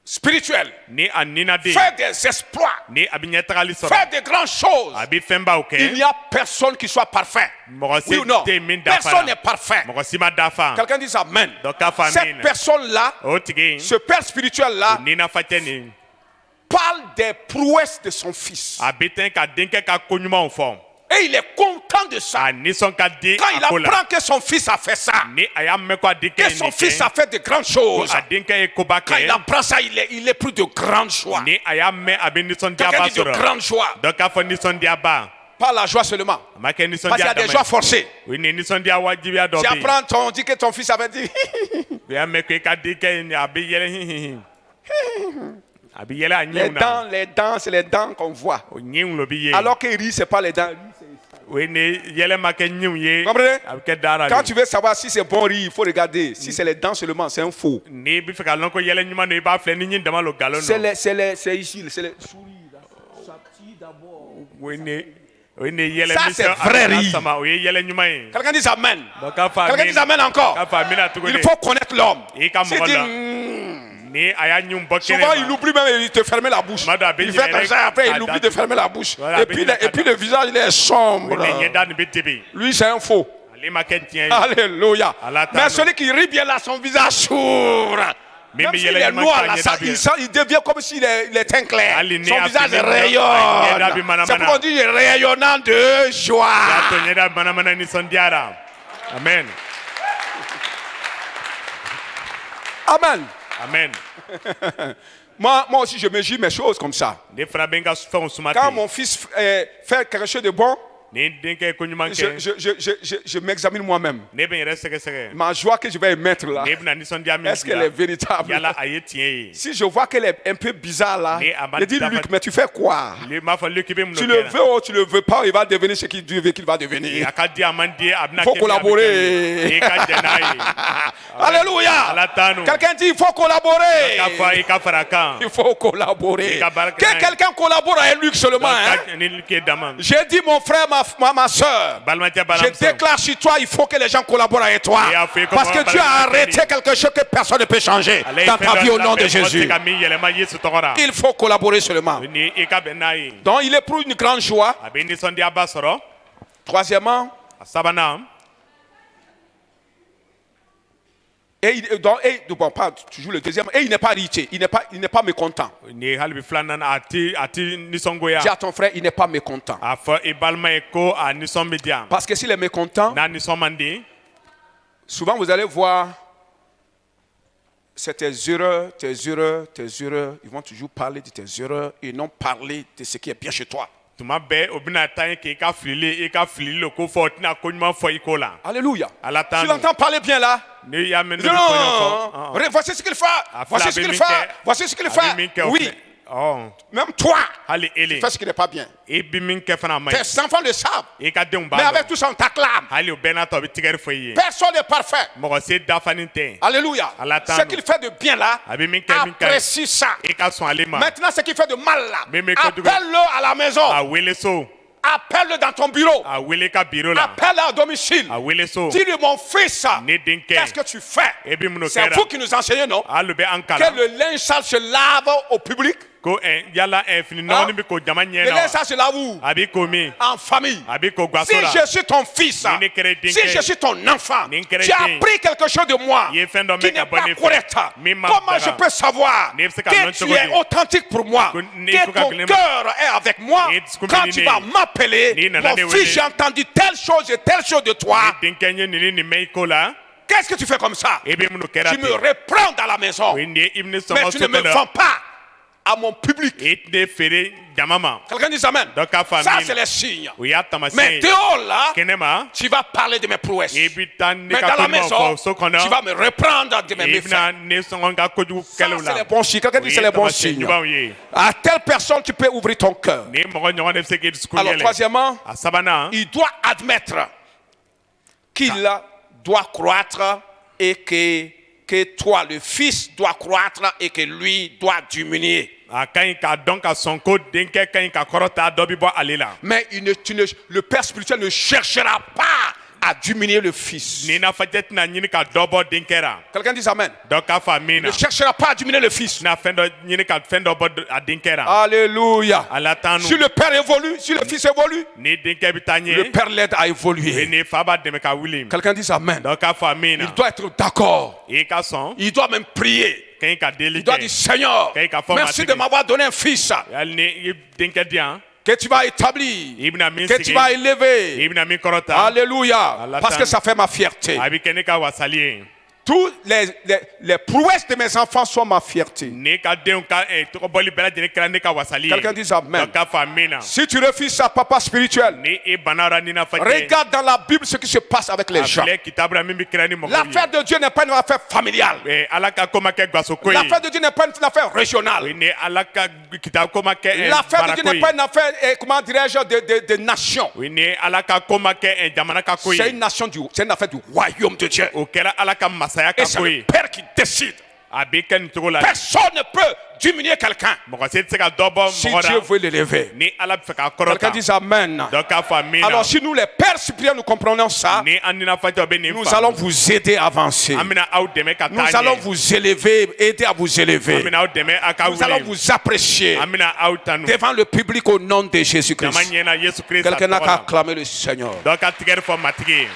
Speaker 1: spirituel
Speaker 2: ni a ninaden
Speaker 1: fait des exploits,
Speaker 2: ni a bɛ ɲɛtagali sɔrɔ
Speaker 1: fait de grandes choses,
Speaker 2: a bɛ fɛnbaw
Speaker 1: il n'y
Speaker 2: kɛ
Speaker 1: a personne qui soit parfait.
Speaker 2: mɔgɔ
Speaker 1: Oui
Speaker 2: si
Speaker 1: ou non?
Speaker 2: tɛ yen min
Speaker 1: Personne
Speaker 2: dafara
Speaker 1: n'est parfait.
Speaker 2: mɔgɔ si ma dafa
Speaker 1: Quelqu'un dit Amen.
Speaker 2: dɔ k'a fɔ
Speaker 1: Cette
Speaker 2: amin
Speaker 1: personne-là,
Speaker 2: o tigi
Speaker 1: ce père spirituel-là,
Speaker 2: ni nafacɛ nin
Speaker 1: parle des prouesses de son fils.
Speaker 2: a bɛ tɛn ka denkɛ ka ko ɲumanw fɔ
Speaker 1: Et il est content de ça.
Speaker 2: a nisɔn ka di
Speaker 1: Quand il
Speaker 2: a ko la
Speaker 1: apprend que son fils a fait ça,
Speaker 2: ni a y'a mɛn ko a denkɛ
Speaker 1: que
Speaker 2: ye
Speaker 1: son
Speaker 2: nin
Speaker 1: fils a
Speaker 2: kɛ
Speaker 1: fait de grandes
Speaker 2: ko
Speaker 1: choses,
Speaker 2: a denkɛ ye koba
Speaker 1: quand il
Speaker 2: kɛ
Speaker 1: apprend ça, il est plus de grandes joies.
Speaker 2: ni a y'a mɛn a bɛ
Speaker 1: Quelqu'un
Speaker 2: nisɔndiyaba
Speaker 1: dit de
Speaker 2: sɔrɔ
Speaker 1: grandes joies.
Speaker 2: dɔ k'a fɔ nisɔndiyaba
Speaker 1: Pas la joie seulement.
Speaker 2: a ma kɛ
Speaker 1: Parce qu'il y
Speaker 2: nisɔndiya
Speaker 1: a des
Speaker 2: dama
Speaker 1: joies
Speaker 2: ye
Speaker 1: forcées.
Speaker 2: o ye nin nisɔndiya wajibiya dɔ
Speaker 1: Tu
Speaker 2: bɛ yen
Speaker 1: apprends, on dit que ton fils avait dit.
Speaker 2: u y'a mɛn ko i ka denkɛ ye a bɛ yɛlɛ hihihi a bɛ yɛlɛ a ɲɛw na
Speaker 1: Les dents, c'est les dents qu'on voit.
Speaker 2: o ɲɛw lo bɛ ye
Speaker 1: Alors qu'il rit, ce n'est pas les dents.
Speaker 2: o ye ni yɛlɛ ma kɛ ɲɛw ye
Speaker 1: Comprenez?
Speaker 2: a bɛ kɛ dara
Speaker 1: Quand
Speaker 2: de
Speaker 1: tu veux savoir si c'est bon riz, il faut regarder. Si c'est les dents seulement, c'est un faux.
Speaker 2: n'i bɛ fɛ ka lɔn ko yɛlɛ ɲuman don i b'a filɛ ni ɲin dama lo nkalon
Speaker 1: C'est
Speaker 2: don
Speaker 1: ici, c'est les souris. Là. Ça tire d'abord.
Speaker 2: o ye ni yɛlɛ
Speaker 1: Ça,
Speaker 2: min
Speaker 1: c'est
Speaker 2: sɔn a
Speaker 1: vrai
Speaker 2: bɛ
Speaker 1: riz.
Speaker 2: sama o ye yɛlɛ ɲuman ye
Speaker 1: Quelqu'un dit Amen.
Speaker 2: dɔ k'a fɔ
Speaker 1: Quelqu'un dit Amen encore.
Speaker 2: k'a fɔ amina tuguni
Speaker 1: Il faut connaître l'homme.
Speaker 2: i ka
Speaker 1: S'il
Speaker 2: mɔgɔ
Speaker 1: dit,
Speaker 2: la ni a y'a ɲun bɔ
Speaker 1: souvent, il
Speaker 2: kɛnɛ ma
Speaker 1: oublie même, il te ferme la bouche.
Speaker 2: Tuma dɔ a bɛ
Speaker 1: Il fait comme
Speaker 2: yɛlɛ
Speaker 1: ça, après, il
Speaker 2: k'a
Speaker 1: oublie de
Speaker 2: datugu.
Speaker 1: fermer la bouche.
Speaker 2: Voilà,
Speaker 1: Et puis, le visage, il est
Speaker 2: o
Speaker 1: sombre.
Speaker 2: ye ni ɲɛda nin bɛ debi
Speaker 1: Lui, c'est un faux.
Speaker 2: ale ma kɛ tiɲɛ ye
Speaker 1: Alléluia.
Speaker 2: Allah
Speaker 1: Mais
Speaker 2: t'en
Speaker 1: celui qui rit bien là, son visage s'ouvre. Même
Speaker 2: Mimi
Speaker 1: s'il
Speaker 2: yɛlɛ
Speaker 1: est
Speaker 2: ɲuman
Speaker 1: noir
Speaker 2: k'a
Speaker 1: là,
Speaker 2: ɲɛda
Speaker 1: ça,
Speaker 2: bɛ
Speaker 1: il devient comme s'il est teint clair.
Speaker 2: Ali ni
Speaker 1: Son
Speaker 2: a
Speaker 1: visage
Speaker 2: fini,
Speaker 1: rayonne.
Speaker 2: ɲɛda bɛ manamana.
Speaker 1: C'est pourquoi on dit rayonnant de joie.
Speaker 2: y'a to ɲɛda manamana nisɔndiyara amen
Speaker 1: Amen.
Speaker 2: amen
Speaker 1: Moi aussi, je mesure mes choses comme ça.
Speaker 2: ne fana bɛ n ka fɛnw suma
Speaker 1: Quand
Speaker 2: ten
Speaker 1: mon fils fait quelque chose de bon,
Speaker 2: ni denkɛ ko ɲuman
Speaker 1: Je,
Speaker 2: kɛ
Speaker 1: je m'examine moi-même.
Speaker 2: ne bɛ n yɛrɛ sɛgɛsɛgɛ
Speaker 1: Ma joie que je vais émettre là,
Speaker 2: ne bɛna nisɔndiya min
Speaker 1: est-ce qu'elle est véritable?
Speaker 2: yala a ye tiɲɛ ye
Speaker 1: Si je vois qu'elle est un peu bizarre là,
Speaker 2: Mais à
Speaker 1: je dis Luc, mais tu fais quoi?
Speaker 2: le m'a fɔ Luc i bɛ mun
Speaker 1: Tu
Speaker 2: de
Speaker 1: le
Speaker 2: kɛ
Speaker 1: veux ou tu le veux pas, il va devenir ce qu'il Dieu veut qu'il va devenir.
Speaker 2: a ka di a man di a bɛna
Speaker 1: Faut
Speaker 2: kɛ min a bɛ
Speaker 1: collaborer.
Speaker 2: kɛ i ka jɛn n'a ye
Speaker 1: Alléluia.
Speaker 2: Ala tanu
Speaker 1: Quelqu'un dit il faut collaborer.
Speaker 2: k'a fɔ i ka fara a kan
Speaker 1: Il faut collaborer.
Speaker 2: Il va
Speaker 1: Que quelqu'un collabore avec Luc seulement. Hein?
Speaker 2: ni Luc ye dama
Speaker 1: J'ai dit mon frère, ma soeur.
Speaker 2: balimakɛ
Speaker 1: Je
Speaker 2: balimamuso
Speaker 1: déclare sur toi, il faut que les gens collaborent avec toi.
Speaker 2: Et a fait comme
Speaker 1: Parce que
Speaker 2: on
Speaker 1: Dieu a
Speaker 2: parle
Speaker 1: arrêté quelque chose que personne ne peut changer
Speaker 2: Ale ye
Speaker 1: dans
Speaker 2: fɛn
Speaker 1: ta
Speaker 2: dɔ
Speaker 1: vie au nom de
Speaker 2: labɛn, mɔgɔ tɛ
Speaker 1: Jésus.
Speaker 2: ka min yɛlɛma Yesu tɔgɔ la
Speaker 1: Il faut collaborer seulement.
Speaker 2: ni i ka bɛn n'a ye
Speaker 1: Donc il éprouve une grande joie.
Speaker 2: a bɛ nisɔndiyaba sɔrɔ
Speaker 1: Troisièmement,
Speaker 2: a sabanan
Speaker 1: bon, pas toujours le deuxième, et il n'est pas irrité, il n'est pas mécontent.
Speaker 2: ni hali bi filanan a ti nisɔngoya
Speaker 1: Dis à ton frère, il n'est pas mécontent.
Speaker 2: a fɔ i balima ye ko a nisɔn bɛ diya
Speaker 1: Parce que s'il est mécontent,
Speaker 2: n'a nisɔn man di
Speaker 1: souvent vous allez voir, c'est tes erreurs, ils vont toujours parler de tes erreurs et non parler de ce qui est bien chez toi.
Speaker 2: tuma bɛɛ o bɛna taa ye k'i ka filili o ko fɔ o tɛna ko ɲuman fɔ i ko la
Speaker 1: Alléluia.
Speaker 2: Ala
Speaker 1: Tu
Speaker 2: tanu
Speaker 1: l'entends parler bien là?
Speaker 2: ni y'a mɛn n'o
Speaker 1: Non,
Speaker 2: bɛ ko ɲɛfɔ
Speaker 1: voici ce qu'il fait. Voici ce qu'il fait. Voici ce qu'il fait. Oui, même toi,
Speaker 2: hali ele
Speaker 1: tu fais ce qui n'est pas bien.
Speaker 2: i bi min kɛ fana a ma ɲi
Speaker 1: Tes enfants le savent.
Speaker 2: i ka denw
Speaker 1: Mais
Speaker 2: b'a
Speaker 1: avec
Speaker 2: dɔn
Speaker 1: tout ça, on t'acclame.
Speaker 2: hali o bɛɛ n'a ta o bɛ tigɛri fɔ i ye
Speaker 1: Personne n'est parfait.
Speaker 2: mɔgɔ se dafanin tɛ
Speaker 1: Alléluia.
Speaker 2: Allah
Speaker 1: Ce
Speaker 2: t'aime.
Speaker 1: qu'il fait de bien là,
Speaker 2: a bɛ min kɛ min ka ɲi
Speaker 1: apprécie ça.
Speaker 2: i ka sɔn ale ma
Speaker 1: Maintenant, ce qu'il fait de mal là,
Speaker 2: Mais que tu-
Speaker 1: appelle-le à la maison.
Speaker 2: a wele so
Speaker 1: Appelle-le dans ton bureau.
Speaker 2: a wele i ka biro la
Speaker 1: Appelle-le à domicile.
Speaker 2: a wele so
Speaker 1: Dis-lui, mon fils,
Speaker 2: ne denkɛ
Speaker 1: qu'est-ce que tu fais?
Speaker 2: e bɛ mun
Speaker 1: C'est
Speaker 2: kɛra
Speaker 1: vous qui nous enseignez, non?
Speaker 2: hali o bɛ an
Speaker 1: Que
Speaker 2: kalan
Speaker 1: le linge sale se lave au public.
Speaker 2: ko yala fini nɔgɔnin bɛ ko jama ɲɛ
Speaker 1: Le linge
Speaker 2: na
Speaker 1: sale se lave où?
Speaker 2: a bɛ ko min
Speaker 1: En famille.
Speaker 2: a bɛ ko
Speaker 1: Si
Speaker 2: gaso la
Speaker 1: je suis ton fils,
Speaker 2: Ni kɛra denkɛ
Speaker 1: si je suis ton enfant,
Speaker 2: Ni kɛra
Speaker 1: tu as
Speaker 2: den.
Speaker 1: appris quelque chose de moi
Speaker 2: I ye fɛn dɔ
Speaker 1: qui
Speaker 2: mɛn
Speaker 1: n'est
Speaker 2: ka bɔ
Speaker 1: pas
Speaker 2: ne fɛ
Speaker 1: correct.
Speaker 2: min ma
Speaker 1: Comment je
Speaker 2: bɛra
Speaker 1: peux savoir
Speaker 2: Ni bɛ se ka
Speaker 1: que
Speaker 2: dɔn
Speaker 1: tu
Speaker 2: cogo
Speaker 1: es
Speaker 2: di?
Speaker 1: authentique pour moi,
Speaker 2: Ko ni
Speaker 1: que
Speaker 2: ko ka
Speaker 1: ton
Speaker 2: gɛlɛn ma.
Speaker 1: cœur est avec moi
Speaker 2: Ni dusukun
Speaker 1: quand
Speaker 2: bɛ
Speaker 1: tu
Speaker 2: ni
Speaker 1: vas
Speaker 2: ne.
Speaker 1: m'appeler,
Speaker 2: Ni nana ne
Speaker 1: mon
Speaker 2: wele.
Speaker 1: fils, j'ai entendu telle chose et telle chose de toi.
Speaker 2: ni denkɛ n ye nin mɛn i ko la
Speaker 1: Qu'est-ce que tu fais comme ça?
Speaker 2: e bɛ mun kɛra
Speaker 1: Tu me
Speaker 2: ten
Speaker 1: reprends dans la maison,
Speaker 2: o ye nin ye i bɛ ne
Speaker 1: mais
Speaker 2: sɔngɔ
Speaker 1: tu ne
Speaker 2: so
Speaker 1: me
Speaker 2: tɛ
Speaker 1: vends
Speaker 2: dɛ
Speaker 1: pas à mon public.
Speaker 2: e tɛ feere jama ma
Speaker 1: Quelqu'un dit Amen.
Speaker 2: dɔ k'a fa
Speaker 1: Ça,
Speaker 2: min
Speaker 1: c'est
Speaker 2: na
Speaker 1: les signes.
Speaker 2: o y'a
Speaker 1: Mais
Speaker 2: tamasiyɛn ye
Speaker 1: dehors là,
Speaker 2: kɛnɛma
Speaker 1: tu vas parler de mes prouesses.
Speaker 2: i bɛ taa ne
Speaker 1: Mais
Speaker 2: ka
Speaker 1: dans la
Speaker 2: ko ɲuman
Speaker 1: maison,
Speaker 2: fɔ so
Speaker 1: tu
Speaker 2: kɔnɔ
Speaker 1: vas me reprendre de mes
Speaker 2: i
Speaker 1: méfaits.
Speaker 2: bɛna ne sɔngɔ n ka kojugu
Speaker 1: Ça,
Speaker 2: kɛlɛw
Speaker 1: c'est les
Speaker 2: la
Speaker 1: bons signes. Quelqu'un
Speaker 2: o
Speaker 1: dit
Speaker 2: ye
Speaker 1: c'est les bons
Speaker 2: tamasiyɛn
Speaker 1: signes.
Speaker 2: ɲumanw ye
Speaker 1: À telle personne, tu peux ouvrir ton cœur.
Speaker 2: ni mɔgɔ ɲɔgɔn de bɛ se k'i dusukun
Speaker 1: Alors,
Speaker 2: yɛlɛ
Speaker 1: troisièmement,
Speaker 2: a sabanan
Speaker 1: il doit admettre qu'il doit croître et que toi, le fils, doit croître et que lui doit diminuer.
Speaker 2: a ka ɲi k'a dɔn ka sɔn ko denkɛ ka ɲi ka kɔrɔta dɔ bɛ bɔ ale la
Speaker 1: Mais le père spirituel ne cherchera pas à diminuer le fils.
Speaker 2: ni nafajɛ tɛna ɲini ka dɔ bɔ denkɛ la
Speaker 1: Quelqu'un dit Amen.
Speaker 2: dɔ k'a fa min na
Speaker 1: Ne cherchera pas à diminuer le fils.
Speaker 2: tɛna fɛn dɔ ɲini ka fɛn dɔ bɔ a denkɛ la
Speaker 1: Alléluia.
Speaker 2: ala tanu
Speaker 1: Si le père évolue, si le fils évolue,
Speaker 2: ni denkɛ bɛ taa
Speaker 1: le
Speaker 2: ɲɛ
Speaker 1: père l'aide à
Speaker 2: e
Speaker 1: évoluer.
Speaker 2: ni fa b'a dɛmɛ ka wuli
Speaker 1: Quelqu'un dit Amen.
Speaker 2: dɔ k'a fa min
Speaker 1: Il
Speaker 2: na
Speaker 1: doit être d'accord.
Speaker 2: i ka sɔn
Speaker 1: Il doit même prier.
Speaker 2: ka ɲi ka deli
Speaker 1: Il doit dire
Speaker 2: kɛ
Speaker 1: Seigneur, merci de m'avoir donné un fils
Speaker 2: hali ni i ye denkɛ di yan
Speaker 1: que tu vas établir,
Speaker 2: i bɛna min
Speaker 1: que tu
Speaker 2: sigi
Speaker 1: vas
Speaker 2: i
Speaker 1: élever.
Speaker 2: bɛna min kɔrɔta
Speaker 1: Alléluia.
Speaker 2: Allah
Speaker 1: Parce que ça fait ma fierté.
Speaker 2: a bɛ kɛ ne ka wasali ye
Speaker 1: Tous les prouesses de mes enfants sont ma fierté.
Speaker 2: ni ka denw ka tɔgɔbɔli bɛɛ lajɛlen kɛra ne ka wasali ye
Speaker 1: Quelqu'un dit Amen.
Speaker 2: dɔ k'a fa min na
Speaker 1: Si tu refuses ça, papa spirituel,
Speaker 2: ni i banara ni nafajɛ
Speaker 1: regarde dans la Bible ce qui se passe avec les
Speaker 2: a
Speaker 1: gens.
Speaker 2: filɛ kitabu la min bɛ kɛra ni mɔgɔw
Speaker 1: L'affaire de Dieu n'est pas une affaire familiale.
Speaker 2: ye ala ka ko ma kɛ gasoko ye
Speaker 1: L'affaire de Dieu n'est pas une affaire régionale.
Speaker 2: ni ala ka kitabu ko ma kɛ
Speaker 1: L'affaire de Dieu
Speaker 2: baarako
Speaker 1: n'est pas
Speaker 2: ye
Speaker 1: une affaire, comment dirais-je, de nation.
Speaker 2: ni ala ka ko ma kɛ jamana ka ko
Speaker 1: C'est
Speaker 2: ye
Speaker 1: une nation c'est une affaire du royaume de Dieu.
Speaker 2: o kɛra ala ka masaya
Speaker 1: Et
Speaker 2: ka
Speaker 1: c'est
Speaker 2: ko
Speaker 1: le
Speaker 2: ye
Speaker 1: Père qui décide.
Speaker 2: a bɛ kɛ nin cogo la
Speaker 1: Personne ne peut diminuer quelqu'un
Speaker 2: mɔgɔ se tɛ se ka dɔ bɔ
Speaker 1: si
Speaker 2: mɔgɔ
Speaker 1: Dieu
Speaker 2: la
Speaker 1: veut l'élever.
Speaker 2: ni ala bɛ fɛ k'a
Speaker 1: Quelqu'un
Speaker 2: kɔrɔta
Speaker 1: dit Amen.
Speaker 2: dɔ k'a fa min na
Speaker 1: Alors si nous les pères supérieurs nous comprenons ça,
Speaker 2: ni an ninafajɛw bɛ nin
Speaker 1: nous
Speaker 2: faamu
Speaker 1: allons vous aider à avancer.
Speaker 2: an bɛna aw dɛmɛ ka
Speaker 1: Nous
Speaker 2: taa
Speaker 1: allons
Speaker 2: ɲɛ
Speaker 1: vous élever, aider à vous
Speaker 2: an
Speaker 1: élever.
Speaker 2: bɛna aw dɛmɛ a ka
Speaker 1: Nous allons
Speaker 2: wuli
Speaker 1: vous apprécier
Speaker 2: an bɛna aw tanu
Speaker 1: devant le public au nom de Jésus-Christ.
Speaker 2: jama ɲɛna yesu kirista
Speaker 1: Quelqu'un n'a
Speaker 2: tɔgɔ
Speaker 1: qu'à
Speaker 2: la
Speaker 1: acclamer le Seigneur.
Speaker 2: dɔ ka tigɛri fɔ matigi ye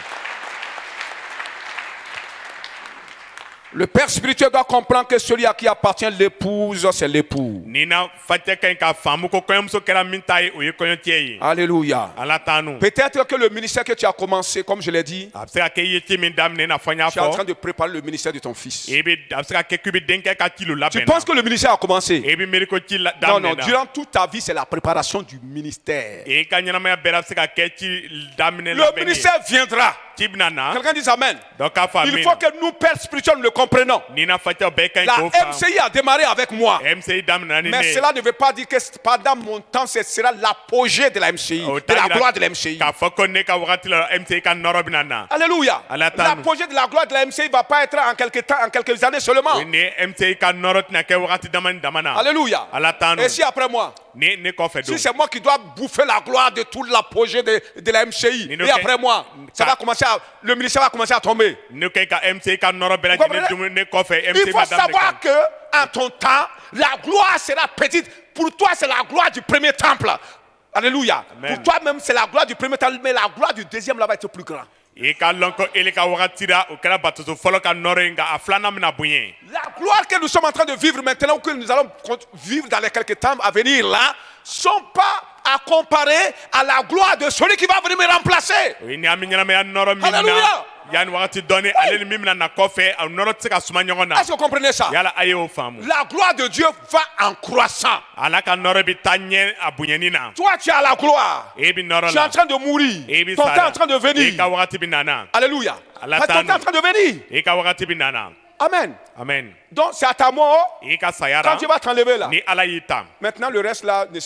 Speaker 1: Le père spirituel doit comprendre que celui à qui appartient l'épouse, c'est l'époux.
Speaker 2: nina fatia kan ka famu ko koyamso kera mintai o yekonyotie
Speaker 1: Alléluia.
Speaker 2: ala tanu
Speaker 1: Peut-être que le ministère que tu as commencé, comme je l'ai dit,
Speaker 2: absaka ke yeti min damne na fanya
Speaker 1: tu es en
Speaker 2: fo
Speaker 1: train de préparer le ministère de ton fils.
Speaker 2: ebi absaka ke kubi denke ka tilo la
Speaker 1: Tu
Speaker 2: bena
Speaker 1: penses que le ministère a commencé?
Speaker 2: ebi meriko ti
Speaker 1: Non,
Speaker 2: damne
Speaker 1: non,
Speaker 2: na
Speaker 1: durant toute ta vie, c'est la préparation du ministère.
Speaker 2: e ka nyana ma bera absaka ke ti damne la
Speaker 1: Le
Speaker 2: bena
Speaker 1: ministère viendra.
Speaker 2: tibnana
Speaker 1: Quelqu'un dit Amen.
Speaker 2: donc ka
Speaker 1: Il
Speaker 2: famine
Speaker 1: faut que nous, pères spirituels, nous le comprenions.
Speaker 2: nina fatia be kan
Speaker 1: La
Speaker 2: ko fa
Speaker 1: MCI a démarré avec moi.
Speaker 2: MCI damne na ni
Speaker 1: Mais cela ne veut pas dire que pendant mon temps, ce sera l'apogée de la MCI, de la gloire de la MCI.
Speaker 2: ka foko ne ka wakati la MCI ka norobinana
Speaker 1: Alléluia.
Speaker 2: Alatanu.
Speaker 1: L'apogée de la gloire de la MCI ne va pas être en quelques temps, en quelques années seulement.
Speaker 2: ni MCI ka norot na ke wakati damana
Speaker 1: Alléluia.
Speaker 2: Alatanu.
Speaker 1: Et si après moi,
Speaker 2: ni ko fe do
Speaker 1: si c'est moi qui dois bouffer la gloire de toute l'apogée de la MCI,
Speaker 2: Nino
Speaker 1: et
Speaker 2: ke-
Speaker 1: après moi, ça va commencer le ministère va commencer à tomber.
Speaker 2: ne kan ka MCI ka noro bela
Speaker 1: Vous comprenez?
Speaker 2: ni ne ko fe
Speaker 1: Il
Speaker 2: MCI
Speaker 1: faut
Speaker 2: madame
Speaker 1: savoir que en ton temps, la gloire sera petite. Pour toi, c'est la gloire du premier temple. Alléluia.
Speaker 2: Amen.
Speaker 1: Pour toi-même, c'est la gloire du premier temple, mais la gloire du deuxième là va être plus grande.
Speaker 2: e ka lonko ele ka wakati ra o kala batozo folo ka noro nga aflana mina bunye
Speaker 1: La gloire que nous sommes en train de vivre maintenant, ou que nous allons vivre dans les quelques temps à venir là, sont pas à comparer à la gloire de celui qui va venir me remplacer.
Speaker 2: ni ami nyana me ya noro mina
Speaker 1: Alléluia.
Speaker 2: yani wakati doni ale ni mimina na kofe a noro tsika suma nyongona
Speaker 1: Est-ce que vous comprenez ça?
Speaker 2: yala aye o famu
Speaker 1: La gloire de Dieu va en croissant.
Speaker 2: ala ka noro bi tanye abunyenina
Speaker 1: Toi, tu as la gloire.
Speaker 2: e bi noro
Speaker 1: Tu es en
Speaker 2: la
Speaker 1: train de mourir.
Speaker 2: e bi
Speaker 1: Ton temps est en train de
Speaker 2: e
Speaker 1: venir.
Speaker 2: ka wakati bi nana
Speaker 1: Alléluia.
Speaker 2: Allah
Speaker 1: Parce que ton temps est en train de venir.
Speaker 2: e ka wakati bi nana
Speaker 1: Amen.
Speaker 2: amen
Speaker 1: Donc c'est à ta mort.
Speaker 2: e ka
Speaker 1: Quand
Speaker 2: sayara
Speaker 1: tu vas t'enlever là.
Speaker 2: ni ala yita
Speaker 1: Maintenant, le reste là ne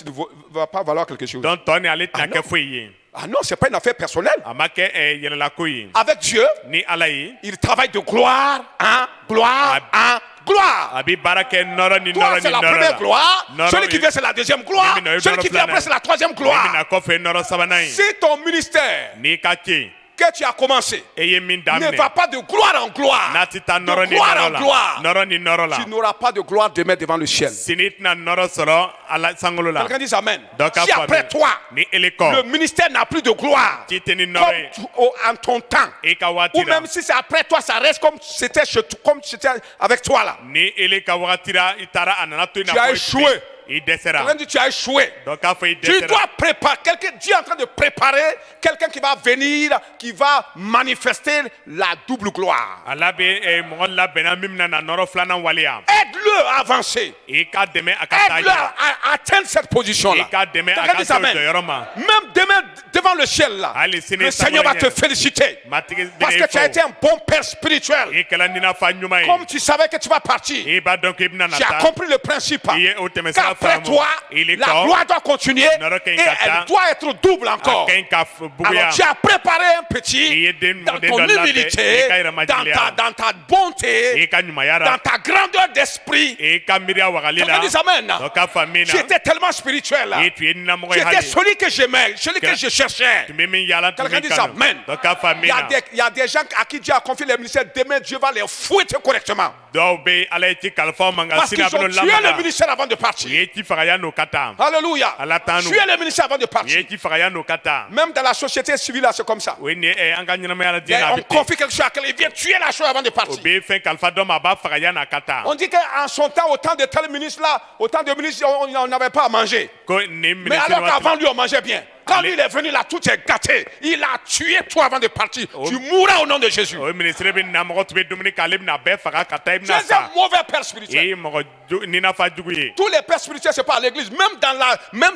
Speaker 1: va pas valoir quelque chose.
Speaker 2: donc toni ale tina
Speaker 1: non.
Speaker 2: ke fuyi
Speaker 1: Ah non, c'est pas une affaire personnelle.
Speaker 2: amake yele la koyi
Speaker 1: Avec Dieu,
Speaker 2: ni ala yi
Speaker 1: il travaille de gloire en gloire en gloire.
Speaker 2: abi barake noro ni
Speaker 1: Toi,
Speaker 2: noro
Speaker 1: c'est
Speaker 2: ni
Speaker 1: la
Speaker 2: noro
Speaker 1: première
Speaker 2: la.
Speaker 1: gloire.
Speaker 2: Noro
Speaker 1: Celui qui
Speaker 2: i-
Speaker 1: vient, c'est la deuxième gloire.
Speaker 2: Mimi na
Speaker 1: Celui
Speaker 2: noro
Speaker 1: qui vient
Speaker 2: flana.
Speaker 1: après, c'est la troisième
Speaker 2: Mimi
Speaker 1: gloire.
Speaker 2: na kofe noro sabanai
Speaker 1: Si ton ministère
Speaker 2: ni kati
Speaker 1: que tu as commencé
Speaker 2: eye min
Speaker 1: ne
Speaker 2: damne
Speaker 1: va pas de gloire en gloire,
Speaker 2: nati ta
Speaker 1: de
Speaker 2: noro ni
Speaker 1: gloire
Speaker 2: noro
Speaker 1: en
Speaker 2: la
Speaker 1: gloire,
Speaker 2: noro ni noro la
Speaker 1: tu n'auras pas de gloire demain devant le ciel.
Speaker 2: sinit na noro soro ala sangolo la
Speaker 1: Quelqu'un dit Amen.
Speaker 2: Donc,
Speaker 1: Si
Speaker 2: à
Speaker 1: après
Speaker 2: famille.
Speaker 1: toi,
Speaker 2: ni eleko
Speaker 1: le ministère n'a plus de gloire,
Speaker 2: ti teni
Speaker 1: comme
Speaker 2: noro
Speaker 1: en ton temps,
Speaker 2: e ka
Speaker 1: ou
Speaker 2: watira
Speaker 1: même si c'est après toi, ça reste comme c'était avec toi là.
Speaker 2: ni ele ka watira itara anana to ina
Speaker 1: Tu as échoué.
Speaker 2: i desera
Speaker 1: Quelqu'un dit tu as échoué.
Speaker 2: donc a fait
Speaker 1: Tu
Speaker 2: desera
Speaker 1: dois préparer, Dieu est en train de préparer quelqu'un qui va venir, qui va manifester la double gloire.
Speaker 2: ala be mo la bena mimna na noro flana walia
Speaker 1: Aide-le à avancer.
Speaker 2: e ka deme
Speaker 1: Aide-le
Speaker 2: akata
Speaker 1: à atteindre cette position-là.
Speaker 2: e ka deme
Speaker 1: Quelqu'un dit
Speaker 2: akata
Speaker 1: Amen.
Speaker 2: to yoroma
Speaker 1: Même demain, devant le ciel, là,
Speaker 2: Allez,
Speaker 1: le Seigneur va te féliciter.
Speaker 2: matike
Speaker 1: Parce que tu as été un bon père spirituel.
Speaker 2: e kala nina fa nyuma e
Speaker 1: Comme tu savais que tu vas partir,
Speaker 2: e ba donc ibna na
Speaker 1: tu as
Speaker 2: ta
Speaker 1: compris le principe.
Speaker 2: e o teme sa
Speaker 1: Qu'après
Speaker 2: famu
Speaker 1: toi,
Speaker 2: il est
Speaker 1: la gloire doit continuer et
Speaker 2: Noro ken
Speaker 1: elle
Speaker 2: kata.
Speaker 1: doit être double encore.
Speaker 2: ken ka buya
Speaker 1: Alors tu as préparé un petit
Speaker 2: Et den-
Speaker 1: dans
Speaker 2: den
Speaker 1: ton
Speaker 2: dans la
Speaker 1: humilité,
Speaker 2: paix, et kaira majilia.
Speaker 1: dans ta bonté,
Speaker 2: e ka nyuma
Speaker 1: dans
Speaker 2: yara
Speaker 1: ta grandeur d'esprit.
Speaker 2: e ka miria
Speaker 1: Quelqu'un
Speaker 2: wagalila
Speaker 1: dit Amen.
Speaker 2: donc a famina
Speaker 1: Tu étais tellement spirituel.
Speaker 2: e tu nina mo
Speaker 1: Tu étais
Speaker 2: hali
Speaker 1: celui que j'aimais, celui que
Speaker 2: Que-
Speaker 1: je cherchais.
Speaker 2: tu me min yala tu
Speaker 1: Quelqu'un
Speaker 2: me
Speaker 1: dit
Speaker 2: kanu.
Speaker 1: Amen.
Speaker 2: donc a famina
Speaker 1: Il y a des gens à qui Dieu a confié les ministères. Demain, Dieu va les fouetter correctement.
Speaker 2: dɔw be ala ye ti kalifa manga
Speaker 1: Parce qu'ils
Speaker 2: sini
Speaker 1: ont
Speaker 2: abino
Speaker 1: tué le
Speaker 2: lamana
Speaker 1: ministère avant de
Speaker 2: u
Speaker 1: partir.
Speaker 2: ye ti fagaya n'o ka taa
Speaker 1: Alléluia.
Speaker 2: Ala tanu.
Speaker 1: Tuer le ministère avant de
Speaker 2: u
Speaker 1: partir.
Speaker 2: ye ti fagaya n'o ka taa
Speaker 1: Même dans la société civile, là, c'est comme ça.
Speaker 2: o ye nin ye an ka ɲɛnamaya la diɲɛ na a
Speaker 1: On
Speaker 2: bɛ ten
Speaker 1: confie quelque chose à quelqu'un, il vient tuer la chose avant de
Speaker 2: o
Speaker 1: partir.
Speaker 2: bɛ fɛn kalifa dɔ ma a b'a fagaya n'a ka taa
Speaker 1: On dit qu'en son temps, autant de tel ministre là, autant de ministres, on n'avait pas à manger.
Speaker 2: ko nin
Speaker 1: Mais alors
Speaker 2: minisiri
Speaker 1: qu'avant lui, on mangeait bien. Quand
Speaker 2: Allez.
Speaker 1: lui il est venu là, tout est gâté. Il a tué toi avant de partir. Tu mourras au nom de Jésus.
Speaker 2: o ye minisiri bɛ na mɔgɔ tun bɛ dumuni kɛ ale bɛna bɛɛ faga ka taa i
Speaker 1: Tu
Speaker 2: bɛna
Speaker 1: es un
Speaker 2: sa
Speaker 1: mauvais père
Speaker 2: i
Speaker 1: spirituel.
Speaker 2: ye mɔgɔ ninafa jugu ye
Speaker 1: Tous les pères spirituels, c'est pas à l'église. Même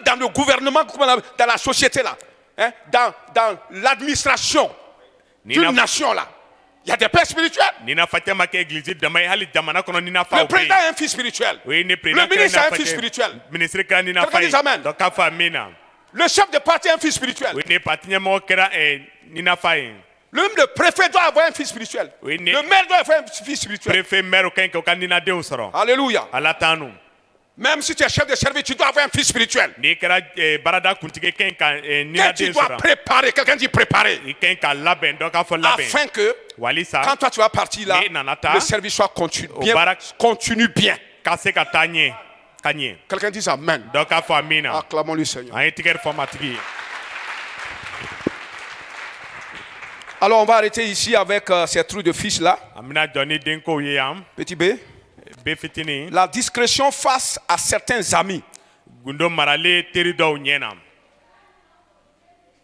Speaker 1: dans le gouvernement, dans la société là. Hein, dans l'administration d'une
Speaker 2: Nina-
Speaker 1: nation là. Il y a des pères spirituels.
Speaker 2: ninafa tɛ ma kɛ egilizi dama ye hali jamana kɔnɔ ninafa
Speaker 1: Le
Speaker 2: o bɛ
Speaker 1: président
Speaker 2: yen
Speaker 1: est un fils spirituel.
Speaker 2: o ye ne
Speaker 1: Le
Speaker 2: président kɛra
Speaker 1: ministre est un
Speaker 2: ninafa
Speaker 1: fils
Speaker 2: tɛ
Speaker 1: spirituel.
Speaker 2: minisiri kɛra ninafa
Speaker 1: Quelqu'un
Speaker 2: ye
Speaker 1: dit amen.
Speaker 2: donc k'a fɔ min na
Speaker 1: Le chef de parti est un fils spirituel.
Speaker 2: o ye ne pati ɲɛmɔgɔ kɛra ninafa ye
Speaker 1: Même le préfet doit avoir un fils spirituel.
Speaker 2: Oui,
Speaker 1: Le maire doit avoir un fils spirituel.
Speaker 2: préfet maire ka ɲi kɛ o ka ninadenw sɔrɔ
Speaker 1: Alléluia.
Speaker 2: ala tanu
Speaker 1: Même si tu es chef de service, tu dois avoir un fils spirituel.
Speaker 2: n'i kɛra baarada kuntigi ka ɲi ka
Speaker 1: Que tu
Speaker 2: ninaden
Speaker 1: dois
Speaker 2: sɔrɔ
Speaker 1: préparer. Quelqu'un dit préparer.
Speaker 2: i ka ɲi ka labɛn dɔ k'a fɔ labɛn
Speaker 1: Afin que
Speaker 2: walisa
Speaker 1: quand toi tu vas partir là,
Speaker 2: Ni nanata.
Speaker 1: le service soit bien.
Speaker 2: barak.
Speaker 1: Continue bien.
Speaker 2: ka se ka taa ɲɛ ka ɲɛ
Speaker 1: Quelqu'un dit amen.
Speaker 2: dɔ k'a fɔ a min na
Speaker 1: Acclamons le Seigneur.
Speaker 2: an ye tigɛri fɔ matigi ye
Speaker 1: Alors on va arrêter ici avec ces trucs de fils là.
Speaker 2: Amina Johnny Denko Yam,
Speaker 1: Petit B.
Speaker 2: Befitini,
Speaker 1: La discrétion face à certains amis
Speaker 2: Gundo Marale, Terido Nyenam.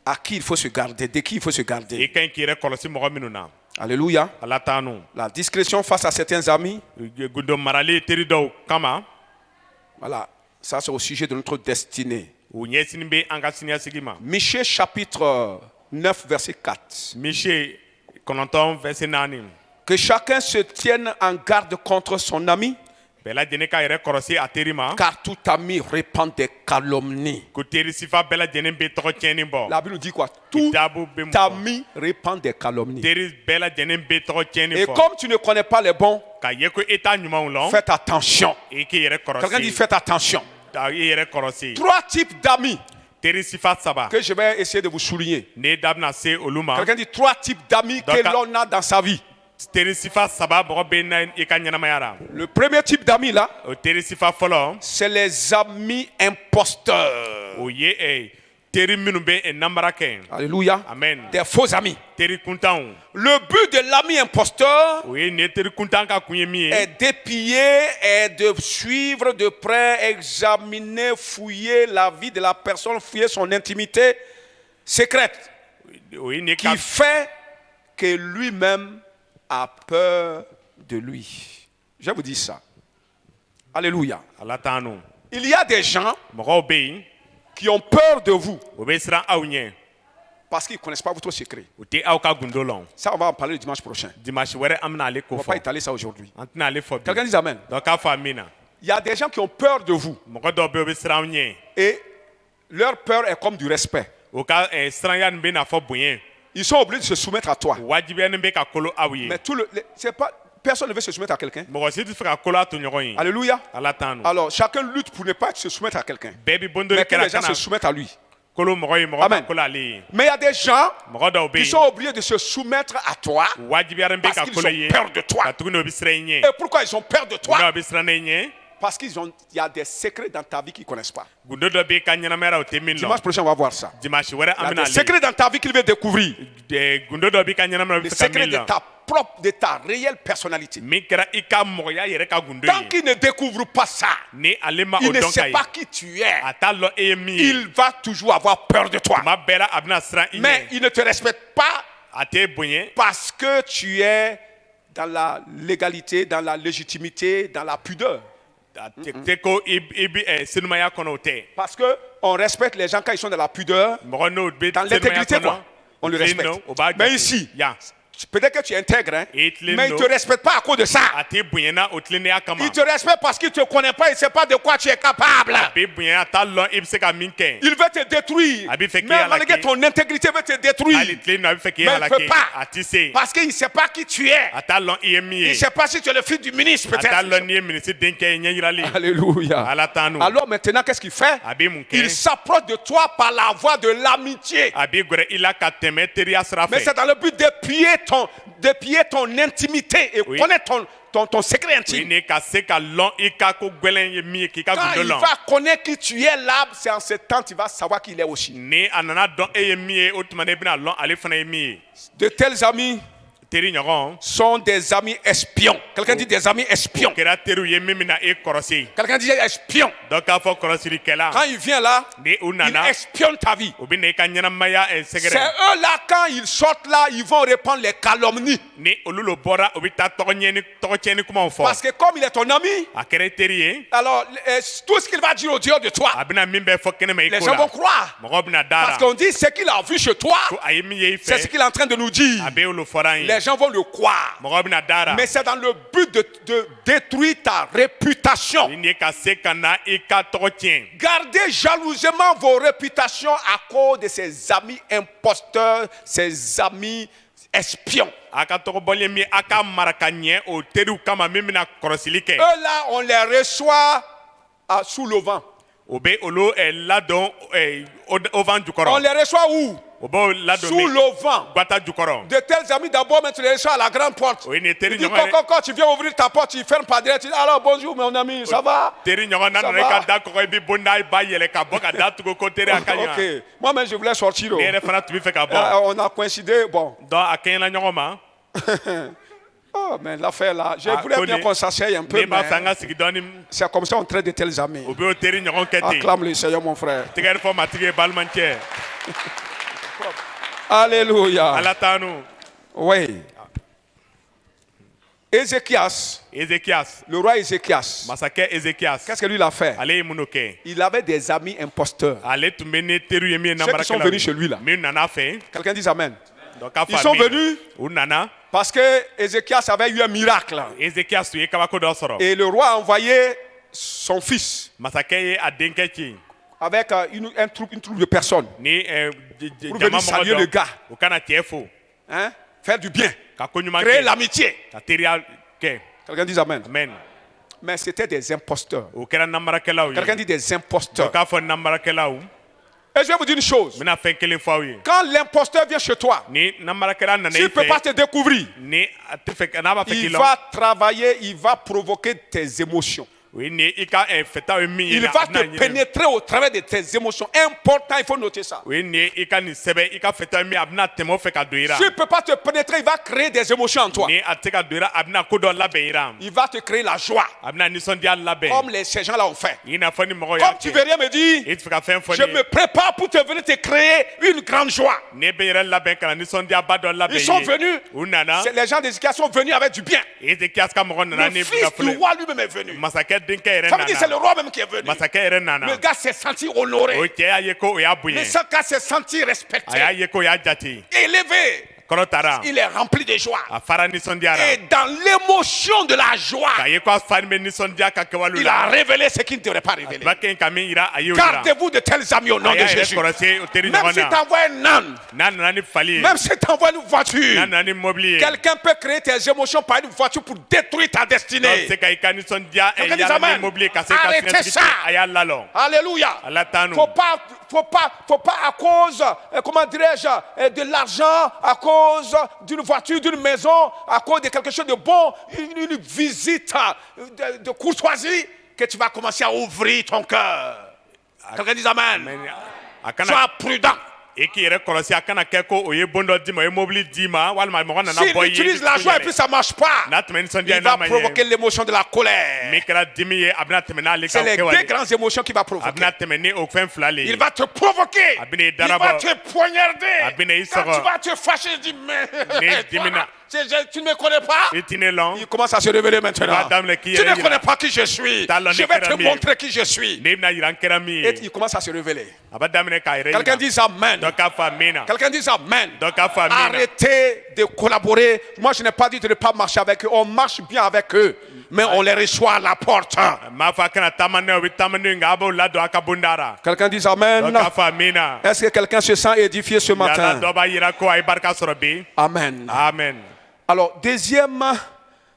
Speaker 1: à qui il faut se garder, de qui il faut se garder.
Speaker 2: Et quand qui recolossi Mohaminuna,
Speaker 1: Alléluia.
Speaker 2: Alatano,
Speaker 1: La discrétion face à certains amis,
Speaker 2: Gundo Marale, Terido Kama,
Speaker 1: voilà, ça c'est au sujet de notre destinée.
Speaker 2: ou Yesinbe Angasinia Sigima.
Speaker 1: Michée chapitre 9 verset 4.
Speaker 2: Miché, Konanton, Versenani.
Speaker 1: Que chacun se tienne en garde contre son ami,
Speaker 2: Bella Jeneka recolossi à Terima,
Speaker 1: car tout ami répand des calomnies.
Speaker 2: Kuteri Sifa Bella Jenembe Trocheninbo.
Speaker 1: La Bible dit quoi? Tout ami répand des calomnies.
Speaker 2: Teris Bella Jenembe
Speaker 1: Et
Speaker 2: Trochenifo.
Speaker 1: comme tu ne connais pas les bons,
Speaker 2: Kayeko Eta Numaulon,
Speaker 1: faites attention.
Speaker 2: et qui
Speaker 1: Quelqu'un dit
Speaker 2: recolossi.
Speaker 1: faites attention.
Speaker 2: Recolossi.
Speaker 1: 3 types d'amis
Speaker 2: Teris Sifa Saba.
Speaker 1: que je vais essayer de vous souligner.
Speaker 2: Ne Dabna Se Oluma.
Speaker 1: Quelqu'un dit 3 types d'amis que
Speaker 2: D'accord.
Speaker 1: l'on a dans sa vie.
Speaker 2: Teresifa Saba Robena Ikanyamayara.
Speaker 1: Le premier type d'amis là,
Speaker 2: O Teresifa Follow.
Speaker 1: c'est les amis imposteurs.
Speaker 2: O ye e. Teri Minube et Namaraken.
Speaker 1: Alléluia.
Speaker 2: Amen.
Speaker 1: Des faux amis.
Speaker 2: Teri Kuntan.
Speaker 1: Le but de l'ami imposteur
Speaker 2: O ye ne Teri Kuntan ka kunyemi.
Speaker 1: est d'épier et de suivre de près, examiner, fouiller la vie de la personne, fouiller son intimité secrète,
Speaker 2: O ye ne ka.
Speaker 1: qui fait que lui-même a peur de lui. Je vous dis ça. Alléluia.
Speaker 2: Alatano.
Speaker 1: Il y a des gens
Speaker 2: Moro Obey.
Speaker 1: qui ont peur de vous
Speaker 2: Obesra Aunye.
Speaker 1: parce qu'ils ne connaissent pas votre secret.
Speaker 2: O te Auka Gundolon.
Speaker 1: Ça, on va en parler le dimanche prochain.
Speaker 2: Dimash Were Amna Ale
Speaker 1: On ne va
Speaker 2: Kofo.
Speaker 1: pas étaler ça aujourd'hui.
Speaker 2: Antina Ale Fobi.
Speaker 1: Quelqu'un dit Amen.
Speaker 2: Donc a famina.
Speaker 1: Il y a des gens qui ont peur de vous
Speaker 2: Moko Dobe Obesra Aunye.
Speaker 1: et leur peur est comme du respect.
Speaker 2: Oka Stranyan Bena Fo Boyen.
Speaker 1: Ils sont obligés de se soumettre à toi.
Speaker 2: Wajibian Beka Kolo Aouye.
Speaker 1: Mais c'est pas, personne ne veut se soumettre à quelqu'un.
Speaker 2: Moko si tu fais Kola Tonyoin.
Speaker 1: Alléluia.
Speaker 2: Alatano.
Speaker 1: Alors, chacun lutte pour ne pas se soumettre à quelqu'un.
Speaker 2: Baby Bondo
Speaker 1: Mais que les gens
Speaker 2: Kerakana.
Speaker 1: se soumettent à lui.
Speaker 2: Kolo Moroy Moro
Speaker 1: Amen.
Speaker 2: Kola Ali.
Speaker 1: Mais il y a des gens
Speaker 2: Moro Obey.
Speaker 1: qui sont obligés de se soumettre à toi
Speaker 2: Wajibian
Speaker 1: parce
Speaker 2: Beka
Speaker 1: qu'ils
Speaker 2: Kola
Speaker 1: ont
Speaker 2: Ye.
Speaker 1: peur de toi.
Speaker 2: Katuno Bisrainye.
Speaker 1: Et pourquoi ils ont peur de toi?
Speaker 2: Gundo Bisra Nenye.
Speaker 1: Parce qu'il y a des secrets dans ta vie qu'ils ne connaissent pas.
Speaker 2: Gundo Dobe Kanyanamera Otemin.
Speaker 1: Dimanche prochain, on va voir ça.
Speaker 2: Dimash Were
Speaker 1: Il y a
Speaker 2: Amina
Speaker 1: des secrets dans ta vie qu'ils veulent découvrir.
Speaker 2: Gundo Dobe Kanyanamera
Speaker 1: Les secrets de ta propre, de ta réelle personnalité.
Speaker 2: Mikra Ika Moya Yereka Gundo.
Speaker 1: Tant qu'il ne découvre pas ça,
Speaker 2: Ne Alema
Speaker 1: il ne sait
Speaker 2: Odonkai.
Speaker 1: pas qui tu es.
Speaker 2: Atalo Emi.
Speaker 1: Il va toujours avoir peur de toi.
Speaker 2: Ma bela Abna Sra
Speaker 1: Mais il ne te respecte pas
Speaker 2: Ate Boyen.
Speaker 1: parce que tu es dans la légalité, dans la légitimité, dans la pudeur.
Speaker 2: Teko Ibi Sinumaya Konote.
Speaker 1: Parce que on respecte les gens quand ils sont dans la pudeur,
Speaker 2: Morono
Speaker 1: dans l'intégrité, quoi. On le respecte. Mais ici,
Speaker 2: Ya.
Speaker 1: peut-être que tu es intègre, hein,
Speaker 2: Et
Speaker 1: mais il ne te respecte pas à cause de ça.
Speaker 2: Ate Boyena Otlene Akama.
Speaker 1: Il te respecte parce qu'il ne te connaît pas, il ne sait pas de quoi tu es capable.
Speaker 2: Abe Boyen Atalo Ibseka Minken.
Speaker 1: Il veut te détruire.
Speaker 2: Abi fait
Speaker 1: Mais
Speaker 2: qu'il y a la
Speaker 1: malgré
Speaker 2: qui-
Speaker 1: ton intégrité, il veut te détruire.
Speaker 2: Alitlene Abifeke
Speaker 1: Mais il ne peut
Speaker 2: Halake.
Speaker 1: pas.
Speaker 2: Atise.
Speaker 1: Parce qu'il ne sait pas qui tu es.
Speaker 2: Atalo
Speaker 1: Il
Speaker 2: Iemi.
Speaker 1: ne sait pas si tu es le fils du ministre,
Speaker 2: Atalo
Speaker 1: peut-être.
Speaker 2: Niye Ministre Denke Nyirali.
Speaker 1: Alléluia.
Speaker 2: Alatano.
Speaker 1: Alors maintenant, qu'est-ce qu'il fait?
Speaker 2: Abe Munken.
Speaker 1: Il s'approche de toi par la voie de l'amitié.
Speaker 2: Abi Gore Ilaka Teme Teria
Speaker 1: Mais
Speaker 2: Srafe.
Speaker 1: c'est dans le but d'épier ton intimité et
Speaker 2: Oui.
Speaker 1: connaître ton secret intime.
Speaker 2: Ine ka se ka lon ika ko gwelen ye mi ki ka
Speaker 1: Quand il
Speaker 2: gundolon.
Speaker 1: va connaître qui tu es là, c'est en ce temps qu'il va savoir qui il est aussi.
Speaker 2: Ni anana don e ye mi e otumane bina lon ale fana ye mi.
Speaker 1: De tels amis
Speaker 2: Teri nyogon.
Speaker 1: sont des amis espions. Quelqu'un dit des amis espions.
Speaker 2: Kera teru ye mi mina e korosi.
Speaker 1: Quelqu'un dit espion.
Speaker 2: Donc a fo korosi ri kela.
Speaker 1: Quand il vient là,
Speaker 2: Ni
Speaker 1: il
Speaker 2: unana.
Speaker 1: espionne ta vie.
Speaker 2: Obi ne ka nyana maya e
Speaker 1: C'est
Speaker 2: segere.
Speaker 1: eux là, quand ils sortent là, ils vont répandre les calomnies.
Speaker 2: Ni olulo bora obi ta toko cheni kuma on fo.
Speaker 1: Parce que comme il est ton ami,
Speaker 2: A kere teri ye.
Speaker 1: alors tout ce qu'il va dire au dehors de toi,
Speaker 2: Abina min be fo kene me
Speaker 1: les gens vont
Speaker 2: ikola.
Speaker 1: croire.
Speaker 2: Mogo bina
Speaker 1: Parce
Speaker 2: dara.
Speaker 1: qu'on dit ce qu'il a vu chez toi,
Speaker 2: Ko aye mi ye
Speaker 1: c'est ce
Speaker 2: fe.
Speaker 1: qu'il est en train de nous dire.
Speaker 2: Abe olo foran ye.
Speaker 1: Les gens vont le croire.
Speaker 2: Mogo bina dara.
Speaker 1: Mais c'est dans le but de détruire ta réputation.
Speaker 2: Ni ka se kana ika toko chen.
Speaker 1: Gardez jalousement vos réputations à cause de ces amis imposteurs, ces amis espions.
Speaker 2: Aka toko bolye mi aka maraka nye o teru kama mi mina korosili ke.
Speaker 1: Eux là, on les reçoit sous le vent.
Speaker 2: o be olu ladon au vent du
Speaker 1: On
Speaker 2: kɔrɔ
Speaker 1: les reçoit où?
Speaker 2: o b'o ladon
Speaker 1: Sous le vent.
Speaker 2: guata jukɔrɔ
Speaker 1: De tels amis, d'abord, mais tu les reçois à la grande porte.
Speaker 2: o ye nin
Speaker 1: Il
Speaker 2: teri
Speaker 1: dit,
Speaker 2: ɲɔgɔn ye
Speaker 1: quand tu viens ouvrir ta porte, tu fermes pas direct. Tu dis, alors bonjour mon ami, ça va?
Speaker 2: teri ɲɔgɔn n'a
Speaker 1: Ça
Speaker 2: nana i ka
Speaker 1: va?
Speaker 2: da kɔgɔ i bɛ bɔ n'a ye ba yɛlɛ ka bɔ ka da tugu ko teri a ka ɲi wa
Speaker 1: Ok. Moi-même, je voulais sortir.
Speaker 2: ne
Speaker 1: Oh.
Speaker 2: yɛrɛ fana tun bɛ fɛ ka bɔ
Speaker 1: On a coïncidé. Bon.
Speaker 2: donc a kɛɲɛna ɲɔgɔn ma
Speaker 1: Oh, mais l'affaire là, je
Speaker 2: Ah,
Speaker 1: voulais bien
Speaker 2: connais.
Speaker 1: qu'on s'asseye un peu.
Speaker 2: ne b'a fɛ an
Speaker 1: Mais
Speaker 2: ka sigi dɔɔni
Speaker 1: c'est comme ça on traite de tels amis.
Speaker 2: o bɛ o teri ɲɔgɔn kɛ ten
Speaker 1: Acclame le Seigneur, mon frère.
Speaker 2: tigɛri fɔ matigi ye balimacɛ
Speaker 1: Alléluia.
Speaker 2: ala tanu
Speaker 1: Oui. Ézéchias,
Speaker 2: Ézéchias
Speaker 1: le roi Ézéchias,
Speaker 2: masakɛ Ézéchias
Speaker 1: qu'est-ce que lui il a fait?
Speaker 2: ale ye mun de kɛ
Speaker 1: Il avait des amis imposteurs.
Speaker 2: ale tun bɛ ni teriw ye min ye
Speaker 1: Ceux qui sont venus chez lui là.
Speaker 2: min nana fɛ
Speaker 1: Quelqu'un dit Amen.
Speaker 2: donc k'a
Speaker 1: Ils
Speaker 2: fɔ
Speaker 1: sont
Speaker 2: min
Speaker 1: venus
Speaker 2: u nana
Speaker 1: parce que Ézéchias avait eu un miracle.
Speaker 2: Ézéchias tun ye kabako dɔ sɔrɔ
Speaker 1: Et le roi a envoyé son fils
Speaker 2: masakɛ ye a denkɛ ci
Speaker 1: avec une troupe de personnes
Speaker 2: ni
Speaker 1: pour
Speaker 2: jama
Speaker 1: venir saluer
Speaker 2: mɔgɔ
Speaker 1: le
Speaker 2: dɔ
Speaker 1: gars.
Speaker 2: u kana cɛ fo
Speaker 1: Hein? Faire du bien.
Speaker 2: ka ko ɲuman
Speaker 1: Créer
Speaker 2: kɛ
Speaker 1: l'amitié.
Speaker 2: ka teriya kɛ
Speaker 1: Quelqu'un dit Amen.
Speaker 2: amen
Speaker 1: Mais c'était des imposteurs.
Speaker 2: o kɛra namarakɛlaw ye
Speaker 1: Quelqu'un dit des
Speaker 2: donc
Speaker 1: imposteurs.
Speaker 2: k'a fɔ namarakɛlaw
Speaker 1: Et je vais vous dire une chose.
Speaker 2: n bɛna fɛn kelen fɔ aw ye
Speaker 1: Quand l'imposteur vient chez toi,
Speaker 2: ni namarakɛla nana i
Speaker 1: s'il ne peut pas
Speaker 2: fɛ
Speaker 1: te découvrir,
Speaker 2: ni a tɛ fɛ n'a b'a fɛ k'i
Speaker 1: il
Speaker 2: lɔn
Speaker 1: va travailler, il va provoquer tes émotions.
Speaker 2: o ye nin ye i ka fɛtaw ye min ye
Speaker 1: Il
Speaker 2: na,
Speaker 1: va
Speaker 2: a bɛna
Speaker 1: te
Speaker 2: ɲinɛ.
Speaker 1: pénétrer au travers de tes émotions. Important, il faut noter ça.
Speaker 2: o ye nin ye i ka nin sɛbɛn i ka fɛtaw ye min a bɛna tɛmɛ o fɛ ka don i ra
Speaker 1: S'il ne peut pas te pénétrer, il va créer des émotions en toi.
Speaker 2: ni a tɛ se ka don i ra a bɛna ko dɔ labɛn i ra
Speaker 1: Il va te créer la joie,
Speaker 2: a bɛna nisɔndiya labɛn
Speaker 1: comme ces gens-là ont fait.
Speaker 2: i n'a fɔ ni mɔgɔw y'a
Speaker 1: Comme tu veux rien me dire,
Speaker 2: i tɛ fɛ ka fɛn fɔ
Speaker 1: je
Speaker 2: nin
Speaker 1: me
Speaker 2: ye
Speaker 1: prépare pour te venir te créer une grande joie.
Speaker 2: ne bɛ yɛrɛ labɛn ka na nisɔndiyaba dɔ labɛn
Speaker 1: Ils sont
Speaker 2: i ye
Speaker 1: venus,
Speaker 2: u nana
Speaker 1: les gens d'Ézéchias sont venus avec du bien.
Speaker 2: Ézéchias ka mɔgɔ nana
Speaker 1: Le
Speaker 2: ni
Speaker 1: fils du
Speaker 2: nafolo
Speaker 1: roi lui-même est venu.
Speaker 2: masakɛ denkɛ yɛrɛ
Speaker 1: Ça veut dire que c'est le
Speaker 2: nana
Speaker 1: roi même qui est venu.
Speaker 2: masakɛ yɛrɛ nana
Speaker 1: Le gars s'est senti
Speaker 2: o
Speaker 1: honoré.
Speaker 2: cɛ y'a ye ko o y'a
Speaker 1: Le
Speaker 2: bonya
Speaker 1: gars s'est senti
Speaker 2: a y'a
Speaker 1: respecté,
Speaker 2: ye ko o y'a jate
Speaker 1: élevé.
Speaker 2: kɔrɔ taara
Speaker 1: Il est rempli de joie.
Speaker 2: a fara nisɔndiya
Speaker 1: Et
Speaker 2: ra
Speaker 1: dans l'émotion de la joie,
Speaker 2: k'a ye ko a fari bɛ nisɔndiya ka kɛwalew
Speaker 1: il a
Speaker 2: la
Speaker 1: révélé ce qu'il ne devrait pas révéler.
Speaker 2: ba kɛ ka min yira a ye o yira
Speaker 1: Gardez-vous de tels amis au nom
Speaker 2: a
Speaker 1: de
Speaker 2: y'a yɛrɛ
Speaker 1: Jésus.
Speaker 2: kɔlɔsi o teri
Speaker 1: Même
Speaker 2: ɲɔgɔn
Speaker 1: si
Speaker 2: na
Speaker 1: t'envoies un âne,
Speaker 2: n'a nana ni fali ye
Speaker 1: même si t'envoies une
Speaker 2: n'a
Speaker 1: voiture,
Speaker 2: nana ni mobili ye
Speaker 1: quelqu'un peut créer tes émotions par une voiture pour détruire ta
Speaker 2: dɔ bɛ
Speaker 1: destinée.
Speaker 2: se ka i ka nisɔndiya
Speaker 1: Quelqu'un dit
Speaker 2: yala
Speaker 1: amen.
Speaker 2: ni mobili ye ka se ka
Speaker 1: Arrêtez
Speaker 2: fiɲɛtigi
Speaker 1: ça.
Speaker 2: a y'a lalɔ
Speaker 1: Alléluia.
Speaker 2: ala tanu
Speaker 1: Faut pas à cause, comment dirais-je, de l'argent, à cause d'une voiture, d'une maison, à cause de quelque chose de bon, une visite de courtoisie, que tu vas commencer à ouvrir ton cœur. Quelqu'un dit amen.
Speaker 2: a kana
Speaker 1: Sois prudent.
Speaker 2: i k'i yɛrɛ kɔlɔsi a kana kɛ ko o ye bon dɔ d'i ma o ye mobili d'i ma walima mɔgɔ nana
Speaker 1: S'il
Speaker 2: bɔ i ye
Speaker 1: utilise la joie et puis ça ne marche pas,
Speaker 2: n'a tɛmɛ nisɔndiya
Speaker 1: il
Speaker 2: n'a
Speaker 1: va
Speaker 2: ma
Speaker 1: provoquer
Speaker 2: ɲɛ
Speaker 1: l'émotion de la colère.
Speaker 2: min kɛra dimi ye a bɛna tɛmɛ n'ale
Speaker 1: C'est
Speaker 2: ka
Speaker 1: les deux
Speaker 2: kɛwale
Speaker 1: grandes émotions qu'il va
Speaker 2: a
Speaker 1: provoquer.
Speaker 2: bɛna tɛmɛ ni o fɛn fila le ye
Speaker 1: Il va te provoquer.
Speaker 2: A bɛna i
Speaker 1: Il va
Speaker 2: darabɔ
Speaker 1: te poignarder.
Speaker 2: a bɛna i
Speaker 1: Quand
Speaker 2: sɔgɔ
Speaker 1: tu vas te fâcher, il dit, mais
Speaker 2: Ni dimina.
Speaker 1: tu ne me connais pas.
Speaker 2: i tɛ ne lɔn
Speaker 1: Il commence à se révéler maintenant.
Speaker 2: Va daminɛ k'i
Speaker 1: Tu
Speaker 2: yɛrɛ
Speaker 1: ne
Speaker 2: yira.
Speaker 1: connais pas qui je suis.
Speaker 2: T'a lɔn
Speaker 1: Je
Speaker 2: ne
Speaker 1: vais
Speaker 2: kɛra
Speaker 1: te
Speaker 2: min ye.
Speaker 1: montrer qui je suis.
Speaker 2: ne bɛna yira n kɛra min
Speaker 1: Et
Speaker 2: ye
Speaker 1: il commence à se révéler.
Speaker 2: a bɛ daminɛ k'a yɛrɛ
Speaker 1: Quelqu'un
Speaker 2: yira
Speaker 1: dit Amen.
Speaker 2: dɔ k'a fɔ amina
Speaker 1: Quelqu'un dit Amen.
Speaker 2: dɔ k'a fɔ amina
Speaker 1: Arrêtez de collaborer. Moi, je n'ai pas dit de ne pas marcher avec eux. On marche bien avec eux. Mais on les reçoit à la porte.
Speaker 2: m'a fɔ a kana taama n'a ye o bɛ taama n'o ye nka a b'o ladon a ka bonda ra
Speaker 1: Quelqu'un dit
Speaker 2: dɔ
Speaker 1: Amen.
Speaker 2: k'a fɔ amina
Speaker 1: Est-ce que quelqu'un se sent édifié ce
Speaker 2: yala
Speaker 1: matin?
Speaker 2: dɔ b'a yira ko a ye barika sɔrɔ bi
Speaker 1: Amen.
Speaker 2: amen
Speaker 1: Alors, deuxième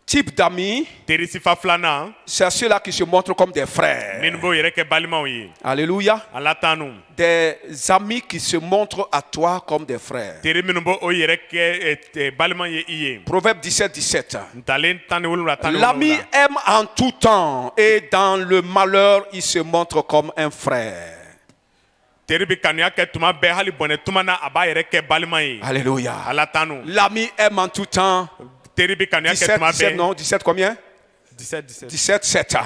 Speaker 1: type d'amis,
Speaker 2: teri sifa filanan
Speaker 1: c'est ceux-là qui se montrent comme des frères.
Speaker 2: minnu b'o yɛrɛ kɛ balimaw ye
Speaker 1: Alléluia.
Speaker 2: ala tanu
Speaker 1: Des amis qui se montrent à toi comme des frères.
Speaker 2: teri minnu b'o yɛrɛ kɛ balima ye i ye
Speaker 1: Proverbe 17, 17.
Speaker 2: ntalen tan ni wolonwula tan ni
Speaker 1: L'ami
Speaker 2: wolonwula
Speaker 1: aime en tout temps et dans le malheur, il se montre comme un frère.
Speaker 2: teri bɛ kanuya kɛ tuma bɛɛ hali bɔnɛ tuma na a b'a yɛrɛ kɛ balima ye
Speaker 1: Alléluia.
Speaker 2: ala tanu
Speaker 1: L'ami aime en tout temps.
Speaker 2: teri bɛ kanuya kɛ
Speaker 1: 17,
Speaker 2: tuma
Speaker 1: 17,
Speaker 2: bɛɛ
Speaker 1: non, 17 combien?
Speaker 2: 17
Speaker 1: 17, 7.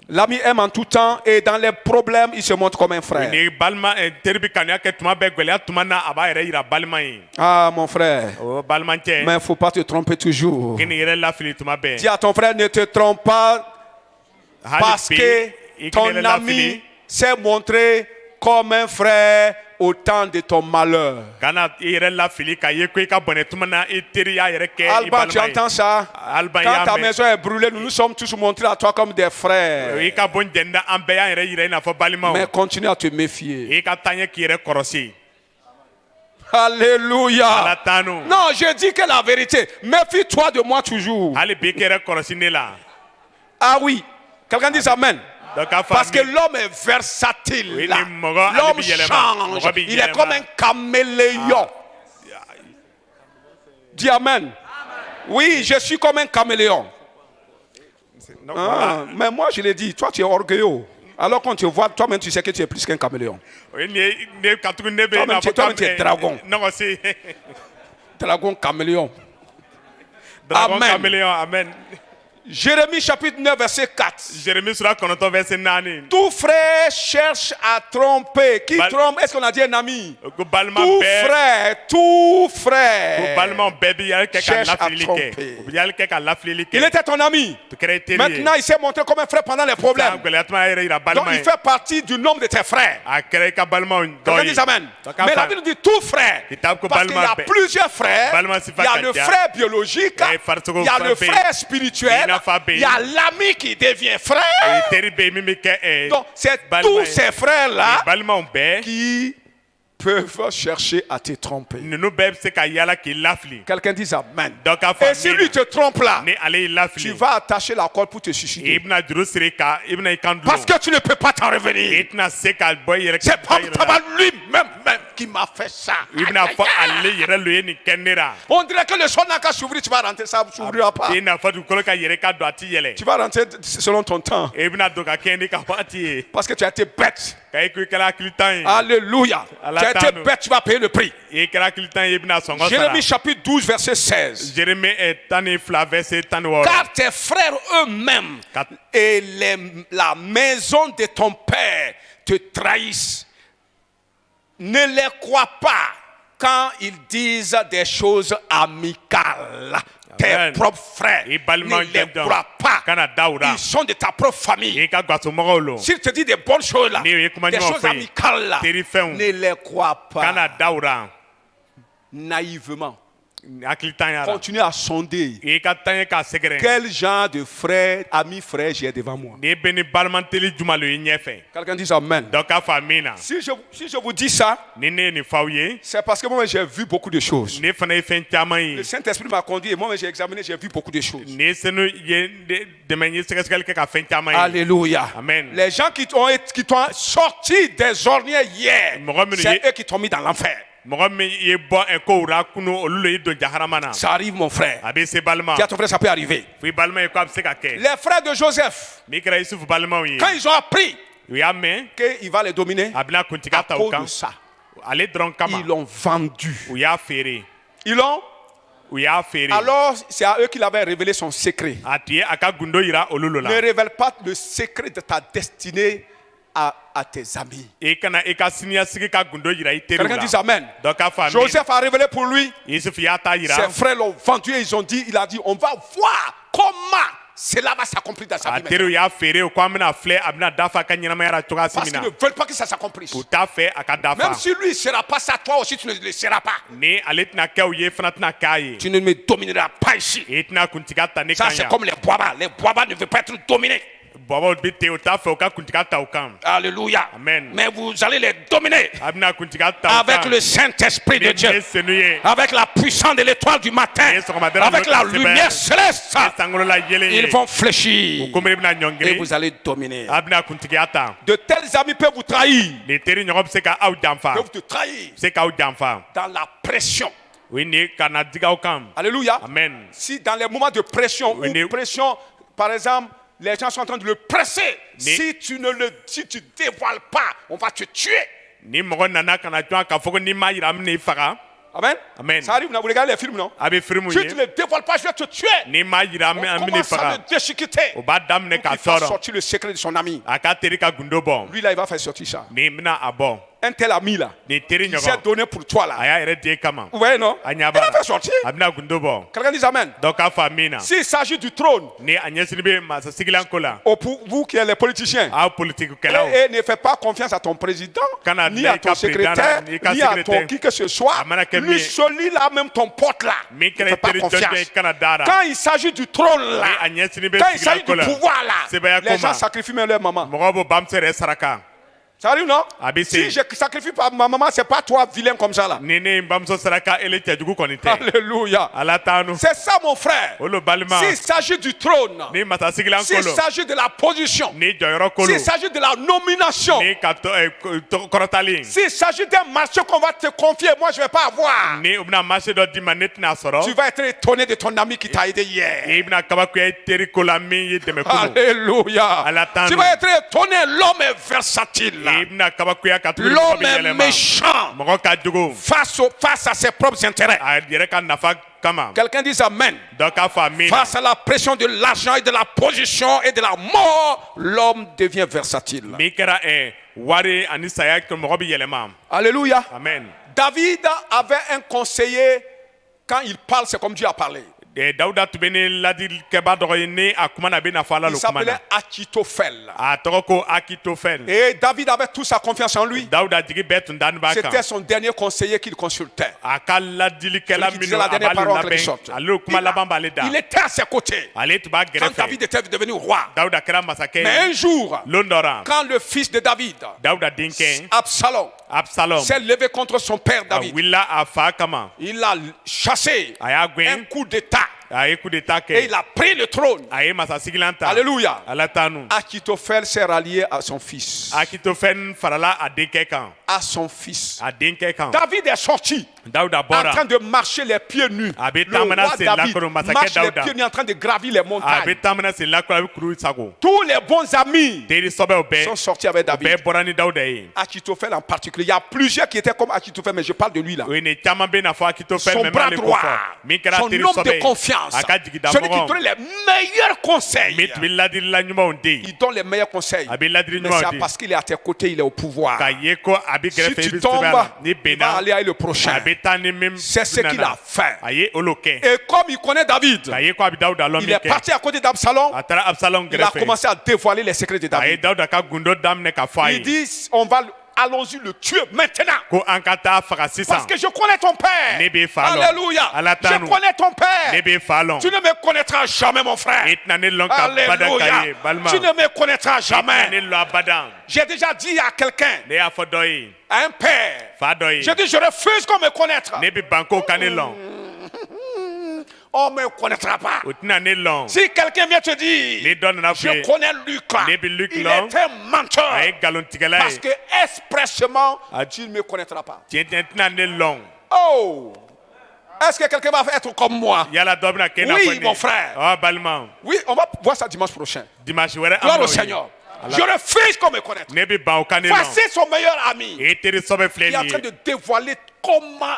Speaker 1: L'ami aime en tout temps et dans les problèmes, il se montre comme un frère.
Speaker 2: ni balima teri bɛ kanuya kɛ tuma bɛɛ gwɛlɛya tuma na a b'a yɛrɛ yira balima ye
Speaker 1: Ah, mon frère.
Speaker 2: o balimacɛ
Speaker 1: Mais il ne faut pas te tromper toujours.
Speaker 2: k'i ni yɛrɛ lafili tuma bɛɛ
Speaker 1: Dis à ton frère, ne te trompe pas parce
Speaker 2: hali
Speaker 1: que
Speaker 2: bi i k'i
Speaker 1: ton
Speaker 2: yɛrɛ
Speaker 1: ami
Speaker 2: lafili
Speaker 1: s'est montré comme un frère au temps de ton malheur.
Speaker 2: kana i yɛrɛ lafili k'a ye ko i ka bɔnɛ tuma na i teri y'a yɛrɛ kɛ i
Speaker 1: Alban, tu
Speaker 2: balima
Speaker 1: entends
Speaker 2: ye
Speaker 1: ça?
Speaker 2: Alban
Speaker 1: Quand
Speaker 2: y'a
Speaker 1: ta
Speaker 2: mɛn
Speaker 1: maison est brûlée, nous nous sommes tous montrés à toi comme des frères.
Speaker 2: i ka bɔ jɛnida an bɛɛ y'an yɛrɛ yira i n'a fɔ balimaw
Speaker 1: Mais continue à te méfier.
Speaker 2: i ka taaɲɛ k'i yɛrɛ kɔrɔsi
Speaker 1: Alléluia.
Speaker 2: ala tanu
Speaker 1: Non, je dis que la vérité. Méfie-toi de moi toujours.
Speaker 2: hali bi i k'i yɛrɛ kɔrɔsi ne la
Speaker 1: Ah oui. Quelqu'un dit Amen. Parce que l'homme est versatile. L'homme change. Il est comme un caméléon. Dis amen. Oui, je suis comme un caméléon. Mais moi, je l'ai dit, toi, tu es orgueilleux. Alors quand tu vois, toi-même, tu sais que tu es plus qu'un caméléon. Toi-même, tu es dragon. Dragon caméléon.
Speaker 2: Dragon caméléon, amen.
Speaker 1: Jérémie chapitre 9, verset 4.
Speaker 2: Jérémie sura konoto verset 9.
Speaker 1: Tout frère cherche à tromper. Qui trompe? Est-ce qu'on a dit un ami? Tout frère cherche à tromper. Il était ton ami. Maintenant, il s'est montré comme un frère pendant les problèmes. Donc, il fait partie du nombre de tes frères. Quelqu'un dit amen. Mais la Bible dit tout frère. Parce qu'il y a plusieurs frères. Il y a le frère biologique. Il y a le frère spirituel. Il y a l'ami qui devient frère. Donc, c'est tous ces frères-là qui peuvent chercher à te tromper. Quelqu'un dit amen. Et si lui te trompe là, tu vas attacher la corde pour te susciter. Parce que tu ne peux pas t'en revenir. C'est pas lui-même qui m'a fait ça. On dirait que le son n'a qu'à s'ouvrir, tu vas rentrer, ça ne s'ouvrira pas. Tu vas rentrer selon ton temps. Parce que tu as été bête. Alléluia. Tu as été bête, tu vas payer le prix. Jérémie chapitre 12, verset 16. Car tes frères eux-mêmes et la maison de ton père te trahissent. Ne les crois pas quand ils disent des choses amicales. Tes propres frères, ne les crois pas. Ils sont de ta propre famille. S'ils te disent des bonnes choses là, des choses amicales là, ne les crois pas. Naïvement. Continue à sonder quel genre de frère, ami frère j'ai devant moi. Quelqu'un dit amen. Si je vous dis ça, c'est parce que moi j'ai vu beaucoup de choses. Le Saint-Esprit m'a conduit et moi j'ai examiné, j'ai vu beaucoup de choses. Alléluia.
Speaker 2: Amen.
Speaker 1: Les gens qui t'ont sorti des ornières hier, c'est eux qui t'ont mis dans l'enfer. Ça arrive mon frère. Dis à ton frère, ça peut arriver. Les frères de Joseph, quand ils ont appris qu'il va les dominer, à cause de ça, ils l'ont vendu. Ils l'ont. Alors c'est à eux qu'il avait révélé son secret. Ne révèle pas le secret de ta destinée à tes amis. Quelqu'un dit amen. Joseph a révélé pour lui. Ses frères l'ont vendu et il a dit on va voir comment cela va s'accomplir dans sa vie. Parce qu'ils ne veulent pas que ça s'accomplisse. Même si lui ne sera pas ça, toi aussi tu ne le seras pas. Tu ne me domineras pas ici. Ça c'est comme les boabas. Les boabas ne veulent pas être dominés. Alléluia.
Speaker 2: Amen.
Speaker 1: Mais vous allez les dominer avec le Saint-Esprit de Dieu, avec la puissance de l'étoile du matin, avec la lumière céleste. Ils vont fléchir et vous allez dominer. De tels amis peuvent vous trahir, peuvent te trahir dans la pression. Alléluia.
Speaker 2: Amen.
Speaker 1: Si dans les moments de pression, par exemple, les gens sont en train de le presser. Si tu dévoiles pas, on va te tuer. Amen.
Speaker 2: Amen.
Speaker 1: Ça arrive, vous regardez les films, non? Si tu ne le dévoiles pas, je vais te tuer. On commence à le déchiqueter. Il va sortir le secret de son ami. Lui là, il va faire sortir ça. Un tel ami là, il s'est donné pour toi là. Vous voyez non? Il va faire sortir. Quelqu'un dit amen. S'il s'agit du trône, pour vous qui êtes les politiciens, et ne fais pas confiance à ton président, ni à ton secrétaire, ni à ton qui que ce soit. Lui celui-là, même ton pote là, ne fais pas confiance. Quand il s'agit du trône là, quand il s'agit du pouvoir là, les gens sacrifient même leur maman. Ça arrive, non?
Speaker 2: Abissé.
Speaker 1: Si je sacrifie par ma maman, c'est pas toi vilain comme ça là.
Speaker 2: Nene mbamso saraka ele cɛjugu kɔni tɛ.
Speaker 1: Alléluia.
Speaker 2: Ala t'anu.
Speaker 1: C'est ça mon frère.
Speaker 2: Olo balima.
Speaker 1: S'il s'agit du trône,
Speaker 2: Ni masasigilan
Speaker 1: s'il
Speaker 2: kolo.
Speaker 1: s'agit de la position,
Speaker 2: Ni jɔyɔrɔ kolo.
Speaker 1: s'il s'agit de la nomination,
Speaker 2: Ni ka kɔrɔtali.
Speaker 1: s'il s'agit d'un marché qu'on va te confier, moi je vais pas avoir.
Speaker 2: Ni u bɛna marché dɔ d'i ma ne tɛna sɔrɔ.
Speaker 1: Tu vas être étonné de ton ami qui t'a aidé hier.
Speaker 2: I bɛna kabakoya i teri ko la min y'i dɛmɛ kunu.
Speaker 1: Alléluia.
Speaker 2: Ala t'anu.
Speaker 1: Tu vas être étonné, l'homme est versatile.
Speaker 2: I bɛna kabakoya ka tuguni mɔgɔ
Speaker 1: L'homme
Speaker 2: bɛ
Speaker 1: est
Speaker 2: yɛlɛma.
Speaker 1: méchant
Speaker 2: Mɔgɔ ka jugu.
Speaker 1: face à ses propres intérêts.
Speaker 2: A yɛrɛ ka nafa kama.
Speaker 1: Quelqu'un dit Amen.
Speaker 2: Dɔ k'a fɔ amin.
Speaker 1: Face à la pression de l'argent et de la position et de la mort, l'homme devient versatile.
Speaker 2: Min kɛra wari ani saya kɛ mɔgɔ bɛ yɛlɛma.
Speaker 1: Alléluia.
Speaker 2: Amen.
Speaker 1: David avait un conseiller, quand il parle, c'est comme Dieu a parlé.
Speaker 2: Dawuda tun bɛ ni ladikɛba dɔ ye ni a kuma na a bɛ na fɔ Ala
Speaker 1: Il
Speaker 2: lo kuma
Speaker 1: s'appelait
Speaker 2: na.
Speaker 1: Achitophel.
Speaker 2: A tɔgɔ ko Akitofɛl.
Speaker 1: Et David avait toute sa confiance en lui.
Speaker 2: Dawuda jigi bɛɛ tun dannen b'a
Speaker 1: C'était
Speaker 2: kan.
Speaker 1: son dernier conseiller qu'il consultait.
Speaker 2: A ka ladilikɛla
Speaker 1: Celui qui
Speaker 2: minnu
Speaker 1: disait la
Speaker 2: a
Speaker 1: dernière
Speaker 2: b'ale
Speaker 1: parole en quelque sorte.
Speaker 2: labɛn ale lo kuma laban b'ale da.
Speaker 1: Il était à ses côtés
Speaker 2: Ale tun b'a
Speaker 1: quand David
Speaker 2: gɛrɛfɛ.
Speaker 1: était devenu roi.
Speaker 2: Dawuda kɛra masakɛ
Speaker 1: Mais un
Speaker 2: ye.
Speaker 1: jour,
Speaker 2: Lon dɔ la
Speaker 1: quand le fils de David,
Speaker 2: Dawuda denkɛ
Speaker 1: Absalom,
Speaker 2: Absalom
Speaker 1: s'est levé contre son père
Speaker 2: a
Speaker 1: David,
Speaker 2: wulila a fa kama.
Speaker 1: il l'a chassé
Speaker 2: A y'a
Speaker 1: un
Speaker 2: gɛn.
Speaker 1: coup d'état
Speaker 2: A ye coup d'état
Speaker 1: et
Speaker 2: kɛ.
Speaker 1: il a pris le trône.
Speaker 2: A ye masasigilan ta.
Speaker 1: Alléluia.
Speaker 2: Ala t'anu.
Speaker 1: Achitophel s'est rallié à son fils.
Speaker 2: Akitofɛl farala a denkɛ kan.
Speaker 1: À son fils.
Speaker 2: A denkɛ kan.
Speaker 1: David est sorti
Speaker 2: Dawuda
Speaker 1: en train
Speaker 2: bɔra.
Speaker 1: de marcher les pieds nus.
Speaker 2: A bɛ
Speaker 1: Le
Speaker 2: taamana
Speaker 1: roi
Speaker 2: sen
Speaker 1: David
Speaker 2: lakɔrɔ masakɛ
Speaker 1: marche les
Speaker 2: Dawuda.
Speaker 1: pieds nus en train de gravir les
Speaker 2: A
Speaker 1: montagnes.
Speaker 2: bɛ taamana sen lakɔrɔ a bɛ kuru sago.
Speaker 1: Tous les bons amis
Speaker 2: Teri sɔbɛw
Speaker 1: sont
Speaker 2: bɛɛ.
Speaker 1: sortis avec
Speaker 2: Bɛɛ
Speaker 1: David.
Speaker 2: bɔra ni Dawuda ye.
Speaker 1: Achitophel en particulier. Il y a plusieurs qui étaient comme Achitophel, mais je parle de lui là.
Speaker 2: O ye nin caman bɛ n'a fɔ Akitofɛl
Speaker 1: Son
Speaker 2: mɛ
Speaker 1: bras
Speaker 2: m'ale ko
Speaker 1: droit,
Speaker 2: fɔ. Min kɛra
Speaker 1: son
Speaker 2: teri
Speaker 1: homme de
Speaker 2: sɔbɛ
Speaker 1: confiance,
Speaker 2: ye. A ka jigida
Speaker 1: celui qui
Speaker 2: mɔgɔ.
Speaker 1: donne les meilleurs conseils.
Speaker 2: Min tun bɛ ladilila ɲumanw di.
Speaker 1: Il donne les meilleurs conseils.
Speaker 2: A bɛ ladili
Speaker 1: Mais c'est
Speaker 2: ɲumanw di.
Speaker 1: parce qu'il est à tes côtés, il est au pouvoir.
Speaker 2: Ka ye ko a bɛ
Speaker 1: Si
Speaker 2: gɛrɛfɛ i
Speaker 1: tu
Speaker 2: bɛ
Speaker 1: tombes,
Speaker 2: sɛbɛn a la. Ni
Speaker 1: il va
Speaker 2: benna
Speaker 1: aller avec le prochain.
Speaker 2: a bɛ taa ni min
Speaker 1: C'est ce qu'il a fait.
Speaker 2: A ye olu kɛ.
Speaker 1: Et comme il connaît David,
Speaker 2: Ka ye ko a bɛ Dawuda lɔ
Speaker 1: il
Speaker 2: min
Speaker 1: est
Speaker 2: kɛ.
Speaker 1: parti à côté d'Absalom.
Speaker 2: A taara Absalom
Speaker 1: Il a
Speaker 2: gɛrɛfɛ.
Speaker 1: commencé à dévoiler les secrets de
Speaker 2: A ye
Speaker 1: David.
Speaker 2: Dawuda ka gundo daminɛ ka fɔ a
Speaker 1: Il
Speaker 2: ye.
Speaker 1: dit, allons-y le tuer maintenant.
Speaker 2: Ko an ka taa faga
Speaker 1: Parce
Speaker 2: sisan.
Speaker 1: que je connais ton père.
Speaker 2: Ne b'i fa lɔn.
Speaker 1: Alléluia.
Speaker 2: Ala
Speaker 1: Je
Speaker 2: t'anu.
Speaker 1: connais ton père.
Speaker 2: Ne b'i fa lɔn.
Speaker 1: Tu ne me connaîtras jamais, mon frère.
Speaker 2: I tɛna ne lɔn ka bada ka
Speaker 1: Alléluia.
Speaker 2: ye balima.
Speaker 1: Tu ne me connaîtras
Speaker 2: I tɛna ne
Speaker 1: jamais.
Speaker 2: lɔn abadan.
Speaker 1: J'ai déjà dit à quelqu'un,
Speaker 2: Ne y'a fɔ dɔ ye.
Speaker 1: à un père,
Speaker 2: Fa dɔ ye.
Speaker 1: j'ai dit, je refuse qu'on me connaisse.
Speaker 2: Ne bɛ ban ko ka ne lɔn.
Speaker 1: On ne me connaîtra pas.
Speaker 2: O tɛna ne lɔn.
Speaker 1: Si quelqu'un vient te
Speaker 2: Ni
Speaker 1: dire,
Speaker 2: dɔ nana f'i
Speaker 1: je
Speaker 2: ye.
Speaker 1: connais Luc,
Speaker 2: Ne bɛ Luc
Speaker 1: il
Speaker 2: lɔn.
Speaker 1: est un menteur.
Speaker 2: A ye nkalontigɛla
Speaker 1: Parce
Speaker 2: ye.
Speaker 1: que expressement,
Speaker 2: Ah.
Speaker 1: tu ne me connaîtras pas.
Speaker 2: Tiɲɛ tiɲɛ tɛna ne lɔn.
Speaker 1: Oh! Est-ce que quelqu'un va être comme moi?
Speaker 2: Yala dɔ bɛna kɛ i n'a
Speaker 1: Oui,
Speaker 2: fɔ ne.
Speaker 1: mon frère.
Speaker 2: Ɔ balima.
Speaker 1: Oui, on va voir ça dimanche prochain.
Speaker 2: Dimanche wɛrɛ an
Speaker 1: Gloire
Speaker 2: bɛ
Speaker 1: au
Speaker 2: n'o ye.
Speaker 1: Seigneur. Je refuse qu'on me connaisse.
Speaker 2: Ne bɛ ban o ka ne lɔn.
Speaker 1: Voici son meilleur ami.
Speaker 2: E teri sɔbɛ filɛ
Speaker 1: Il est en
Speaker 2: nin
Speaker 1: train
Speaker 2: ye.
Speaker 1: de dévoiler comment,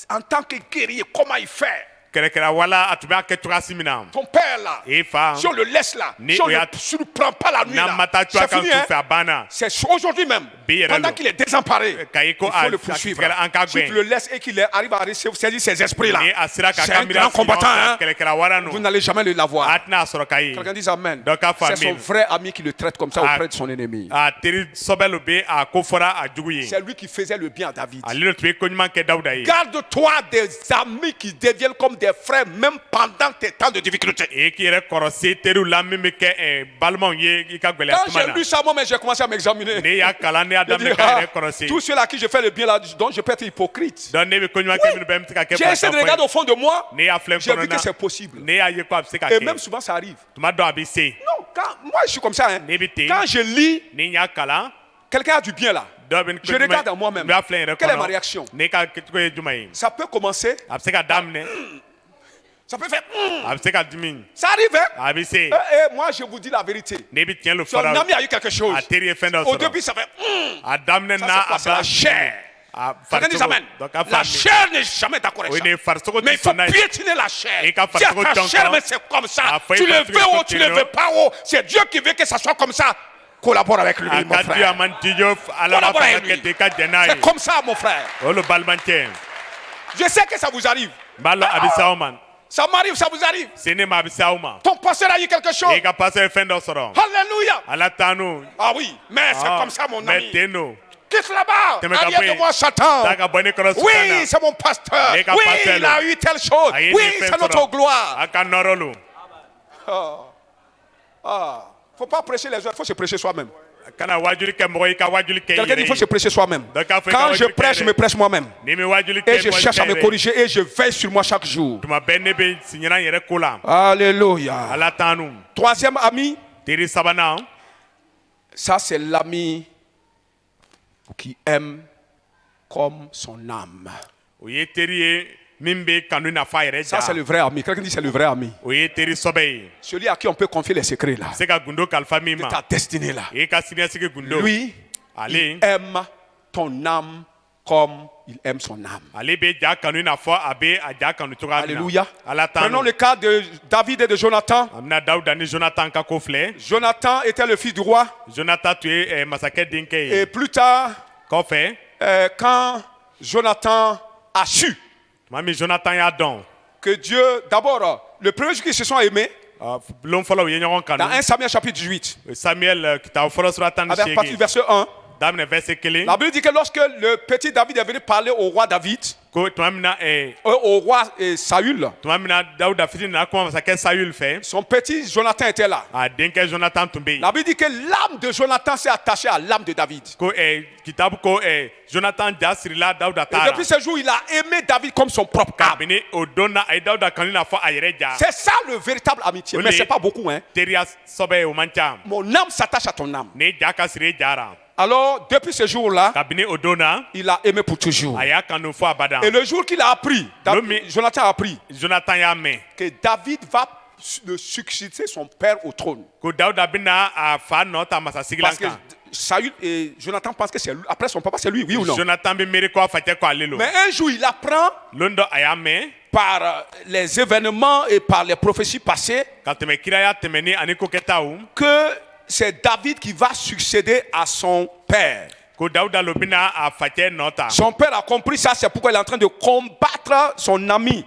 Speaker 1: en tant que guerrier, comment il fait.
Speaker 2: Kɛrɛkɛrɛ wala a tun b'a kɛ cogoya si min na.
Speaker 1: Ton père là,
Speaker 2: E fa.
Speaker 1: si on le laisse là,
Speaker 2: Ni
Speaker 1: si on
Speaker 2: o y'a-
Speaker 1: ne surprend pas la nuit
Speaker 2: N'an
Speaker 1: là,
Speaker 2: ma taa
Speaker 1: c'est
Speaker 2: cogoya kan
Speaker 1: fini.
Speaker 2: su
Speaker 1: Hein?
Speaker 2: fɛ a banna.
Speaker 1: C'est aujourd'hui même.
Speaker 2: Bi yɛrɛ
Speaker 1: Pendant
Speaker 2: lo.
Speaker 1: qu'il est désemparé,
Speaker 2: Ka ye ko
Speaker 1: il faut le poursuivre.
Speaker 2: an ka
Speaker 1: Si tu
Speaker 2: gɛn.
Speaker 1: le laisses et qu'il arrive à saisir ses esprits là,
Speaker 2: Ni a sera ka
Speaker 1: c'est
Speaker 2: ka
Speaker 1: un
Speaker 2: miiri
Speaker 1: grand combattant. Hein?
Speaker 2: kɛrɛkɛrɛ wara
Speaker 1: Vous
Speaker 2: nu.
Speaker 1: n'allez jamais le l'avoir.
Speaker 2: A tɛna a sɔrɔ ka ye.
Speaker 1: Quelqu'un dit Amen.
Speaker 2: Dɔ k'a fɔ
Speaker 1: C'est son
Speaker 2: amen.
Speaker 1: vrai ami qui le traite comme ça
Speaker 2: Ah.
Speaker 1: auprès de son ennemi.
Speaker 2: A teri sɔbɛ lo bɛ a ko fɔra a jugu ye.
Speaker 1: C'est lui qui faisait le bien à David.
Speaker 2: Ale de tun bɛ ko ɲuman kɛ Dawuda ye.
Speaker 1: Garde-toi des amis qui deviennent comme des frères même pendant tes temps de difficulté.
Speaker 2: E k'i yɛrɛ kɔrɔsi teriw la min bɛ kɛ balimaw ye i ka gɛlɛya
Speaker 1: Quand
Speaker 2: tuma
Speaker 1: j'ai
Speaker 2: na.
Speaker 1: lu ça, moi, j'ai commencé à m'examiner.
Speaker 2: Ne y'a kalan ne y'a
Speaker 1: Je dis,
Speaker 2: daminɛ k'a yɛrɛ kɔrɔsi.
Speaker 1: tous ceux à qui je fais le bien là, donc je peux être hypocrite.
Speaker 2: Donc ne bɛ ko ɲuman kɛ minnu bɛ n bɛ se ka kɛ
Speaker 1: J'ai essayé de regarder au fond de moi.
Speaker 2: Ne y'a filɛ n
Speaker 1: J'ai vu
Speaker 2: kɔnɔ
Speaker 1: que
Speaker 2: na.
Speaker 1: c'est possible.
Speaker 2: Ne y'a ye ko a bɛ se ka
Speaker 1: Et même
Speaker 2: kɛ.
Speaker 1: souvent, ça arrive.
Speaker 2: Tuma dɔ a bɛ se.
Speaker 1: Non, moi, je suis comme ça. Hein.
Speaker 2: Ne bɛ ten.
Speaker 1: Quand je lis,
Speaker 2: Ni n y'a kalan.
Speaker 1: quelqu'un a du bien là.
Speaker 2: Dɔw bɛ
Speaker 1: Je regarde en moi-même.
Speaker 2: N b'a filɛ n yɛrɛ
Speaker 1: Quelle est ma
Speaker 2: kɔnɔ.
Speaker 1: réaction?
Speaker 2: Ne ka kɛcogo ye jumɛn ye.
Speaker 1: Ça peut commencer.
Speaker 2: A bɛ se ka daminɛ.
Speaker 1: Ça peut faire.
Speaker 2: A bɛ se ka dimi.
Speaker 1: Ça arrive. Hein?
Speaker 2: A bɛ se.
Speaker 1: Moi, je vous dis la vérité.
Speaker 2: Ne bɛ tiɲɛ lo
Speaker 1: Son
Speaker 2: fɔra.
Speaker 1: ami a eu quelque chose.
Speaker 2: A teri ye fɛn dɔ
Speaker 1: Au
Speaker 2: sɔrɔ.
Speaker 1: début, ça fait.
Speaker 2: A daminɛ
Speaker 1: Ça,
Speaker 2: na
Speaker 1: c'est quoi?
Speaker 2: a
Speaker 1: C'est la
Speaker 2: b'a
Speaker 1: chair.
Speaker 2: a
Speaker 1: Quelqu'un dit
Speaker 2: farisogo.
Speaker 1: Amen.
Speaker 2: Donc a
Speaker 1: La
Speaker 2: fa mi.
Speaker 1: chair n'est jamais d'accord
Speaker 2: O
Speaker 1: avec
Speaker 2: ye ne
Speaker 1: ça.
Speaker 2: farisogo
Speaker 1: Mais
Speaker 2: ti
Speaker 1: il faut
Speaker 2: sɔn n'a ye.
Speaker 1: piétiner la chair.
Speaker 2: Et quand
Speaker 1: Dis à
Speaker 2: farisogo
Speaker 1: ta
Speaker 2: tɔn
Speaker 1: chair,
Speaker 2: kan,
Speaker 1: mais c'est comme ça.
Speaker 2: a fɔ i
Speaker 1: Tu le
Speaker 2: farisogo
Speaker 1: veux ou
Speaker 2: tɔn
Speaker 1: tu ne
Speaker 2: kelen
Speaker 1: veux pas. Oh, c'est Dieu qui veut que ça soit comme ça. Collabore avec lui,
Speaker 2: A
Speaker 1: mon
Speaker 2: ka di a
Speaker 1: frère.
Speaker 2: man di jo ala b'a
Speaker 1: Collabore
Speaker 2: fɛ ka
Speaker 1: avec lui.
Speaker 2: kɛ ten i ka jɛn n'a
Speaker 1: C'est
Speaker 2: ye.
Speaker 1: comme ça, mon frère.
Speaker 2: O lo balimancɛ.
Speaker 1: Je sais que ça vous arrive.
Speaker 2: N b'a lɔn a bɛ s'aw ma.
Speaker 1: Ça m'arrive, ça vous arrive.
Speaker 2: Se ne ma a bɛ s'aw ma.
Speaker 1: Ton pasteur a eu quelque chose.
Speaker 2: I ka passer ye fɛn dɔ sɔrɔ.
Speaker 1: Alléluia.
Speaker 2: Ala t'anu.
Speaker 1: Ah oui, mais c'est comme ça, mon
Speaker 2: Mais
Speaker 1: ami.
Speaker 2: ten don.
Speaker 1: Quitte là-bas.
Speaker 2: Tɛmɛ ka bɔ
Speaker 1: Arrière de
Speaker 2: yen.
Speaker 1: moi, Satan.
Speaker 2: Taa ka bɔ ne kɔrɔ
Speaker 1: Oui,
Speaker 2: Sutana.
Speaker 1: c'est mon pasteur.
Speaker 2: Et qu'à
Speaker 1: Oui,
Speaker 2: pasteur,
Speaker 1: il a eu telle chose.
Speaker 2: A ye
Speaker 1: Oui,
Speaker 2: nin fɛn
Speaker 1: c'est notre
Speaker 2: sɔrɔ.
Speaker 1: gloire.
Speaker 2: A ka nɔrɔ lo.
Speaker 1: Faut pas prêcher les autres, faut se prêcher soi-même.
Speaker 2: kana wajuli ke mɔgɔ i ka wajuli kɛ i
Speaker 1: Quelqu'un dit qu'il faut
Speaker 2: yɛrɛ
Speaker 1: se prêcher soi-même.
Speaker 2: Donc, il faut
Speaker 1: Quand
Speaker 2: que
Speaker 1: je
Speaker 2: tu
Speaker 1: prêche, je
Speaker 2: crées.
Speaker 1: me prêche moi-même.
Speaker 2: ni mi wajuli
Speaker 1: Et
Speaker 2: kɛ
Speaker 1: je
Speaker 2: mɔgɔ
Speaker 1: cherche à me
Speaker 2: kɛ yɛrɛ.
Speaker 1: corriger et je veille sur moi chaque jour.
Speaker 2: tuma bɛɛ ne bɛ siɲɛna n yɛrɛ ko la
Speaker 1: Alléluia.
Speaker 2: ala tanu
Speaker 1: Troisième ami,
Speaker 2: teri sabanan
Speaker 1: ça c'est l'ami qui aime comme son âme.
Speaker 2: o ye teri ye min bɛ kanu nafa yɛrɛ
Speaker 1: Ça c'est
Speaker 2: ja
Speaker 1: le vrai ami. Quelqu'un dit c'est le vrai ami.
Speaker 2: o ye teri sɔbɛ ye
Speaker 1: Celui à qui on peut confier les secrets là.
Speaker 2: se ka gundo kalifa min
Speaker 1: De
Speaker 2: ma
Speaker 1: ta destinée là.
Speaker 2: i ka siniɲɛsigi gundo
Speaker 1: Lui,
Speaker 2: ale
Speaker 1: il aime ton âme comme il aime son âme.
Speaker 2: ale bɛ ja kanu i n'a fɔ a bɛ a ja kanu cogoya min
Speaker 1: Alléluia.
Speaker 2: na ala
Speaker 1: Prenons
Speaker 2: tanu
Speaker 1: le cas de David et de Jonathan.
Speaker 2: a bɛna dawuda ni jonathan ka ko filɛ
Speaker 1: Jonathan était le fils du roi.
Speaker 2: jonathan tun ye masakɛ denkɛ
Speaker 1: Et
Speaker 2: ye
Speaker 1: plus tard,
Speaker 2: kɔfɛ
Speaker 1: quand Jonathan a su
Speaker 2: tuma min jonathan y'a dɔn
Speaker 1: que Dieu, d'abord, le premier jour qu'ils se sont aimés,
Speaker 2: bulon fɔlɔ u ye ɲɔgɔn
Speaker 1: dans
Speaker 2: kanu
Speaker 1: 1 Samuel chapitre 18,
Speaker 2: samuel kitabu fɔlɔ sura tan ni
Speaker 1: avec partir du
Speaker 2: seegin
Speaker 1: verset 1,
Speaker 2: daminɛ verset 1
Speaker 1: la Bible dit que lorsque le petit David est venu parler au roi David,
Speaker 2: ko tuma min na
Speaker 1: au roi Saül,
Speaker 2: tuma min na dawuda fitini nana kuma masakɛ sayul fɛ
Speaker 1: son petit Jonathan était là.
Speaker 2: a denkɛ jonathan tun bɛ
Speaker 1: La
Speaker 2: yen
Speaker 1: Bible dit que l'âme de Jonathan s'est attachée à l'âme de David.
Speaker 2: ko kitabu ko jonathan ja sirila dawuda
Speaker 1: Et
Speaker 2: taara
Speaker 1: depuis ce jour, il a aimé David comme son propre âme.
Speaker 2: kabini o don na a ye dawuda kanu i n'a fɔ a yɛrɛ ja
Speaker 1: C'est ça le véritable amitié. Mais
Speaker 2: Oui.
Speaker 1: c'est pas beaucoup, hein.
Speaker 2: teriya sɔbɛ ye o man ca
Speaker 1: Mon âme s'attache à ton âme.
Speaker 2: ni ja ka siri e jara
Speaker 1: Alors, depuis ce jour-là,
Speaker 2: kabini o don na
Speaker 1: il a aimé pour toujours.
Speaker 2: a y'a kanu fɔ abadan
Speaker 1: Et le jour qu'il a appris,
Speaker 2: L'homme-
Speaker 1: Jonathan a appris
Speaker 2: jonathan y'a mɛn
Speaker 1: que David va le succéder son père au trône.
Speaker 2: ko dawuda bɛna a fa nɔ ta masasigi la
Speaker 1: Parce que
Speaker 2: kan
Speaker 1: Saül et Jonathan pensent que c'est lui. Après son papa, c'est lui, oui ou non?
Speaker 2: jonathan bɛ miiri ko a facɛ ko ale lo
Speaker 1: Mais un jour, il apprend
Speaker 2: lon dɔ a y'a mɛn
Speaker 1: par les événements et par les prophéties passées
Speaker 2: ka tɛmɛ kiraya tɛmɛni ani ko kɛtaw
Speaker 1: que c'est David qui va succéder à son père.
Speaker 2: ko dawuda lo bɛna a facɛ nɔ ta
Speaker 1: Son père a compris ça, c'est pourquoi il est en train de combattre son ami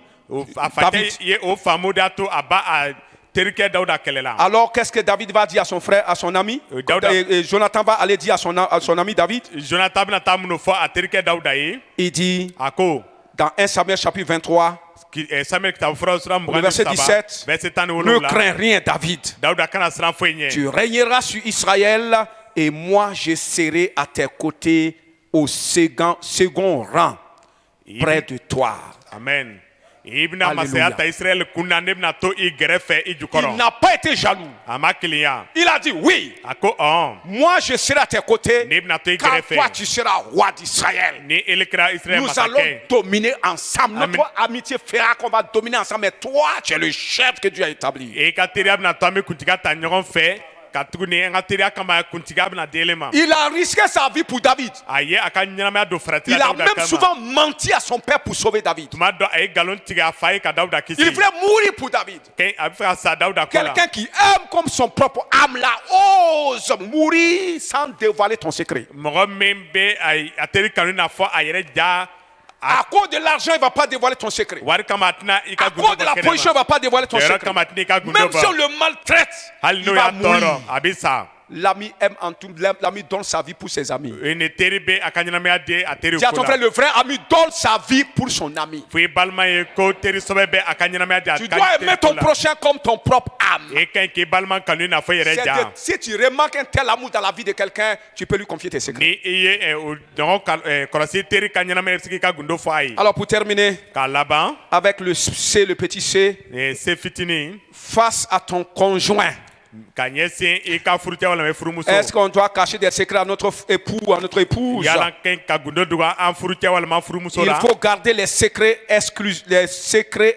Speaker 2: a
Speaker 1: David.
Speaker 2: facɛ ye o faamu de y'a to a ba a terikɛ dawuda kɛlɛ la
Speaker 1: Alors, qu'est-ce que David va dire à son frère, à son ami?
Speaker 2: Daouda.
Speaker 1: Et Jonathan va aller dire à son ami David.
Speaker 2: jonathan bɛna taa minnu fɔ a terikɛ dawuda ye
Speaker 1: Il dit
Speaker 2: a ko
Speaker 1: dans 1 Samuel chapitre 23,
Speaker 2: samuel kitabu fɔlɔ sura
Speaker 1: le
Speaker 2: mugan ni
Speaker 1: verset
Speaker 2: saba
Speaker 1: 17,
Speaker 2: verset tan ni
Speaker 1: ne
Speaker 2: wolonwula
Speaker 1: crains rien, David.
Speaker 2: dawuda kana siran foyi ɲɛ
Speaker 1: Tu régneras sur Israël et moi je serai à tes côtés au second rang près de toi.
Speaker 2: amen i bɛna
Speaker 1: Alléluia.
Speaker 2: masaya ta israɛl kun na ne bɛna to i gɛrɛfɛ i
Speaker 1: Il
Speaker 2: jukɔrɔ
Speaker 1: n'a pas été jaloux.
Speaker 2: a ma kelenya
Speaker 1: Il a dit oui,
Speaker 2: a ko
Speaker 1: moi je serai à tes côtés
Speaker 2: ne bɛna to i
Speaker 1: quand
Speaker 2: gɛrɛfɛ
Speaker 1: toi tu seras roi d'Israël.
Speaker 2: ni ele kɛra israɛl
Speaker 1: Nous allons
Speaker 2: masakɛ
Speaker 1: dominer ensemble.
Speaker 2: Amen.
Speaker 1: Notre amitié fera qu'on va dominer ensemble. Mais toi, tu es le chef que Dieu a établi.
Speaker 2: i ka teriya bɛna to an bɛ kuntigiya ta ɲɔgɔn fɛ ka tuguni an ka teriya kama kuntigiya bɛna di ele ma
Speaker 1: Il a risqué sa vie pour David.
Speaker 2: a ye a ka ɲɛnamaya don farati
Speaker 1: Il
Speaker 2: la
Speaker 1: a
Speaker 2: dawuda
Speaker 1: même
Speaker 2: kama
Speaker 1: souvent menti à son père pour sauver David.
Speaker 2: tuma dɔ a ye nkalon tigɛ a fa ye ka dawuda kisi
Speaker 1: Il voulait mourir pour David.
Speaker 2: a bɛ fɛ ka sa dawuda ko la
Speaker 1: Quelqu'un qui aime comme son propre âme là ose mourir sans dévoiler ton secret.
Speaker 2: mɔgɔ min bɛ a teri kanu n'a fɔ a yɛrɛ ja
Speaker 1: À cause de l'argent, il ne va pas dévoiler ton secret.
Speaker 2: wari kama a tɛna i ka
Speaker 1: À
Speaker 2: gundo
Speaker 1: cause de la
Speaker 2: bɔ
Speaker 1: position, il ne
Speaker 2: kɛnɛ
Speaker 1: va pas dévoiler ton
Speaker 2: ma jɔyɔrɔ
Speaker 1: secret.
Speaker 2: kama a tɛna i ka gundo
Speaker 1: Même si on
Speaker 2: bɔ
Speaker 1: le maltraite,
Speaker 2: hali
Speaker 1: il
Speaker 2: n'o
Speaker 1: va
Speaker 2: y'a
Speaker 1: mourir.
Speaker 2: tɔɔrɔ a bɛ sa
Speaker 1: L'ami aime en tout, l'ami donne sa vie pour ses amis.
Speaker 2: ni teri bɛ a ka ɲɛnamaya di a teri
Speaker 1: Dis à
Speaker 2: ko
Speaker 1: ton frère,
Speaker 2: la
Speaker 1: le vrai ami donne sa vie pour son ami.
Speaker 2: fo i balima ye ko teri sɛbɛ bɛ a ka ɲɛnamaya di a
Speaker 1: Tu
Speaker 2: ka
Speaker 1: dois aimer
Speaker 2: teri ko
Speaker 1: ton
Speaker 2: la
Speaker 1: prochain comme ton propre âme.
Speaker 2: e ka ɲi k'i balima kanu i n'a fɔ i yɛrɛ ja
Speaker 1: Si tu remarques un tel amour dans la vie de quelqu'un, tu peux lui confier tes secrets.
Speaker 2: ni i ye o ɲɔgɔn kɔlɔsi teri ka ɲɛnamaya sigi i ka gundo fɔ a ye
Speaker 1: Alors pour terminer,
Speaker 2: k'a laban
Speaker 1: avec le C, le petit C,
Speaker 2: se fitinin
Speaker 1: face à ton conjoint,
Speaker 2: ka ɲɛsin i ka furucɛ walima i furumuso
Speaker 1: est-ce qu'on doit cacher des secrets à notre époux ou à notre épouse?
Speaker 2: yala ka ɲi ka gundo dogo an furucɛ walima an furumuso
Speaker 1: Il
Speaker 2: la
Speaker 1: faut garder les secrets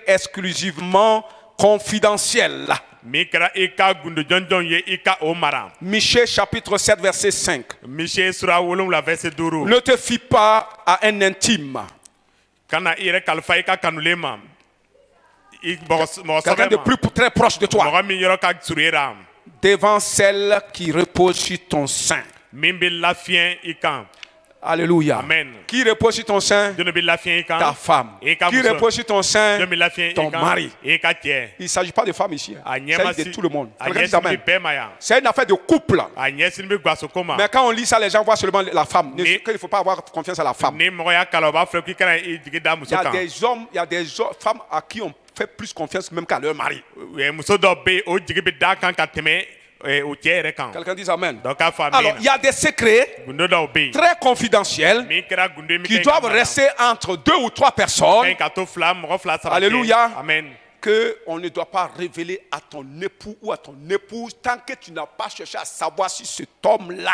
Speaker 1: exclusivement confidentiels.
Speaker 2: min kɛra i ka gundo jɔnjɔn ye i ka o mara
Speaker 1: Michée chapitre 7 verset 5.
Speaker 2: misɛ sura 7 verset 5
Speaker 1: Ne te fie pas à un intime.
Speaker 2: kana i yɛrɛ kalifa i ka kanulen ma i mɔgɔ
Speaker 1: Quelqu'un de
Speaker 2: sɛbɛ
Speaker 1: plus très proche de
Speaker 2: ma
Speaker 1: toi.
Speaker 2: mɔgɔ min yɔrɔ ka surun e la
Speaker 1: Devant celle qui repose sur ton sein.
Speaker 2: min bɛ lafiɲɛ i kan
Speaker 1: Alléluia.
Speaker 2: Amen.
Speaker 1: Qui repose sur ton sein?
Speaker 2: jɔnni bɛ lafiɲɛ i kan
Speaker 1: Ta femme.
Speaker 2: i ka
Speaker 1: Qui
Speaker 2: muso
Speaker 1: repose sur ton sein?
Speaker 2: jɔnni bɛ lafiɲɛ
Speaker 1: Ton
Speaker 2: i kan
Speaker 1: mari.
Speaker 2: i ka cɛ
Speaker 1: Il ne s'agit pas de femmes ici.
Speaker 2: a
Speaker 1: Il
Speaker 2: ɲɛma
Speaker 1: s'agit de tout le monde.
Speaker 2: a
Speaker 1: Quelqu'un dit
Speaker 2: ɲɛsin
Speaker 1: amen.
Speaker 2: bɛ bɛɛ ma yan
Speaker 1: C'est une affaire de couple.
Speaker 2: a ɲɛsin bɛ guwaso ko ma
Speaker 1: Mais quand on lit ça, les gens voient seulement la femme.
Speaker 2: Mais-
Speaker 1: Il ne faut pas avoir confiance à la femme.
Speaker 2: ni mɔgɔ y'a kalan o b'a fɔ k'i kana i jigi da
Speaker 1: Il
Speaker 2: muso
Speaker 1: y a
Speaker 2: kan
Speaker 1: des hommes, il y a des femmes à qui on fait plus confiance même qu'à leur mari.
Speaker 2: muso dɔ bɛ yen o jigi bɛ da kan ka tɛmɛ o cɛ yɛrɛ kan
Speaker 1: Quelqu'un dit Amen.
Speaker 2: dɔ k'a fɔ
Speaker 1: Alors, il y a des secrets
Speaker 2: gundo dɔw bɛ yen
Speaker 1: très confidentiels
Speaker 2: min kɛra gundo ye min
Speaker 1: qui
Speaker 2: ka ɲi ka
Speaker 1: doivent
Speaker 2: mara.
Speaker 1: rester entre 2 ou 3
Speaker 2: Ka
Speaker 1: personnes
Speaker 2: ɲi ka to mɔgɔ fila saba cɛ.
Speaker 1: Alléluia.
Speaker 2: Amen.
Speaker 1: qu'on ne doit pas révéler à ton époux ou à ton épouse tant que tu n'as pas cherché à savoir si cet homme-là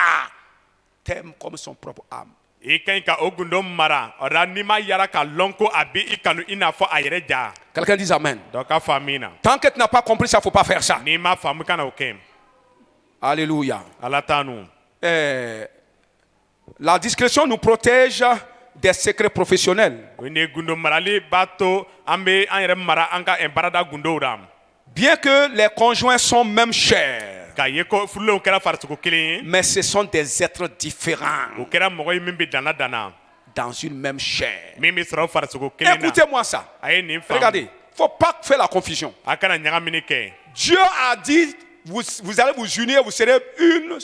Speaker 1: t'aime comme son propre âme.
Speaker 2: I ka ɲi ka o gundo mara o la n'i ma yala ka lɔn ko a bɛ i kanu i n'a fɔ a yɛrɛ ja.
Speaker 1: Quelqu'un dit Amen.
Speaker 2: dɔ k'a fɔ min na.
Speaker 1: Tant que tu n'as pas compris ça, il ne faut pas faire ça.
Speaker 2: n'i ma faamu kana o kɛ.
Speaker 1: Alléluia.
Speaker 2: ala t'a nu.
Speaker 1: La discrétion nous protège des secrets professionnels.
Speaker 2: o ni gundo marali b'a to an bɛ an yɛrɛ mara an ka baarada gundow la.
Speaker 1: Bien que les conjoints sont même chers,
Speaker 2: Ka ye ko furulenw kɛra farisogo kelen ye.
Speaker 1: mais ce sont des êtres différents
Speaker 2: o kɛra mɔgɔ ye min bɛ danna.
Speaker 1: dans une même chair.
Speaker 2: min bɛ sɔrɔ farisogo kelen na.
Speaker 1: Écoutez-moi ça.
Speaker 2: a ye nin faamu.
Speaker 1: Regardez, il ne faut pas faire la confusion.
Speaker 2: a kana ɲagamini kɛ.
Speaker 1: Dieu a dit, vous allez vous unir, vous serez une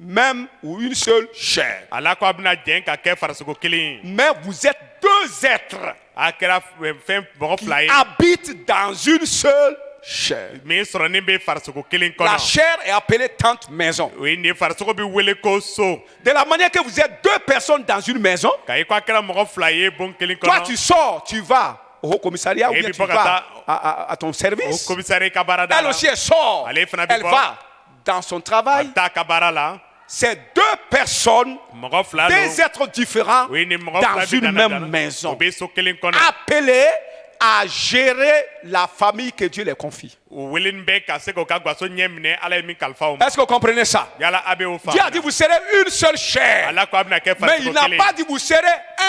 Speaker 1: même ou une seule chair.
Speaker 2: ala ko a bɛna jɛn ka kɛ farisogo kelen ye.
Speaker 1: Mais vous êtes deux êtres
Speaker 2: a kɛra fɛn mɔgɔ
Speaker 1: qui
Speaker 2: fila ye.
Speaker 1: habitent dans une seule chair.
Speaker 2: min sɔrɔnin bɛ farisogo kelen
Speaker 1: La
Speaker 2: kɔnɔ.
Speaker 1: chair est appelée tante maison.
Speaker 2: o ye nin farisogo bɛ wele ko so.
Speaker 1: De la manière que vous êtes deux personnes dans une maison,
Speaker 2: ka ye ko a kɛra mɔgɔ fila ye bon kelen
Speaker 1: toi tu
Speaker 2: kɔnɔ.
Speaker 1: sors, tu vas au haut commissariat ou
Speaker 2: Et
Speaker 1: bien
Speaker 2: puis
Speaker 1: tu
Speaker 2: pour
Speaker 1: vas
Speaker 2: que
Speaker 1: à ton
Speaker 2: o
Speaker 1: service.
Speaker 2: komisari ka baarada
Speaker 1: Elle
Speaker 2: la.
Speaker 1: aussi elle sort,
Speaker 2: Ale fana bɛ
Speaker 1: elle
Speaker 2: bɔ.
Speaker 1: va dans son
Speaker 2: a
Speaker 1: travail.
Speaker 2: taa ka baara la.
Speaker 1: C'est deux personnes,
Speaker 2: mɔgɔ fila
Speaker 1: des
Speaker 2: don.
Speaker 1: êtres différents
Speaker 2: o ye nin mɔgɔ
Speaker 1: dans
Speaker 2: fila bɛ
Speaker 1: une
Speaker 2: danna
Speaker 1: même
Speaker 2: danna.
Speaker 1: maison,
Speaker 2: o bɛ so kelen kɔnɔ.
Speaker 1: appelés à gérer la famille que Dieu les confie.
Speaker 2: o weleni bɛ ka se k'o ka gaso ɲɛ minɛ ala ye min kalifa o ma.
Speaker 1: Est-ce que vous comprenez ça?
Speaker 2: yala a bɛ o
Speaker 1: Dieu a dit
Speaker 2: faamu.
Speaker 1: vous serez une seule chair,
Speaker 2: ala ko a bɛna kɛ
Speaker 1: mais il
Speaker 2: farisogo
Speaker 1: n'a
Speaker 2: kelen.
Speaker 1: pas dit vous serez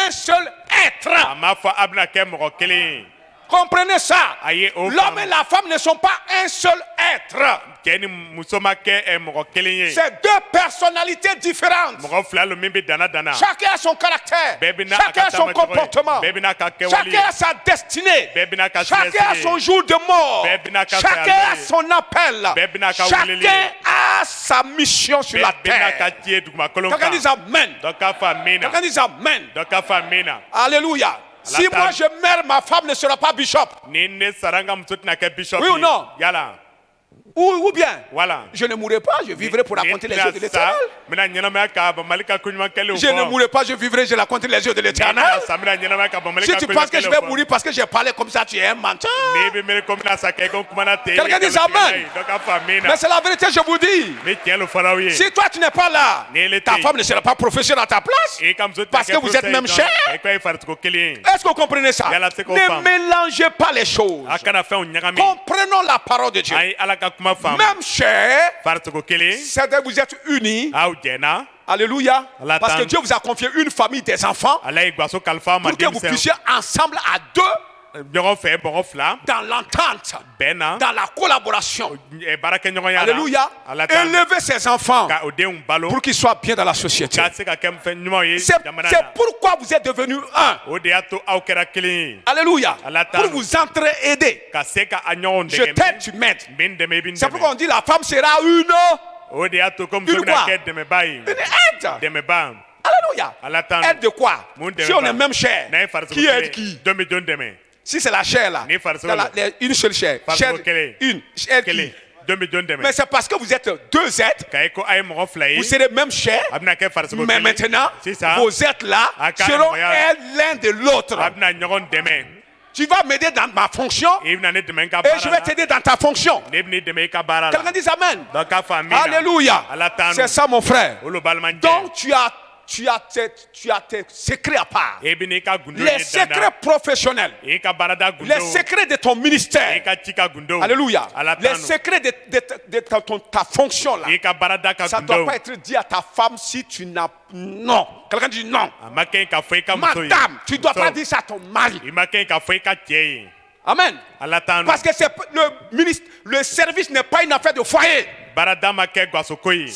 Speaker 1: un seul être.
Speaker 2: a ma fɔ a bɛna kɛ mɔgɔ kelen ye.
Speaker 1: Comprenez ça?
Speaker 2: Aïe, oh,
Speaker 1: L'homme
Speaker 2: femme.
Speaker 1: et la femme ne sont pas un seul être.
Speaker 2: cɛ ni muso ma kɛ mɔgɔ kelen ye.
Speaker 1: C'est deux personnalités différentes.
Speaker 2: mɔgɔ fila lo min bɛ danna.
Speaker 1: Chacun a son caractère.
Speaker 2: bɛɛ bɛ n'a
Speaker 1: Chacun
Speaker 2: ka
Speaker 1: a son
Speaker 2: taamacogo ye.
Speaker 1: comportement.
Speaker 2: bɛɛ bɛ n'a ka kɛwale ye.
Speaker 1: Chacun a sa destinée.
Speaker 2: bɛɛ bɛ n'a ka
Speaker 1: Chacun a
Speaker 2: siniɲɛsigi
Speaker 1: son
Speaker 2: ye.
Speaker 1: jour de mort.
Speaker 2: Bɛɛ bɛ n'a ka
Speaker 1: Chacun
Speaker 2: sayali
Speaker 1: a
Speaker 2: ye.
Speaker 1: son appel.
Speaker 2: Bɛɛ bɛ n'a ka weleli ye.
Speaker 1: Chacun a sa mission sur la
Speaker 2: bɛɛ bɛ n'a ka
Speaker 1: terre.
Speaker 2: ci ye dugumakolo
Speaker 1: Quelqu'un
Speaker 2: kan.
Speaker 1: dit Amen.
Speaker 2: dɔ k'a fɔ amina.
Speaker 1: Quelqu'un dit Amen.
Speaker 2: dɔ k'a fɔ amina.
Speaker 1: Alléluia. Si
Speaker 2: table.
Speaker 1: moi je meurs, ma femme ne sera pas bishop.
Speaker 2: ni ne sara n ka muso tɛna kɛ bishop
Speaker 1: Oui ou
Speaker 2: ye.
Speaker 1: non?
Speaker 2: yala
Speaker 1: Ou bien,
Speaker 2: wala.
Speaker 1: je ne mourrai pas, je vivrai pour raconter les yeux de l'Éternel.
Speaker 2: n bɛna ɲɛnamaya ka bɔ mali ka koɲuman kɛlenw
Speaker 1: Je ne mourrai pas, je vivrai, je raconte les yeux de l'Éternel.
Speaker 2: sa n bɛna ɲɛnamaya ka bɔ mali
Speaker 1: Si
Speaker 2: ka
Speaker 1: tu
Speaker 2: koɲuman
Speaker 1: penses que je vais
Speaker 2: kɛlenw fɔ.
Speaker 1: mourir parce que j'ai parlé comme ça, tu es un menteur.
Speaker 2: n'i bɛ miiri ko n bɛna sa kɛ ko n kumana ten.
Speaker 1: Quelqu'un dit amen.
Speaker 2: dɔ k'a fɔ amina.
Speaker 1: Mais c'est la vérité, je vous dis.
Speaker 2: ni tiɲɛ lo fɔra aw ye.
Speaker 1: Si toi tu n'es pas là,
Speaker 2: Ni ele
Speaker 1: ta
Speaker 2: te-
Speaker 1: femme ne sera pas professionnelle à ta place.
Speaker 2: i ka muso tɛna
Speaker 1: Parce
Speaker 2: kɛ
Speaker 1: que vous êtes
Speaker 2: professeur
Speaker 1: même
Speaker 2: ye
Speaker 1: cher.
Speaker 2: dɔn. i ka ye farisogo kelen ye.
Speaker 1: Est-ce que vous comprenez ça?
Speaker 2: Yala, c'est qu'on
Speaker 1: Ne
Speaker 2: femme.
Speaker 1: mélangez pas les choses.
Speaker 2: a kana fɛnw ɲagami.
Speaker 1: Comprenons la parole de Dieu.
Speaker 2: a ye ala ka kuma faamu.
Speaker 1: Même cher,
Speaker 2: farisogo kelen.
Speaker 1: c'est-à-dire que vous êtes unis.
Speaker 2: aw jɛna.
Speaker 1: Alléluia.
Speaker 2: Allah
Speaker 1: Parce que
Speaker 2: t'en-
Speaker 1: Dieu vous a confié une famille des enfants
Speaker 2: ala ye gwaso kalifa ma
Speaker 1: pour que vous
Speaker 2: denmisɛn.
Speaker 1: puissiez ensemble à deux
Speaker 2: ɲɔgɔn fɛ mɔgɔ fila.
Speaker 1: dans l'entente,
Speaker 2: bɛn na.
Speaker 1: dans la collaboration.
Speaker 2: baarakɛɲɔgɔnya la.
Speaker 1: Alléluia.
Speaker 2: ala t'an-
Speaker 1: Élever ses enfants
Speaker 2: ka o denw balo.
Speaker 1: pour qu'ils soient bien dans la société.
Speaker 2: ka se ka kɛ fɛn ɲumanw ye
Speaker 1: C'est
Speaker 2: jamana
Speaker 1: c'est
Speaker 2: na.
Speaker 1: pourquoi vous êtes devenus un.
Speaker 2: o de y'a to aw kɛra kelen ye.
Speaker 1: Alléluia.
Speaker 2: Allah t'en-
Speaker 1: Pour vous entraider.
Speaker 2: ka se ka a ɲɔgɔnw
Speaker 1: Je
Speaker 2: dɛmɛ.
Speaker 1: t'aide, tu m'aides.
Speaker 2: n bɛ n dɛmɛ i bɛ n
Speaker 1: C'est pourquoi on
Speaker 2: dɛmɛ.
Speaker 1: dit la femme sera une
Speaker 2: o de y'a to ko muso
Speaker 1: Une
Speaker 2: bɛna
Speaker 1: quoi?
Speaker 2: kɛ dɛmɛba ye.
Speaker 1: aide.
Speaker 2: dɛmɛba.
Speaker 1: Alléluia.
Speaker 2: Allah t'en-
Speaker 1: Aide de quoi?
Speaker 2: mun
Speaker 1: Si on
Speaker 2: dɛmɛba.
Speaker 1: est même cher,
Speaker 2: n'a ye farisogo
Speaker 1: qui aide
Speaker 2: kelen
Speaker 1: qui?
Speaker 2: jɔn bɛ jɔn dɛmɛ.
Speaker 1: Si c'est la chair là,
Speaker 2: Ni farisogo
Speaker 1: dans
Speaker 2: la.
Speaker 1: une seule chair,
Speaker 2: Farisogo
Speaker 1: chair
Speaker 2: kelen.
Speaker 1: une, aide
Speaker 2: kelen
Speaker 1: qui?
Speaker 2: jɔn bɛ jɔn dɛmɛ.
Speaker 1: Mais c'est parce que vous êtes deux êtres,
Speaker 2: ka ye ko a ye mɔgɔ fila ye.
Speaker 1: vous serez même chair,
Speaker 2: a bɛna kɛ farisogo
Speaker 1: mais
Speaker 2: kelen.
Speaker 1: maintenant,
Speaker 2: sisan
Speaker 1: vos êtres là
Speaker 2: A ka
Speaker 1: seront
Speaker 2: ɲɔgɔnya.
Speaker 1: l'un de l'autre.
Speaker 2: a bɛna ɲɔgɔn dɛmɛ.
Speaker 1: Tu vas m'aider dans ma fonction
Speaker 2: i bɛna ne dɛmɛ n ka
Speaker 1: et je
Speaker 2: baara
Speaker 1: vais
Speaker 2: la.
Speaker 1: t'aider dans ta fonction.
Speaker 2: ne bɛ ne dɛmɛ i ka baara la.
Speaker 1: Quelqu'un dit Amen.
Speaker 2: dɔ k'a fɔ amina.
Speaker 1: Alléluia.
Speaker 2: ala t'an
Speaker 1: C'est ça mon frère.
Speaker 2: olu balimajɛ.
Speaker 1: Donc tu as tes secrets à part.
Speaker 2: e bɛ n'i ka gundo
Speaker 1: Les
Speaker 2: ye
Speaker 1: secrets
Speaker 2: danna.
Speaker 1: professionnels.
Speaker 2: i ka baarada gundo.
Speaker 1: Les secrets de ton
Speaker 2: i
Speaker 1: ministère.
Speaker 2: ka ci ka gundo.
Speaker 1: Alléluia.
Speaker 2: ala
Speaker 1: Les
Speaker 2: t'an
Speaker 1: secrets de ta fonction là.
Speaker 2: i ka baarada ka
Speaker 1: Ça ne doit
Speaker 2: gundo.
Speaker 1: pas être dit à ta femme si tu n'as... Non. Quelqu'un dit non.
Speaker 2: a ma kɛ ɲi ka fɔ i ka muso ye.
Speaker 1: Madame, tu ne dois
Speaker 2: Muso.
Speaker 1: pas dire ça à ton mari.
Speaker 2: i ma kɛ ɲi ka fɔ i ka cɛ ye.
Speaker 1: Amen.
Speaker 2: ala t'an
Speaker 1: Parce que le service n'est pas une affaire de foyer.
Speaker 2: baarada ma kɛ gasoko ye.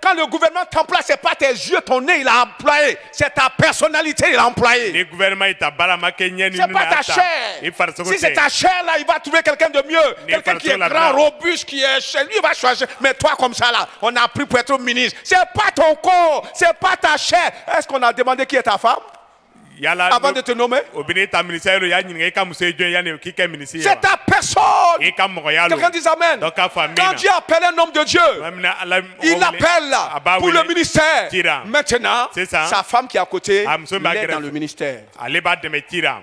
Speaker 1: Quand le gouvernement t'emploie, ce n'est pas tes yeux, ton nez, il a employé. C'est ta personnalité, il a employé.
Speaker 2: ni gouvernement yi ta baara ma kɛ ɲɛ ni
Speaker 1: C'est pas ta chair.
Speaker 2: i farisogo
Speaker 1: Si c'est
Speaker 2: tɛ.
Speaker 1: ta chair là, il va trouver quelqu'un de mieux. Quelqu'un qui est
Speaker 2: farceau
Speaker 1: grand,
Speaker 2: là-dedans.
Speaker 1: robuste, qui est chez lui, il va choisir. Mais toi, comme ça là, on a pris pour être ministre. C'est pas ton corps, c'est pas ta chair. Est-ce qu'on a demandé qui est ta femme?
Speaker 2: yala
Speaker 1: avant de te nommer.
Speaker 2: obine ta ministère lo ya nyinga ka muso ejo ya ne kike ministère
Speaker 1: C'est ta personne.
Speaker 2: e ka mo ya lo
Speaker 1: Quelqu'un dit Amen.
Speaker 2: donc ka famille
Speaker 1: Quand Dieu appelle un homme de Dieu, il l'appelle pour le ministère. Maintenant,
Speaker 2: C'est ça.
Speaker 1: sa femme qui est à côté,
Speaker 2: Ah,
Speaker 1: il
Speaker 2: monsieur
Speaker 1: est
Speaker 2: Magreth.
Speaker 1: dans le ministère.
Speaker 2: ale ba de me tira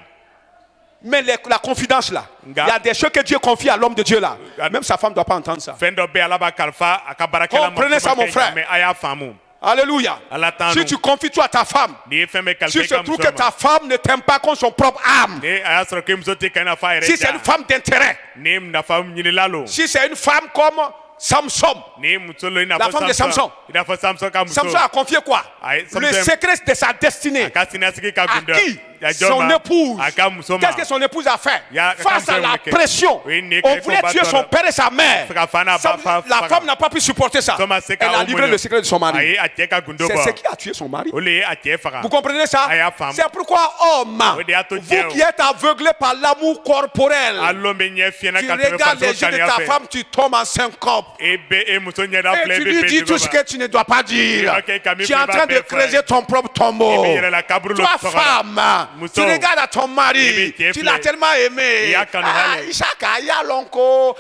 Speaker 1: Mais la confidence là, il y a des choses que Dieu confie à l'homme de Dieu là. Même sa femme ne doit pas entendre ça.
Speaker 2: fendo be ala ba kalfa akabarakela
Speaker 1: Comprenez ça, mon frère.
Speaker 2: mais aya famu
Speaker 1: Alléluia.
Speaker 2: Alatano.
Speaker 1: Si tu confies toi à ta femme,
Speaker 2: ni femme
Speaker 1: si
Speaker 2: kalfa
Speaker 1: tu trouves que ta femme ne t'aime pas comme son propre âme,
Speaker 2: ni aya soro ke mzo te kana fa
Speaker 1: si c'est une femme d'intérêt,
Speaker 2: ni na fam nyini lalo
Speaker 1: si c'est une femme comme Samson,
Speaker 2: ni mutolo ina
Speaker 1: la femme de Samson.
Speaker 2: ina fa Samson ka muso
Speaker 1: Samson a confié quoi?
Speaker 2: Aïe,
Speaker 1: Le
Speaker 2: Samson-
Speaker 1: secret de sa destinée.
Speaker 2: akasina siki ka
Speaker 1: À
Speaker 2: gunda
Speaker 1: qui? Son épouse.
Speaker 2: aka musoma
Speaker 1: Qu'est-ce que son épouse a fait?
Speaker 2: Ya-
Speaker 1: Face à la pression,
Speaker 2: Oui, ni-
Speaker 1: on
Speaker 2: ni-
Speaker 1: voulait tuer son père et sa mère.
Speaker 2: Fana
Speaker 1: Samson-
Speaker 2: ba-
Speaker 1: La
Speaker 2: fa-
Speaker 1: femme n'a pas pu supporter ça.
Speaker 2: Soma seka
Speaker 1: Elle a livré
Speaker 2: omono.
Speaker 1: le secret de son mari.
Speaker 2: Aïe, ateka gundo
Speaker 1: C'est
Speaker 2: ba
Speaker 1: ce qui a tué son mari.
Speaker 2: ole ateka
Speaker 1: Vous comprenez ça?
Speaker 2: Aïe, femme.
Speaker 1: C'est pourquoi, homme,
Speaker 2: Oui, des atos
Speaker 1: vous
Speaker 2: Dieu.
Speaker 1: qui êtes aveuglés par l'amour corporel,
Speaker 2: allo me nye fiena
Speaker 1: tu
Speaker 2: ka tebe
Speaker 1: regardes les
Speaker 2: faso
Speaker 1: yeux de
Speaker 2: kanya
Speaker 1: ta
Speaker 2: fe
Speaker 1: femme, tu tombes en syncope.
Speaker 2: ebe e muso nye da
Speaker 1: Et
Speaker 2: fle
Speaker 1: tu
Speaker 2: be
Speaker 1: lui
Speaker 2: be
Speaker 1: dis tout ce que tu ne dois pas dire.
Speaker 2: Ok, Camille,
Speaker 1: Tu es en
Speaker 2: fais
Speaker 1: train
Speaker 2: pas
Speaker 1: de
Speaker 2: faire,
Speaker 1: creuser
Speaker 2: frère.
Speaker 1: ton propre tombeau.
Speaker 2: Et bien, la cabroule
Speaker 1: Toi,
Speaker 2: le fera.
Speaker 1: femme,
Speaker 2: Mousso.
Speaker 1: tu regardes à ton
Speaker 2: Et
Speaker 1: mari.
Speaker 2: bien, tu es
Speaker 1: Tu l'as
Speaker 2: fleur.
Speaker 1: tellement aimé.
Speaker 2: Il y a qu'un hale.
Speaker 1: Isaka, il y a l'onco.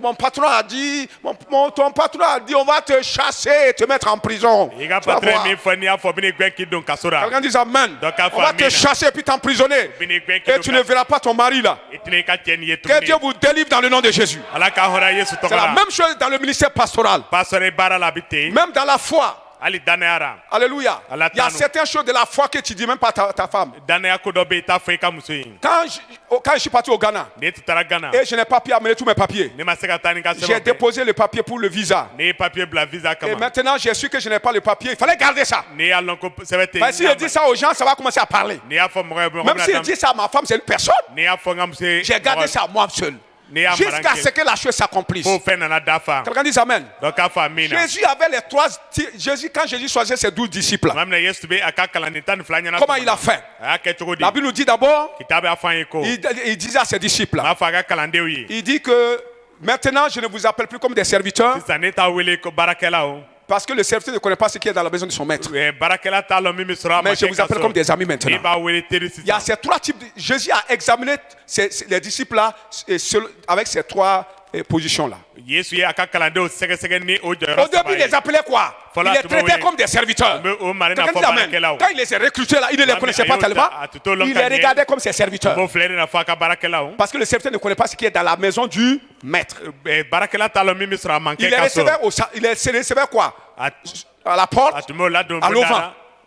Speaker 1: Mon patron a dit, ton patron a dit, on va te chasser et te mettre en prison.
Speaker 2: i ga
Speaker 1: Tu vas
Speaker 2: patre
Speaker 1: voir.
Speaker 2: mi fani a fo bini gwen ki don kasora
Speaker 1: Quelqu'un dit Amen.
Speaker 2: Donc, à
Speaker 1: On va te
Speaker 2: famine.
Speaker 1: chasser et puis t'emprisonner.
Speaker 2: bini gwen ki
Speaker 1: Et tu ne verras pas ton mari là.
Speaker 2: itine ka tieni
Speaker 1: Que
Speaker 2: yetu
Speaker 1: Dieu vous délivre dans le nom de Jésus.
Speaker 2: ala ka hora yesu to
Speaker 1: C'est la
Speaker 2: kala
Speaker 1: même chose dans le ministère pastoral.
Speaker 2: pasore bara la bite
Speaker 1: Même dans la foi.
Speaker 2: ali danayara
Speaker 1: Alléluia.
Speaker 2: Allah
Speaker 1: Il y a
Speaker 2: tano.
Speaker 1: certaines choses de la foi que tu dis même pas à ta femme.
Speaker 2: danaya ko do be ta fe ka muso yin
Speaker 1: Quand je suis parti au Ghana
Speaker 2: ne tutara gana
Speaker 1: et je n'ai pas pu amener tous mes papiers,
Speaker 2: ne ma se ka tani ka
Speaker 1: j'ai
Speaker 2: sebo
Speaker 1: déposé le papier pour le visa.
Speaker 2: ne papier bla visa
Speaker 1: Et
Speaker 2: kama
Speaker 1: maintenant, j'ai su que je n'ai pas le papier. Il fallait garder ça.
Speaker 2: ne ya lon ko sebete
Speaker 1: Parce que si je dis ça aux gens, ça va commencer à parler.
Speaker 2: ne ya fo mo
Speaker 1: Même si je dis ça à ma femme, c'est une personne.
Speaker 2: ne ya fo ngam se
Speaker 1: J'ai gardé ça moi seul. Jusqu'à ce que la chose s'accomplisse.
Speaker 2: fo fe nana dafa
Speaker 1: Quelqu'un dit Amen.
Speaker 2: donc ka fa mina
Speaker 1: Jésus avait les trois. Quand Jésus choisit ses 12 disciples,
Speaker 2: mamna yesu be aka kala ni tan flanya na
Speaker 1: comment il a fait?
Speaker 2: aka chogodi
Speaker 1: La Bible nous dit d'abord,
Speaker 2: kitabe afan ko
Speaker 1: il disait à ses disciples,
Speaker 2: ma fa aka kala ndeu yi
Speaker 1: il dit que maintenant je ne vous appelle plus comme des serviteurs,
Speaker 2: sisan ne ta wele ko barakela o
Speaker 1: parce que le serviteur ne connaît pas ce qui est dans la maison de son maître.
Speaker 2: barakela ta lo mimi sura
Speaker 1: Mais je vous appelle comme des amis
Speaker 2: ni
Speaker 1: maintenant.
Speaker 2: ba wele teri
Speaker 1: Il y a
Speaker 2: sisan
Speaker 1: ces trois types. Jésus a examiné les disciples là avec ces trois positions là.
Speaker 2: yesu ye aka kala ndeu sege sege ni o
Speaker 1: Au
Speaker 2: joro
Speaker 1: début, il les appelait quoi? Il
Speaker 2: Voilà,
Speaker 1: les
Speaker 2: tout le monde,
Speaker 1: traitait
Speaker 2: oui.
Speaker 1: comme des serviteurs.
Speaker 2: o mari na
Speaker 1: Quelqu'un
Speaker 2: fo
Speaker 1: dit Amen.
Speaker 2: barakela o
Speaker 1: Quand il les a recrutés là, il ne les
Speaker 2: Amen.
Speaker 1: connaissait pas
Speaker 2: Ayo,
Speaker 1: tellement.
Speaker 2: tout le
Speaker 1: Il les
Speaker 2: longtemps,
Speaker 1: regardait comme ses serviteurs.
Speaker 2: bo flere na fa ka barakela o
Speaker 1: Parce que le serviteur ne connaît pas ce qui est dans la maison du maître.
Speaker 2: barakela ta lo mimi sura manke
Speaker 1: Il les
Speaker 2: ka so
Speaker 1: recevait quoi? À la porte,
Speaker 2: atumo la don
Speaker 1: à l'auvent.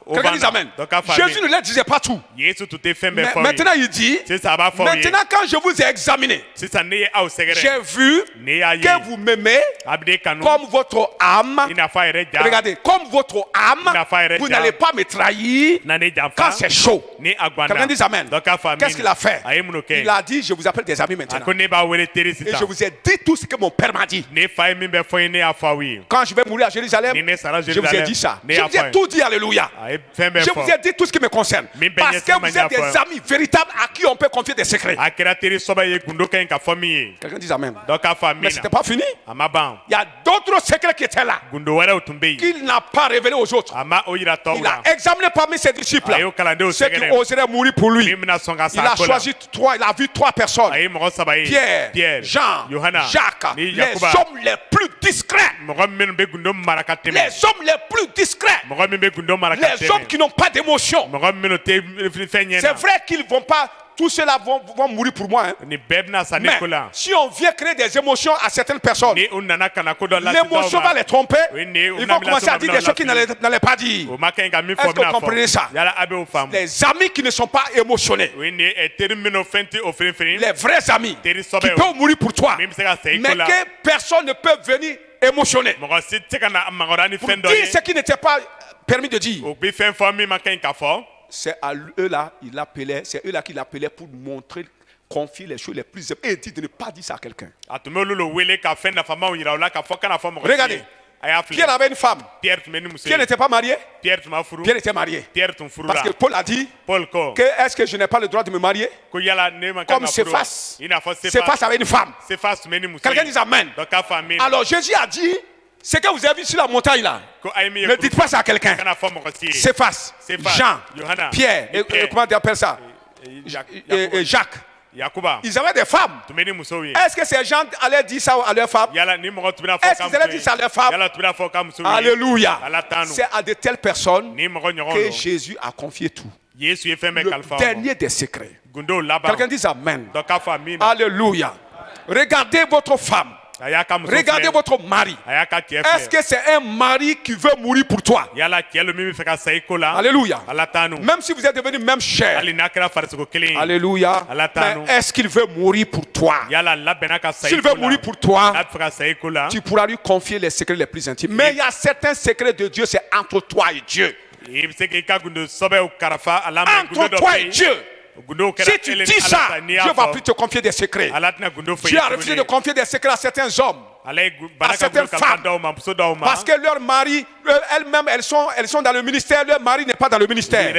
Speaker 1: Quelqu'un dit Amen.
Speaker 2: donc ka fa
Speaker 1: Jésus ne leur disait pas tout.
Speaker 2: yesu tout est fait
Speaker 1: Mais
Speaker 2: mais
Speaker 1: maintenant, il dit,
Speaker 2: c'est ça va fo
Speaker 1: maintenant quand je vous ai examiné,
Speaker 2: sisan ne ye aw segere
Speaker 1: j'ai vu
Speaker 2: ne ya ye
Speaker 1: que vous m'aimez
Speaker 2: abde kanu
Speaker 1: comme votre âme.
Speaker 2: ina fa yere ja
Speaker 1: Regardez, comme votre âme, vous n'allez pas me trahir
Speaker 2: na ne
Speaker 1: quand
Speaker 2: jamfa
Speaker 1: c'est chaud.
Speaker 2: ni agwanda
Speaker 1: Quelqu'un dit Amen.
Speaker 2: donc ka fa
Speaker 1: Qu'est-ce qu'il a fait?
Speaker 2: ayi munoke
Speaker 1: Il a dit, je vous appelle des amis maintenant.
Speaker 2: ko ne ba wele teri
Speaker 1: Et
Speaker 2: sisan
Speaker 1: je vous ai dit tout ce que mon père m'a dit.
Speaker 2: ne fa min be fo ne afa wi
Speaker 1: Quand je vais mourir à Jérusalem,
Speaker 2: ni ne sara
Speaker 1: je vous ai
Speaker 2: Jérusalem
Speaker 1: dit ça.
Speaker 2: ne
Speaker 1: Je vous ai tout dit, alléluia.
Speaker 2: ayi fɛn bɛ
Speaker 1: Je
Speaker 2: fɔ
Speaker 1: vous ai dit tout ce qui me concerne.
Speaker 2: Min bɛ
Speaker 1: Parce que
Speaker 2: ɲɛsin
Speaker 1: vous
Speaker 2: ma
Speaker 1: êtes des
Speaker 2: ɲɛfɔ.
Speaker 1: amis véritables à qui on peut confier des secrets.
Speaker 2: a kɛra teri sɔbɛ ye gundo ka ɲi ka fɔ min ye
Speaker 1: Quelqu'un dit Amen.
Speaker 2: dɔ k'a fɔ a
Speaker 1: Mais
Speaker 2: min
Speaker 1: ce
Speaker 2: na
Speaker 1: n'était pas fini.
Speaker 2: a ma ban
Speaker 1: Il y a d'autres secrets qui étaient là,
Speaker 2: gundo wɛrɛw tun bɛ yen
Speaker 1: qu'il n'a pas révélés aux autres.
Speaker 2: a ma o yira tɔw
Speaker 1: Il
Speaker 2: la
Speaker 1: a examiné parmi ses disciples
Speaker 2: a y'o kalandenw
Speaker 1: ceux qui
Speaker 2: sɛgɛrɛ
Speaker 1: oseraient mourir pour lui.
Speaker 2: min bɛna sɔn ka
Speaker 1: Il
Speaker 2: sa
Speaker 1: a
Speaker 2: ko la
Speaker 1: choisi trois, il a vu trois personnes.
Speaker 2: a ye mɔgɔ saba ye
Speaker 1: Pierre, Jean,
Speaker 2: Yohana
Speaker 1: Jacques,
Speaker 2: ni
Speaker 1: les
Speaker 2: Yakuba
Speaker 1: hommes les plus discrets.
Speaker 2: mɔgɔ minnu bɛ gundo mara ka tɛmɛ
Speaker 1: Les hommes les plus discrets.
Speaker 2: mɔgɔ min bɛ gundo mara ka
Speaker 1: Les hommes
Speaker 2: tɛmɛ
Speaker 1: qui n'ont pas d'émotion.
Speaker 2: mɔgɔ minnu tɛ fɛn ɲɛ
Speaker 1: C'est
Speaker 2: na
Speaker 1: vrai qu'ils vont pas, tous ceux-là vont mourir pour moi. Hein.
Speaker 2: ni bɛɛ bɛna sa ne
Speaker 1: Mais
Speaker 2: ko la
Speaker 1: si on vient créer des émotions à certaines personnes,
Speaker 2: ni u nana kana ko dɔ lase
Speaker 1: l'émotion
Speaker 2: dɔw
Speaker 1: va
Speaker 2: ma
Speaker 1: les tromper.
Speaker 2: Oui, ni-
Speaker 1: Ils vont commencer à dire des choses qu'ils n'allaient pas dire.
Speaker 2: o ma ka ɲi ka min
Speaker 1: Est-ce
Speaker 2: fɔ
Speaker 1: que vous
Speaker 2: bɛna
Speaker 1: comprenez ça?
Speaker 2: fɔ yala a b'o faamu
Speaker 1: Les amis qui ne sont pas émotionnés,
Speaker 2: o ye nin ye teri minnu fɛn tɛ o firinfirin
Speaker 1: les vrais amis
Speaker 2: teri
Speaker 1: qui
Speaker 2: sɔbɛ
Speaker 1: peuvent mourir pour toi,
Speaker 2: min bɛ se ka sa i
Speaker 1: mais
Speaker 2: ko la
Speaker 1: que personne ne peut venir émotionner.
Speaker 2: mɔgɔ si tɛ se ka na magɔra ni
Speaker 1: Pour
Speaker 2: fɛn dɔ
Speaker 1: dire
Speaker 2: ye
Speaker 1: ce qui n'était pas permis de dire.
Speaker 2: o bɛ fɛn fɔ min ma ka ɲi ka fɔ
Speaker 1: C'est à eux là, il l'appelait, c'est eux là qui l'appelaient pour montrer, confier les choses les plus importantes. Et il dit de ne pas dire ça à quelqu'un.
Speaker 2: a tun bɛ olu le wele ka fɛn nafamaw yira o la ka fɔ kana fɔ mɔgɔ si
Speaker 1: Regardez.
Speaker 2: ye a y'a
Speaker 1: Pierre
Speaker 2: filɛ
Speaker 1: avait une femme.
Speaker 2: Pierre tun bɛ ni muso
Speaker 1: Pierre
Speaker 2: ye
Speaker 1: n'était pas marié.
Speaker 2: Pierre tun ma furu
Speaker 1: Pierre était marié.
Speaker 2: Pierre tun furu
Speaker 1: Parce
Speaker 2: la
Speaker 1: que Paul a dit
Speaker 2: Paul ko
Speaker 1: que est-ce que je n'ai pas le droit de me marier
Speaker 2: ko yala ne ma kan
Speaker 1: comme
Speaker 2: ka furu
Speaker 1: Céphas.
Speaker 2: i n'a fɔ
Speaker 1: Céphas avait une femme.
Speaker 2: Céphas tun bɛ ni muso
Speaker 1: Quelqu'un
Speaker 2: ye
Speaker 1: dit Amen.
Speaker 2: dɔ k'a fɔ amin
Speaker 1: Alors Jésus a dit, Ce que vous avez vu sur la montagne là,
Speaker 2: ko ay mi
Speaker 1: ne dites pas ça à quelqu'un.
Speaker 2: kana fo mo ko si
Speaker 1: Cephas,
Speaker 2: Cephas,
Speaker 1: Jean,
Speaker 2: Johanna,
Speaker 1: Pierre, et
Speaker 2: Pierre.
Speaker 1: comment tu appelles ça? Et Jacques.
Speaker 2: Yakuba
Speaker 1: Ils avaient des femmes.
Speaker 2: tumeni muso wi
Speaker 1: Est-ce que ces gens allaient dire ça à leurs femmes?
Speaker 2: yala ni mo ko tumina fo
Speaker 1: Est-ce
Speaker 2: kam
Speaker 1: qu'ils allaient dire ça à leurs femmes?
Speaker 2: yala tumina fo kam muso wi
Speaker 1: Alléluia.
Speaker 2: ala tanu
Speaker 1: C'est à de telles personnes
Speaker 2: ni mo ko nyogo
Speaker 1: que Jésus a confié tout.
Speaker 2: Yesu ye feme
Speaker 1: Le
Speaker 2: kalfa
Speaker 1: dernier des secrets.
Speaker 2: gundo laba
Speaker 1: Quelqu'un dit Amen.
Speaker 2: do ka fa mina
Speaker 1: Alléluia. Regardez votre femme.
Speaker 2: ayaka muso
Speaker 1: Regardez votre mari.
Speaker 2: ayaka tie
Speaker 1: Est-ce que c'est un mari qui veut mourir pour toi?
Speaker 2: yala tielo mimi fe ka sai kola
Speaker 1: Alléluia.
Speaker 2: ala tanu
Speaker 1: Même si vous êtes devenu même cher.
Speaker 2: ali nakra farso ko kelen
Speaker 1: Alléluia.
Speaker 2: Alatano.
Speaker 1: Mais est-ce qu'il veut mourir pour toi?
Speaker 2: yala labena ka sai
Speaker 1: S'il veut mourir pour toi,
Speaker 2: afra sai kola
Speaker 1: tu pourras lui confier les secrets les plus intimes. Mais il y a certains secrets de Dieu, c'est entre toi et Dieu.
Speaker 2: il se ke ka gundo sobe o karafa ala me
Speaker 1: Entre
Speaker 2: gundo do
Speaker 1: toi et Dieu.
Speaker 2: gundo kera
Speaker 1: Si tu dis ça, Dieu va plus te confier des secrets.
Speaker 2: alatna gundo fe
Speaker 1: Dieu a refusé de confier des secrets à certains hommes. À certaines femmes. Parce que leurs maris, elles-mêmes, elles sont dans le ministère. Leur mari n'est pas dans le ministère.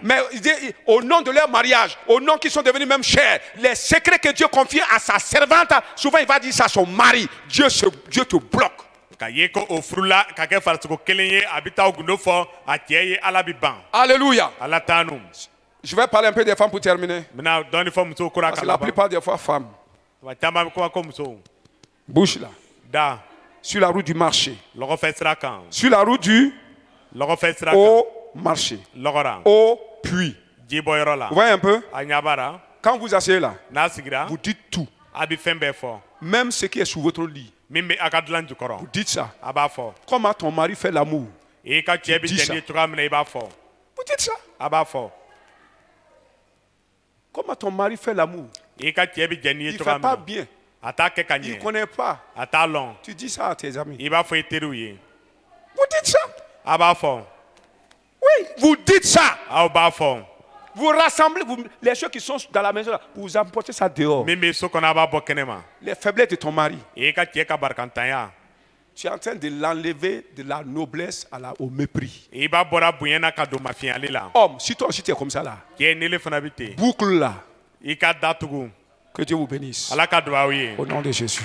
Speaker 1: Mais il dit, au nom de leur mariage, au nom qu'ils sont devenus même chers, les secrets que Dieu confie à sa servante, souvent il va dire ça à son mari. Dieu te bloque. Alléluia. Je vais parler un peu des femmes pour terminer. Parce que la plupart des fois, femmes. Bouge là. Sur la route du marché. Sur la route du au marché. Au puits. Vous voyez un peu? Quand vous asseyez là, vous dites tout. Même ce qui est sous votre lit. Vous dites ça. Comment ton mari fait l'amour? Vous dites ça. Vous dites ça. Comment ton mari fait l'amour? Il ne fait pas bien. Il ne connaît pas. Tu dis ça à tes amis. Vous dites ça. Oui, vous dites ça. Vous rassemblez les choses qui sont dans la maison, là, vous emportez ça dehors. Les faiblesses de ton mari. Tu es en train de l'enlever de la noblesse au mépris. Homme, si toi aussi tu es comme ça là, boucle là. Que Dieu vous bénisse. Au nom de Jésus.